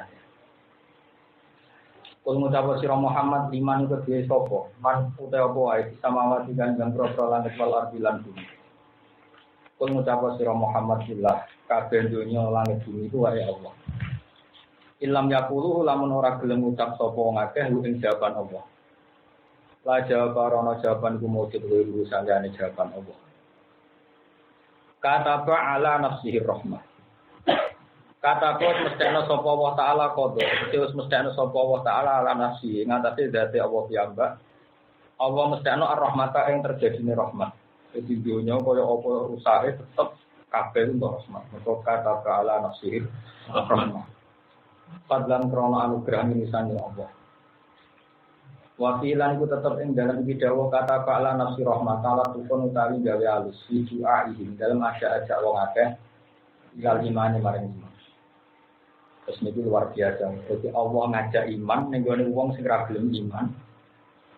Kul ngucap sira Muhammad liman kedue sapa man utawa apa wae samawati kan boro langit wal ardi lan bumi Kul ngucap sira Muhammad billah kabeh donya langit bumi itu wae Allah. Ilam yaqulu lamun ora gelem ngucap sapa ngakeh lu ing jawaban Allah. La jawaban jawaban ku mujud luwih sanjane jawaban Allah. Kata ala nafsihi rahmah. Kata mestene sapa Allah taala qada, terus mestene sapa Allah taala ala nafsihi ngatasé zate Allah piyambak. Allah mestene ar-rahmata ing terjadine rahmat. Jadi dunia kaya apa rusahe tetep kabeh untuk rahmat. Maka kata ala nafsihi rahmah. Padlan krana anugerah milisane Allah. Wakilan iku tetep ing dalam bidawa kata ala nafsi rahmat ala tukun utawi gawe alus doa ihim dalam aja wong akeh ilal imane maring iman. Terus niki luar biasa. Jadi Allah ngajak iman ning gone wong sing ra gelem iman.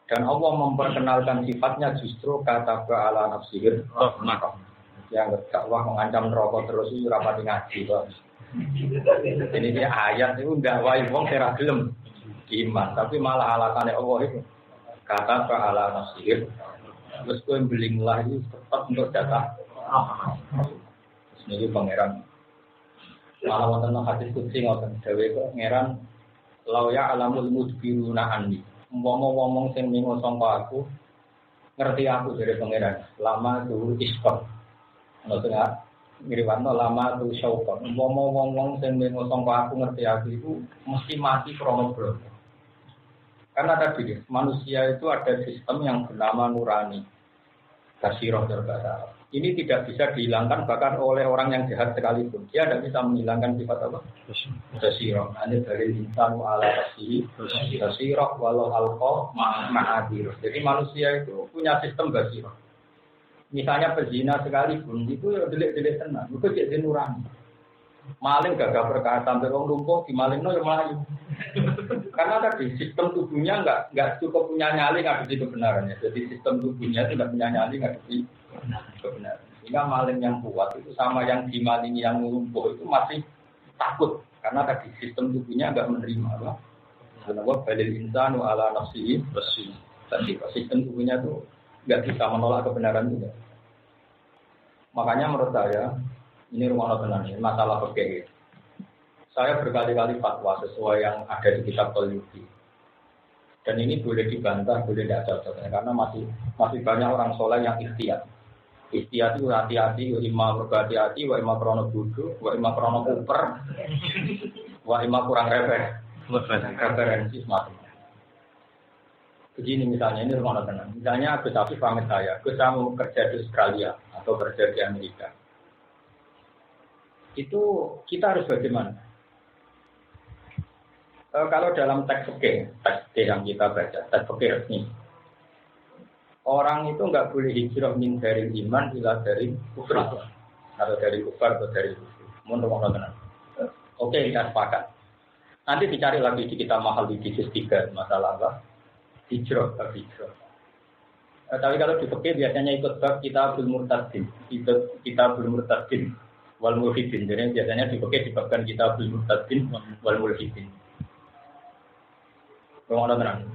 Dan Allah memperkenalkan sifatnya justru kata ala nafsihir rahmah. Yang dakwah mengancam neraka terus itu rapati ngaji, Pak. Ini dia ayat itu enggak wae wong ora gelem iman, tapi malah alatane Allah itu kata ala nafsihir. Terus kowe belinglah itu tetap untuk jatah Ini pangeran. Malah wonten hadis qudsi ngoten dawuh pangeran law ya alamul mudbiruna anni. Wong-wong sing mingo sangka aku ngerti aku dari pangeran. Lama tu iskon. Ngoten ya. Ngriwanto lama tu syauqon. Wong-wong sing mingo sangka aku ngerti aku itu mesti mati krana blok. Karena tadi manusia itu ada sistem yang bernama nurani, basirah berbahasa. Ini tidak bisa dihilangkan bahkan oleh orang yang jahat sekalipun. Dia tidak bisa menghilangkan sifat apa? Basirah. Ini dari insanu ala nafsihi basirah walau alqa ma'adir. Jadi manusia itu punya sistem basirah. Misalnya pezina sekalipun itu ya delik-delik tenang. Itu jadi nurani. Maling gagah perkara sampai wong lumpuh dimalingno ya melayu. Karena tadi sistem tubuhnya enggak cukup punya nyali ngadepi kebenarannya. Jadi sistem tubuhnya itu enggak punya nyali ngadepi kebenaran. Sehingga maling yang kuat itu sama yang dimalingi yang lumpuh itu masih takut karena tadi sistem tubuhnya enggak menerima. Kenapa balil insanu ala nafsihi basir. Tadi sistem tubuhnya itu enggak bisa menolak kebenaran juga. Makanya menurut saya ini rumah tenang ini masalah fikih. Saya berkali-kali fatwa sesuai yang ada di kitab Tauhid. Dan ini boleh dibantah, boleh tidak cocok karena masih banyak orang soleh yang ikhtiyat. Ikhtiyat itu hati-hati, wa imma berhati-hati, wa imma krono bodoh, wa imma krono kuper, wa imma kurang referensi semacamnya. Begini misalnya ini rumah tenang. Misalnya Gus Afif pamit saya mau kerja di Australia atau kerja di Amerika. Itu kita harus bagaimana? Kalau dalam teks fikih yang kita baca, teks fikih resmi, orang itu nggak boleh hijrah min dari iman ila dari kufur, atau dari kufar atau dari kufur. Menurut tenan. Oke, kita sepakat. Nanti dicari lagi di kitab mahal di juz 3 masalah apa? Hijrah. Tapi kalau di fikih biasanya ikut bab kitabul murtadin, wal mulhidin. Jadi biasanya dipakai dibabkan kitabul murtadin wal mulhidin. Teman-teman,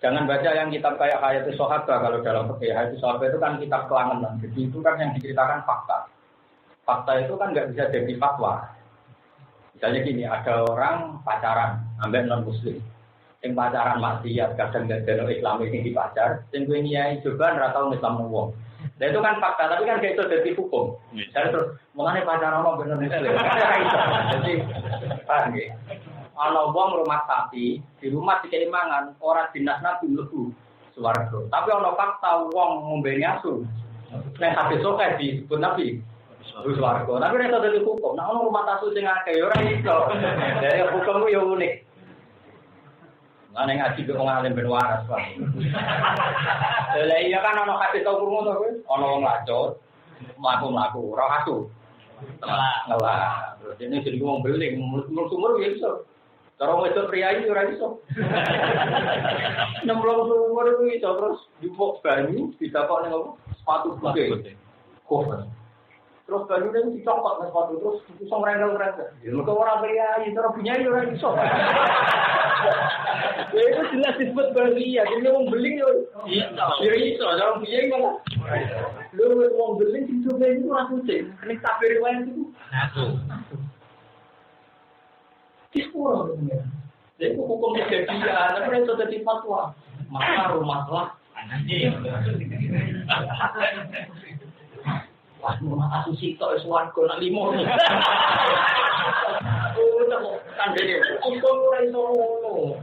jangan baca yang kitab kayak Hayatus Sahabah kalau dalam fikih. Hayatus Sahabah itu kan kitab kelangenan. Jadi itu kan yang diceritakan fakta. Fakta itu kan nggak bisa jadi fatwa. Misalnya gini, ada orang pacaran ambek non muslim. Yang pacaran maksiat kadang nggak ada Islam ini dipacar. Yang gue nyai juga nggak tahu Islam wong. Dan itu kan fakta, tapi kan kayak itu jadi hukum. Jadi terus, mengenai pacaran mau benar Muslim. Jadi, paham ya? Kalau wong rumah sapi, di rumah dikali mangan, orang dinas nabi lebu suwarga. Tapi kalau fakta wong ngombe nyasu, nek habis sokeh disebut nabi suwarga. Tapi itu jadi hukum. Nah, orang rumah tasu sing akeh ora iso. Jadi hukum itu ya unik. Ana ngaji kok ngalim ben waras wae. Lah iya kan ana hadis tau krungu to kowe? Ana wong lacot, mlaku-mlaku, ora asu. Ngelah. Terus ini jadi wong beling, sumur ya iso. Cara wedok priayi ora iso. Nemplung sumur itu iso terus dipok banyu, didapok ning apa? Sepatu putih. Kok. Terus banyu ning dicokot nang sepatu terus iso ngrendel-ngrendel. Ya mergo ora priayi, cara priayi ora iso. Itu jelas disebut belia, jadi wong beling yo. Iso, orang beling malah. Lu wong beling sing coba itu ora kucing, nek tak riwayat itu. Dispuro ya. Jadi hukum kejadian, tapi itu jadi fatwa. Maka rumahlah anjing. Wah, rumah asusi tok wis warga nak limo. Oh, kan dene. Hukum ora iso ngono.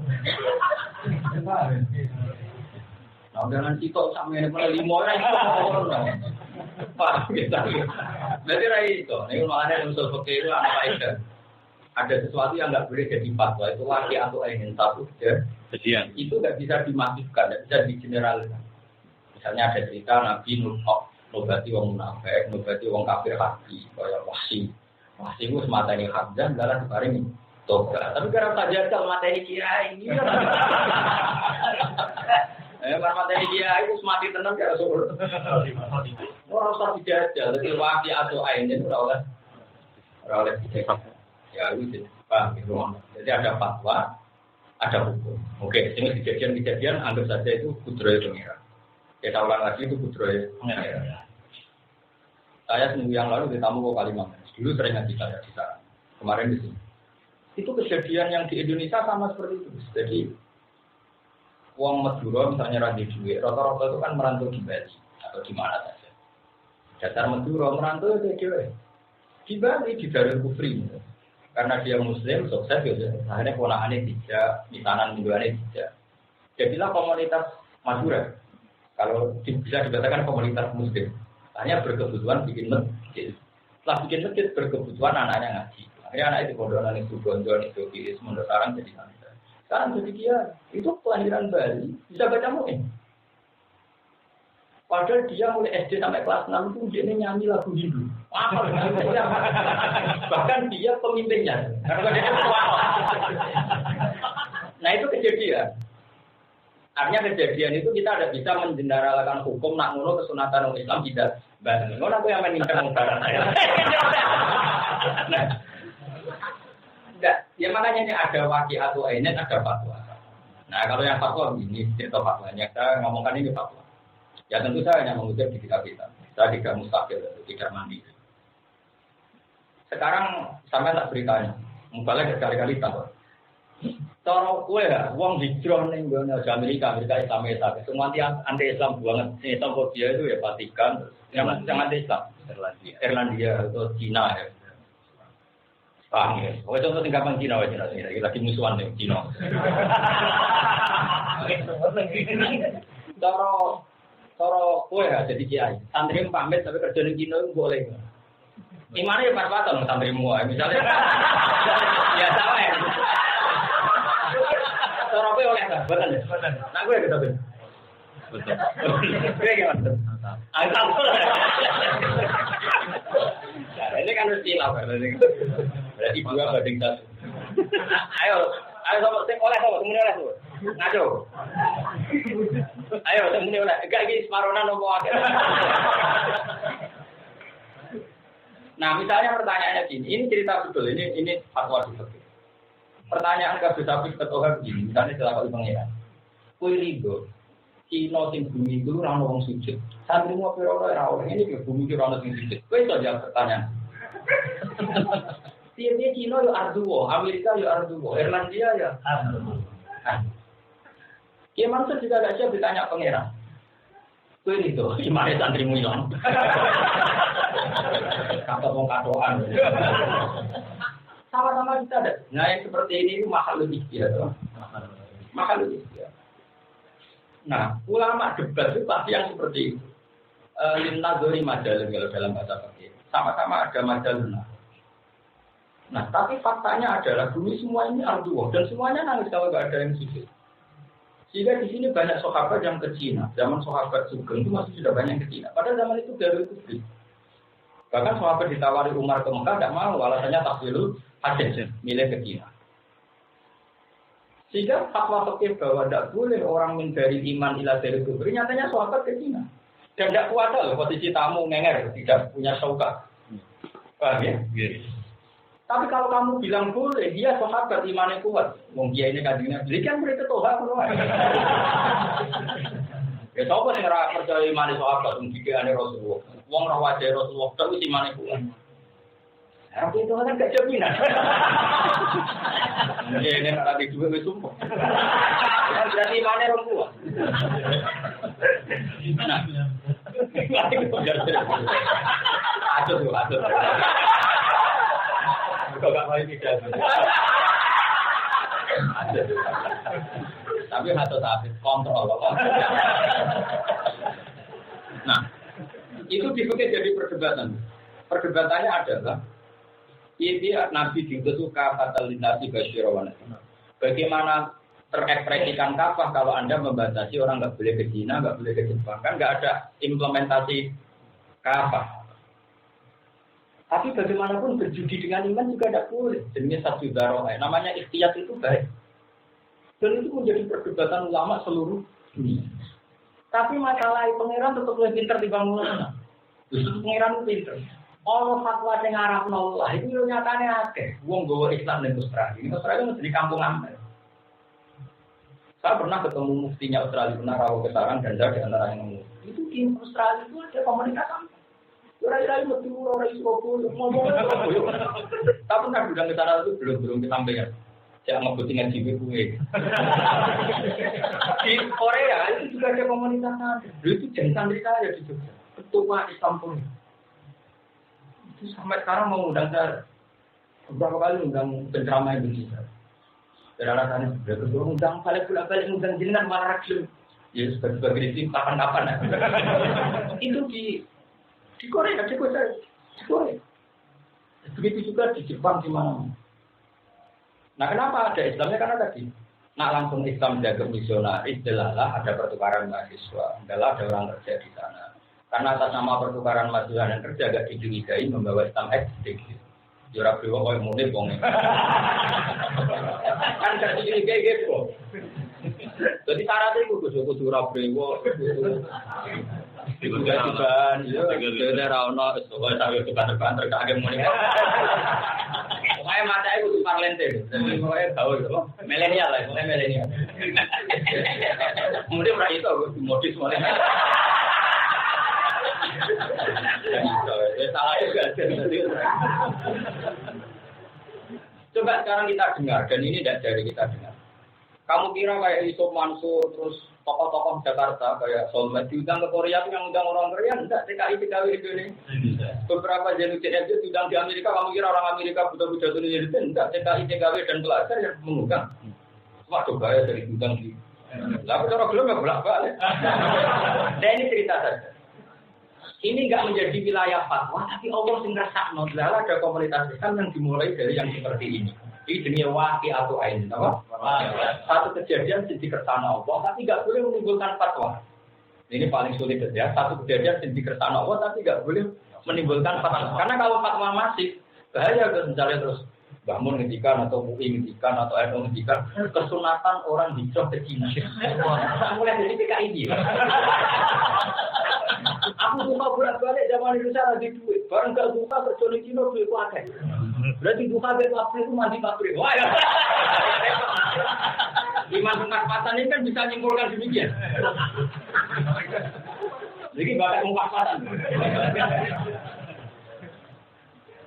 Nah, dengan sitok sampeyan pun limo ora iso ngono. Pak, kita. Berarti ra iso. Nek makane usul fikih itu ana faedah. Ada sesuatu yang nggak boleh jadi fatwa itu lagi atau ingin satu kejadian itu nggak bisa dimasifkan, nggak bisa digeneralisasi. Misalnya ada cerita Nabi nobati wong munafik, nobati wong kafir hati, kayak Wahsy itu semata ini Hamzah, dalam diparingi toga. Tapi karena saja kalau mata ini kiai ini, karena mata ini kiai itu semati tenang kayak Rasul. Orang usah dijajal, jadi Wahsy atau Ain itu oleh dijajal. Ya itu paham gitu. Jadi ada fatwa, ada hukum. Oke, ini kejadian anggap saja itu kudroy pengira. Kita ulang lagi itu kudroy pengira. Saya seminggu yang lalu ditamu ke Kalimantan. Dulu sering ngaji saya di sana. Kemarin di sini. Itu kejadian yang di Indonesia sama seperti itu. Jadi uang Madura misalnya randi duit, rata-rata itu kan merantau di Bali atau di mana saja. Dasar Madura merantau itu dia di Bali di Darul Kufri. Karena dia Muslim sukses gitu. Akhirnya ponakannya tidak, misanan mingguannya tidak. Jadilah komunitas Madura. Kalau bisa dikatakan komunitas Muslim. Hanya berkebutuhan bikin masjid. Setelah bikin masjid berkebutuhan anaknya ngaji. Akhirnya anak itu bodohan itu gonjon itu kiri sementara sekarang jadi santri. Sekarang jadi dia itu kelahiran Bali bisa baca muin. Padahal dia mulai SD sampai kelas 6 itu dia nyanyi lagu Hindu. Bahkan dia pemimpinnya. Karena dia ketua. Nah itu kejadian. Artinya kejadian itu kita tidak bisa menjeneralkan hukum nak ngono kesunatan Islam tidak. Ngono aku yang meninggalkan negara saya. Nah, enggak, ya makanya ini ada waki atau ainet, ada fatwa. Nah kalau yang fatwa ini cerita fatwanya, saya ngomongkan ini fatwa. Ya tentu saya hanya mengutip di kitab kita. Saya tidak mustaqil, tidak mandiri. Sekarang sampai tak beritanya, mubalnya berkali-kali tahu. Cara kue ya, uang hijrah nih gue Amerika Islam semua anti Islam banget. Islamofobia itu ya Vatikan, yang anti Islam, Irlandia atau Cina ya. Paham ya? Oh itu untuk tinggapan Cina wajib Cina, lagi musuhan nih Cina. Cara kue ya jadi kiai, santri pamit tapi kerja di Cina itu boleh. Gimana ya pas-pasan santri semua, misalnya ya sama ya. Cara kowe oleh ta? Boten. Nah kowe gitu ben. Betul. Kowe gimana? Nah, ini kan mesti lah berarti. Berarti 2 banding 1. Ayo sama sing oleh kok muni oleh kok. Ngaco. Ayo sing muni oleh. Enggak iki separonan opo akeh. Nah, misalnya pertanyaannya gini, ini cerita betul, ini fatwa betul. Pertanyaan kabeh sapi ketoha begini, misalnya celaka pengiran. Kowe rido, Cina sing bumi itu ora ono wong sujud. Santri mau piro ora ono ini ke bumi iki ora ono sing sujud. Kowe iso jawab pertanyaan. Dia Cina yo arduwo, Amerika yo arduwo, Irlandia ya arduwo. Ki maksud juga gak siap ditanya pengiran. Kowe rido, gimana santrimu ilang? Kata wong katoan. Sama-sama kita ada. Nah yang seperti ini mahal lebih dia, mahal lebih dia. Nah ulama debat itu pasti yang seperti itu. Linnadori majalun kalau dalam bahasa fikih. Sama-sama ada majalun. Nah tapi faktanya adalah bumi semua ini arduo dan semuanya nangis kalau nggak ada yang sujud. Sehingga di sini banyak sahabat yang ke Cina. Zaman sahabat Sugeng itu masih sudah banyak ke Cina. Pada zaman itu Darul Kufri. Bahkan sahabat ditawari Umar ke Mekah tidak mau, alasannya takwilul hadis, milih ke Cina. Sehingga fatwa fikih bahwa tidak boleh orang mencari iman ila dari kubur, nyatanya sahabat ke Cina. Dan tidak kuat loh posisi tamu ngenger, tidak punya syaukat. Paham ya? Yes. Tapi kalau kamu bilang boleh, dia sahabat imannya kuat. Mungkin ini kajiannya beli kan mereka toha keluar. Ya siapa yang percaya imannya sahabat, mungkin ada Rasulullah. Wong ra wajah Rasulullah terus imane kuat. Tapi itu kan gak jaminan. Ini nak lagi juga wis sumpah. Kan berarti imane rong kuat. Nah. Aduh. Kok gak mau tidak. Tapi hati-hati kontrol. Nah, itu dipakai jadi perdebatan. Perdebatannya adalah ini Nabi diutus kafatal linnasi basyira wa nadhira. Bagaimana terekspresikan kafah kalau Anda membatasi orang nggak boleh ke Cina, nggak boleh ke Jepang, kan nggak ada implementasi kafah. Tapi bagaimanapun berjudi dengan iman juga tidak boleh. Jenis satu daroh, namanya ikhtiyat itu baik. Dan itu menjadi perdebatan ulama seluruh dunia. Tapi masalah pangeran tetap lebih pintar dibanding ulama. Justru pangeran pintar. Orang fatwa yang ngarap Allah itu nyatanya akeh. Wong gawa Islam dan Australia. Ini Australia mesti di kampung amal. Saya pernah ketemu muftinya Australia, pernah rawuh kesaran dan saya di antara yang ngomong. Itu di Australia itu ada komunitas sampah. Ora metu ora iso ngomong. Tapi kan udah ke sana itu belum disampaikan. Saya ngebutin ngaji gue. Di Korea itu juga ada komunitas santri. Dulu itu jadi santri saya di Jogja. Ketua di kampung. Itu sampai sekarang mau undang saya. Beberapa kali undang penceramah Indonesia. Dan alasannya sudah undang balik undang jenengan malah ragil. Ya sebagai isi kapan-kapan. Itu di Korea, di Korea. Begitu juga di Jepang di mana. Nah kenapa ada Islamnya? Karena tadi nak langsung Islam jaga misionaris, delalah ada pertukaran mahasiswa, adalah ada orang kerja di sana. Karena atas nama pertukaran mahasiswa dan kerja agak dicurigai membawa Islam ekstrim. Jurah beliau kau munir bong. Kan gak dicurigai gitu. Jadi syaratnya itu kudu rabriwo. Tiba-tiba, ya, rano, soalnya saya tekan terkaget mulai. Pokoknya mata itu parlente, pokoknya tahu itu, milenial lah, pokoknya milenial. Kemudian orang itu modis mulai. Salah juga. Coba sekarang kita dengar, dan ini tidak dari kita dengar. Kamu kira kayak Yusuf Mansur, terus tokoh-tokoh Jakarta kayak Solmed diundang ke Korea itu yang undang orang Korea, enggak TKI Indonesia. Beberapa jenis itu diundang di Amerika, kamu kira orang Amerika buta-buta itu jadi enggak TKI dan pelajar yang mengundang. Cuma coba ya dari undang di. Lalu orang belum nggak bolak-balik. Nah ini cerita saja. Ini enggak menjadi wilayah fatwa, tapi Allah sing ngrasakno. Lah ada komunitas Islam yang dimulai dari yang seperti ini. Ini jenis waqi atau ain, apa? Satu kejadian di kersana Allah, tapi nggak boleh menimbulkan fatwa. Ini paling sulit ya. Satu kejadian di kersana Allah, tapi nggak boleh menimbulkan fatwa. Karena kalau fatwa masih bahaya, misalnya terus bangun ngendikan atau MUI ngendikan atau NU ngendikan kesunatan orang hijrah ke Cina. Mulai dari PKI ini. Aku suka bolak-balik zaman Indonesia lagi duit. Barang gak suka kerja di Cina duit pakai. Berarti duka pabrik itu mandi pabrik. Wah ya. Iman pengkasmatan ini kan bisa menyimpulkan demikian. Jadi bakal pengkasmatan.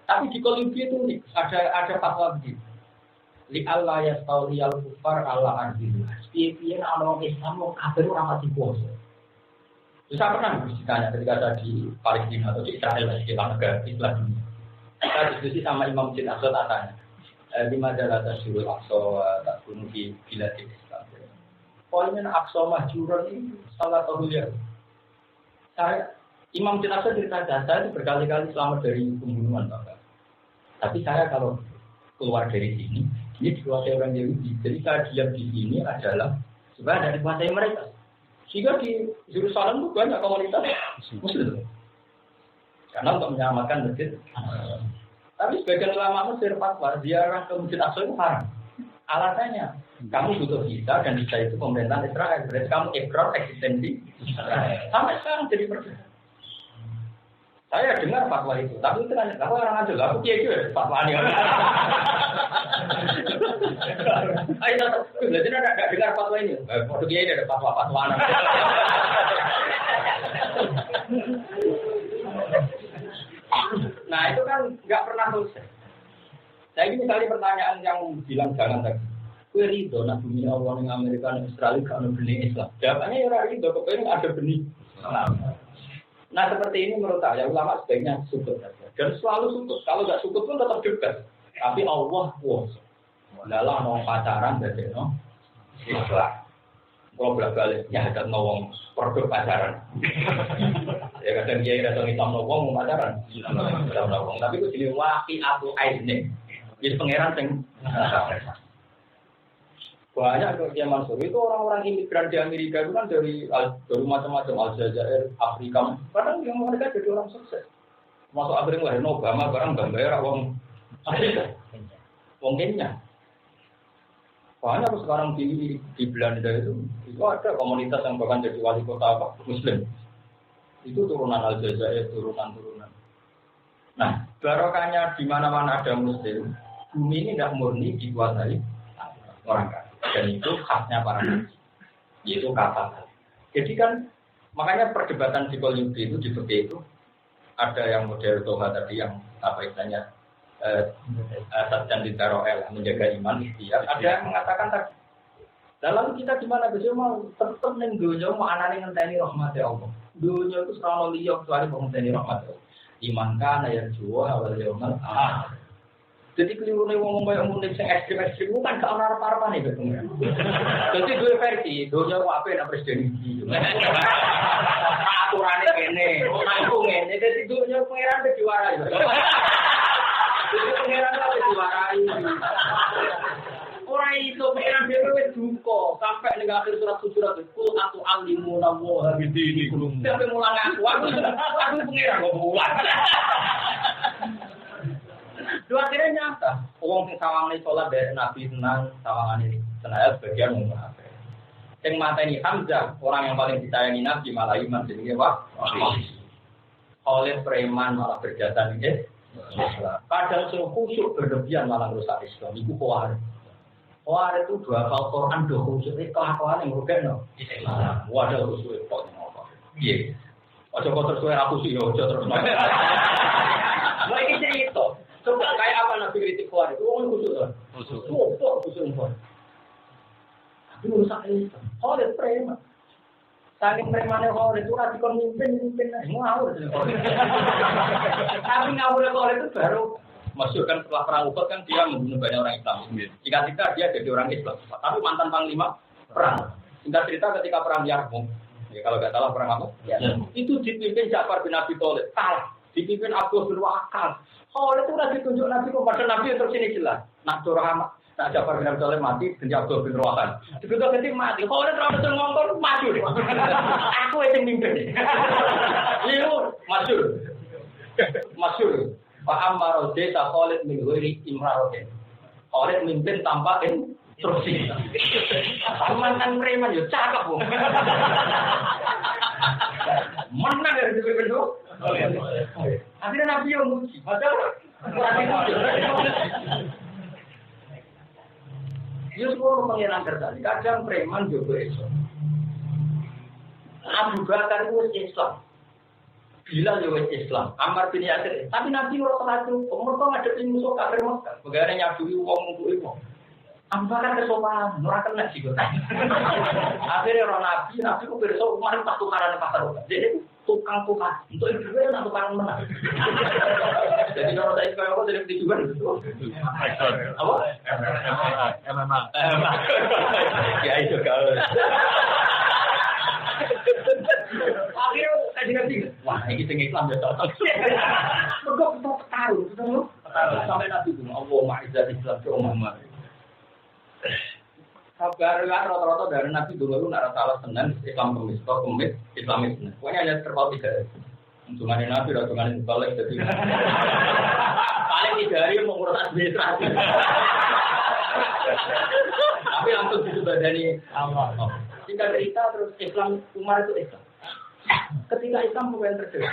Tapi di Kolumbia itu ada fatwa begini. Li Allah yastauli al-kufar ala ardilu. Piye-piye nek ana wong Islam wong kafir ora pati puasa. Saya pernah ditanya ketika saya di Palestina atau di Israel di negara Islam dunia. Saya diskusi sama Imam Masjid Aqsa tanya. Di majalah Tasyurul Aqsa tak bunuh di Biladil Islam. Poinnya Aqsa Mahjuran ini salah satu ya. Imam Masjid Aqsa cerita saya itu berkali-kali selamat dari pembunuhan Bapak. Tapi saya kalau keluar dari sini, ini dikuasai orang Yahudi. Jadi saya diam di sini adalah supaya dari dikuasai mereka. Sehingga di Yerusalem itu banyak komunitas Muslim. Karena untuk menyelamatkan masjid. Tapi sebagian ulama Mesir fatwa ziarah ke Masjid Aqsa itu haram. Alasannya, kamu butuh visa dan visa itu pemerintahan Israel. Berarti kamu ikrar eksistensi Israel. Sampai sekarang jadi perbedaan. Saya dengar fatwa itu, tapi itu kan aku orang aja, aku kiai juga fatwa ini. Ayo, berarti tidak dengar fatwa ini. Waktu kiai ada fatwa. Nah itu kan nggak pernah selesai. Saya ini misalnya pertanyaan yang bilang jangan tadi. Kue ridho, nak bumi Allah yang Amerika dan Australia kalau benih Islam. Jawabannya ya ridho, kepengen ada benih Islam. Nah seperti ini menurut saya ulama sebaiknya sukut saja. Dan selalu sukut. Kalau nggak sukut pun tetap dekat. Tapi Allah kuasa. Adalah mau pacaran jadi no Islam. Kalau balik ya ada ngomong produk pacaran. Ya kadang dia datang hitam ngomong pacaran. Tapi itu jadi waqi atau aine. Jadi pangeran sing banyak kerja Mansur itu orang-orang imigran di Amerika itu kan dari macam-macam Aljazair, Afrika. Kadang yang mereka jadi orang sukses. Masuk Amerika lahir Obama, barang gambar wong Afrika, wong Kenya. Banyak sekarang di Belanda itu ada komunitas yang bahkan jadi wali kota Muslim. Itu turunan Aljazair, turunan. Nah, barokahnya di mana-mana ada Muslim, bumi ini tidak murni dikuasai orang kafir. Dan itu khasnya para nabi, yaitu kata. Jadi kan makanya perdebatan psikologi itu seperti itu. ada yang model Toha tadi yang apa istilahnya Satjan Ditaroel menjaga iman ikhtiar. Ada yang mengatakan tadi. Dalam kita gimana besok mau tetap neng dunia mau anane ngenteni rahmat Allah. Dunia itu selalu liok kecuali ngenteni rahmat Allah. Iman kana ya juwa awal yaumil akhir. Jadi keliru nih ngomong kayak ngomong sing ekstrim kan gak ana apa-apa nih betul. Jadi dua versi, dunia apa yang presiden iki. Aturane kene, aku ngene, jadi dunia pangeran dijuarai. Jadi pangeran apa diwarai. Orang itu pangeran dhewe wis duka sampai ning akhir surat itu atau alimu nawa ini kulum. Sampai mulang aku pangeran kok mulang. Dua akhirnya nyata, wong sing sawangane salat dari Nabi tenang, sawangan ini senaya sebagian ngomong apa. Yang mateni Hamzah, orang yang paling disayangi Nabi malah iman jenenge Pak. Oleh preman malah berjasa nggih. Kadang suruh khusyuk berlebihan malah rusak Islam. Iku kuwar. Kuwar itu dua hafal Quran do khusyuk iki kelakuan yang rugekno. Wadah khusyuk kok ngopo. Piye? Aja kok terus kowe aku sih yo aja terus. Lah iki cerita. Coba kayak apa Nabi kritik kuwar itu wong khusyuk to. Khusyuk. Kok khusyuk kok. Tapi rusak Islam. Oleh preman. Saking premane kok itu ora dikon mimpin ngawur. Tapi ngawur kok itu baru maksud kan setelah perang Uhud kan dia membunuh banyak orang Islam. Ketika dia jadi orang Islam, tapi mantan panglima perang. Singkat cerita ketika perang Yarmouk, ya kalau nggak salah perang apa? Ya. Itu dipimpin Ja'far bin Abi Thalib, kalah. Dipimpin Abu bin Waqqas. Oh itu udah ditunjuk Nabi kok pada Nabi terus ini jelas. Nak Rahmat, nak Ja'far bin Abi Thalib mati, dan Abdul bin Rawahan. Ditunjuk ketik mati. Oh itu terus ngongkon maju deh. Aku yang mimpin. Iya, masyur. Pak Ammar desa Khalid bin Walid Imraroten. Khalid mimpin tanpa instruksi. Mantan preman yo cakep, Bu. Menang dari pimpin itu. Akhirnya Nabi yang muji. Padahal Yusuf pengiran kerja. Kadang preman juga Islam. Abu Bakar itu Islam. Bilal juga Islam, Ammar bin Yasir. Tapi Nabi ora tahu, mereka ngadepi musuh kafir Mekah. Bagaimana nyabui wong untuk wong. Abu Bakar kesopan, ora kena sih kok. Akhirnya orang Nabi ku pirsa kemarin pas tukaran pasar. Jadi tukang tukar, untuk itu nak tukaran menang. Jadi kalau saya kaya apa jadi tujuan itu. Apa? MMA. Ya itu kalau. Akhirnya saya ngerti, wah ini tinggi Islam ya cocok. Mereka betul taruh, sampai Nabi itu, Allah ma'izat Islam ke Muhammad. Kabar rata-rata dari Nabi dulu nak salah senang Islam kemis, atau kemis Islamis. Pokoknya hanya terpaut 3. Untungannya Nabi, untungannya balik jadi. Paling 3 hari mengurus administrasi. Tapi langsung disebadani Allah. Singkat cerita terus Islam Umar itu Islam. Ketika Islam mulai terjadi,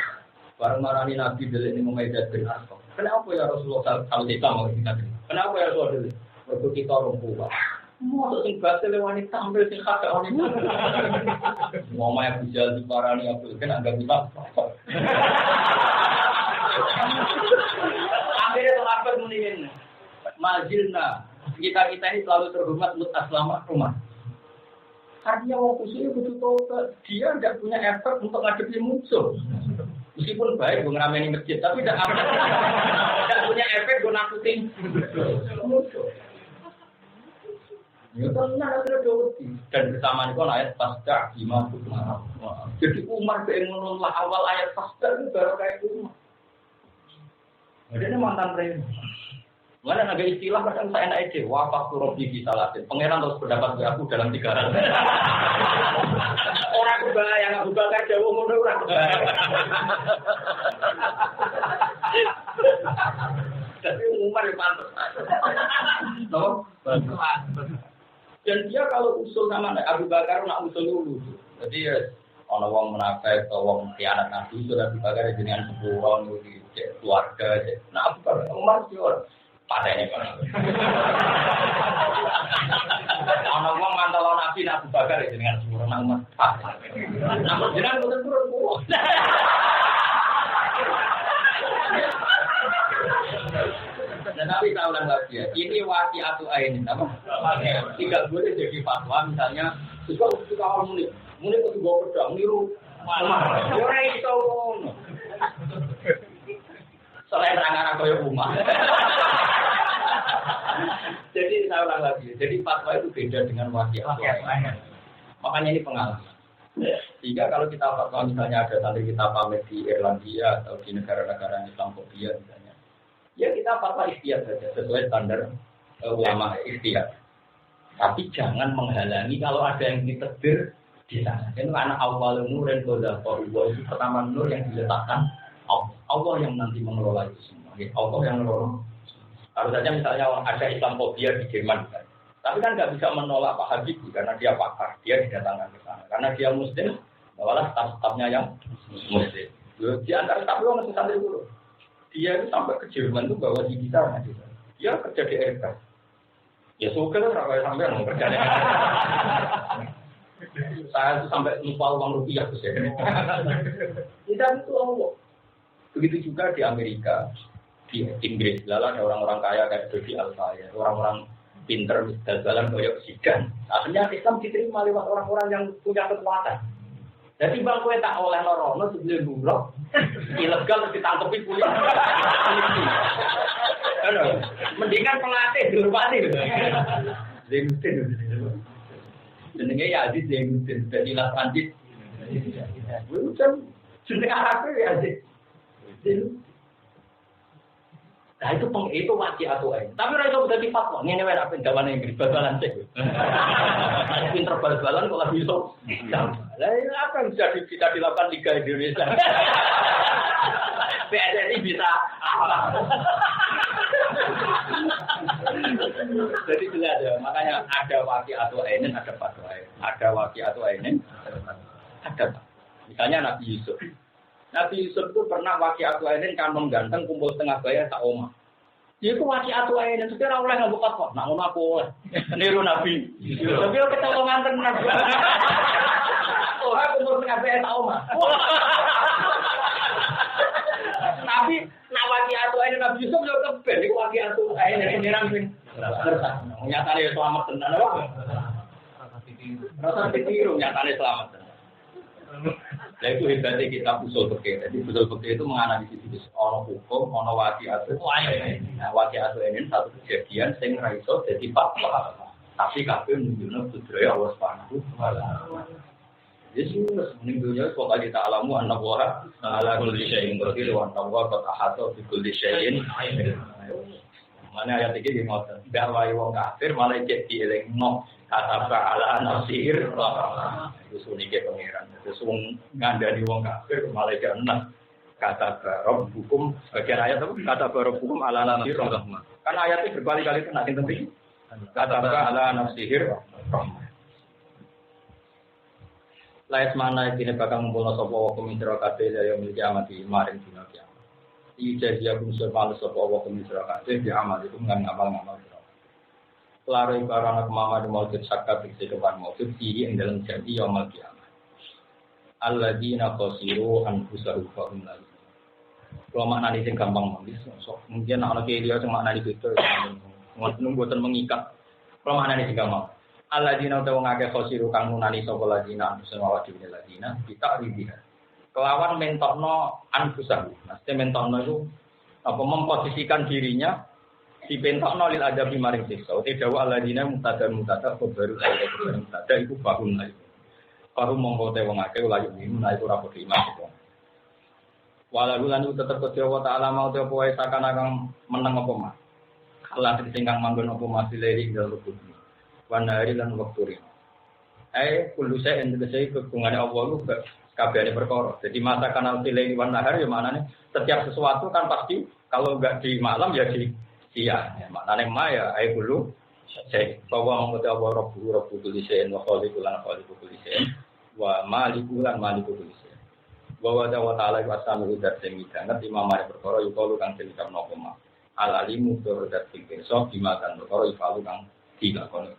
bareng marani Nabi dulu ini Muhammad bin Arqam. Kenapa ya Rasulullah kalau Islam mau kita? Kenapa ya Rasulullah dulu? Waktu kita orang tua, mau sing batil wanita tampil sing kata wanita. Mau main bujal di parani Abdul kan agak bisa. Akhirnya terlambat mendingin. Majilna kita ini selalu terhormat mutaslamah rumah. Artinya orang khususnya butuh tobat. Dia tidak punya effort untuk ngadepi musuh. Meskipun baik ngerameni masjid, tapi tidak punya efek gue nakutin musuh. Ya kan ada terjadi. Dan bersamaan itu ayat pasca gimana marah. Jadi Umar pengen awal ayat pasca itu baru kayak Umar. Jadi ini mantan preman. Mana ada istilah kadang saya enak aja, wafat turobi bisa latih. Pangeran terus berdapat aku dalam 3 hari. Orang kebayang, nggak buka kaca, orang kebayang. Tapi Umar yang pantas. No? Dan dia kalau usul sama Abu Bakar nak usul dulu. Jadi orang wong munafik atau wong khianat Nabi sudah Abu Bakar dengan sepuluh di keluarga. Nah Abu Bakar Umar sih orang. Padahal ini kan. Orang ngomong mantel Nabi Abu Bakar itu dengan sempurna umat. Namun jenengan betul-betul. Tapi saya ulang lagi ya, ini waqi'atu ainin apa? Tidak boleh jadi fatwa misalnya sesuatu kita orang muni itu bawa pedang niru. Ora iso ngono. Selain anak koyo rumah. Jadi saya ulang lagi, jadi fatwa itu beda dengan waqi'atu ainin. Makanya ini pengalaman. Sehingga kalau kita fatwa misalnya ada tadi kita pamit di Irlandia atau di negara-negara Islamofobia misalnya, ya kita fatwa ikhtiyat saja sesuai standar ulama ikhtiyat. Tapi jangan menghalangi kalau ada yang ditegur di sana. Itu anak awal nur dan kodah itu pertama nur yang diletakkan Allah yang nanti mengelola itu semua. Allah yang mengelola. Harus saja misalnya ada Islamofobia di Jerman. Tapi kan nggak bisa menolak Pak Habibie karena dia pakar, dia didatangkan ke sana. Karena dia Muslim, bawalah staf-stafnya yang Muslim. Di antara staf lu masih santri dulu. Dia itu sampai ke Jerman itu bawa digital aja. Dia kerja di Airbus. Ya suka lah kalau sampai mau kerja di Saya itu sampai lupa uang rupiah tuh ya. Tidak itu Allah. Begitu juga di Amerika, di Inggris, lalu ada orang-orang kaya kayak Dodi Al-Fayed, orang-orang pinter jalan koyok sidan. Akhirnya Islam diterima lewat orang-orang yang punya kekuatan. Jadi bang kowe tak oleh norono sebelum buruk, ilegal ditangkepi polisi. Mendingan pelatih dihormati. Zainuddin. Jenenge ya Aziz Zainuddin dari Las Prancis. Bukan jenenge Arab ya Aziz. Nah itu waqi'atu ain. Tapi ora iso dadi fatwa. Ngene wae apa jawane Inggris bal-balan sik. Pinter bal-balan kok lagi iso. Lah apa yang bisa dilakukan Liga Indonesia? PSSI bisa apa? Jadi jelas ya, makanya ada waqi'atu ainin, ada fatwa ain. Ada waqi'atu ainin, ada. Misalnya Nabi Yusuf. Nabi Yusuf itu pernah waqi'atu ainin kan mengganteng kumpul setengah bayar tak omah. Dia itu waqi'atu ainin sekarang oleh nggak buka kok. Nak ngono aku niru Nabi. Tapi kita ketemu nganten Nabi. Oh, aku kumpul setengah bayar tak omah. Tapi nak waqi'atu ainin Nabi Yusuf yo keben iku waqi'atu ainin nyerang sing. Nyatane selamat tenan apa? Rasa ditiru nyatane selamat tenan. Nah itu hebatnya kita usul fikih. Jadi usul fikih itu menganalisis itu ono hukum, ono waqi'atu ainin. Nah waqi'atu ainin satu kejadian sing ra iso dadi fatwa. Tapi kabeh nunjukno kudrate Allah Subhanahu wa taala. Yesus menunjuknya bahwa kita alamu anna wa ala kulli syai'in qadir wa anna wa qad ahata bi kulli syai'in. Mana ayat iki ngoten. Dakwai wong kafir malah cek dielingno kata ala nafsir. Itu sunike pangeran. Terus wong ngandani wong kafir malah enak kata rob hukum bagian ayat apa kata rob hukum ala nafsir rahmah. Kan ayatnya berkali-kali kena penting. Kata ala nafsir rahmah. Lais mana dene bakal ngumpulna sapa wa kumitra kabeh ya miliki amati maring dina kiamat. Iki jadi aku sebal sapa wa kumitra kabeh di amal itu ngamal-ngamal. Laro ibarat kemama di maujud sakat di depan maujud ing dalam janji yaumul kiamat. Alladzina qasiru anfusahum fa hum la. Kalau maknane sing gampang mawis, mungkin ana kiai dia sing maknane beda. Ngoten mboten mengikat. Kalau maknane sing gampang. Alladzina utawa ngake qasiru kang nunani sapa ladina anfusahum wa dine ladina kita ribiha. Kelawan mentokno anfusahum. Maksudnya mentokno itu apa memposisikan dirinya dipentokno lil adabi maring siksa. Tidak wa alladzina mutada baru ayat mutada iku bahun ae. Baru monggo te wong akeh layu minna iku ora padha iman kok. Walau lan tetep Gusti Allah taala mau te apa wae sakana kang meneng apa mah. Allah singkang manggon apa masih leri dalem bumi. Wanari lan wektu rino. Kulo saya endese kegungane Allah ku kabehane perkara. Jadi masa kanal leri wan nahar ya maknane setiap sesuatu kan pasti kalau enggak di malam ya di siang. Ya maknane ma ya kulo saya bahwa mengikuti Allah Rabbu kulisen wa khaliqulan kulisen wa malikulan kulisen bahwa Allah Ta'ala wasami udat sing midanget imam mari perkara yukalu kang diucap napa ma al alimu tur dat sing pirsa dimakan perkara ifalu kang dilakoni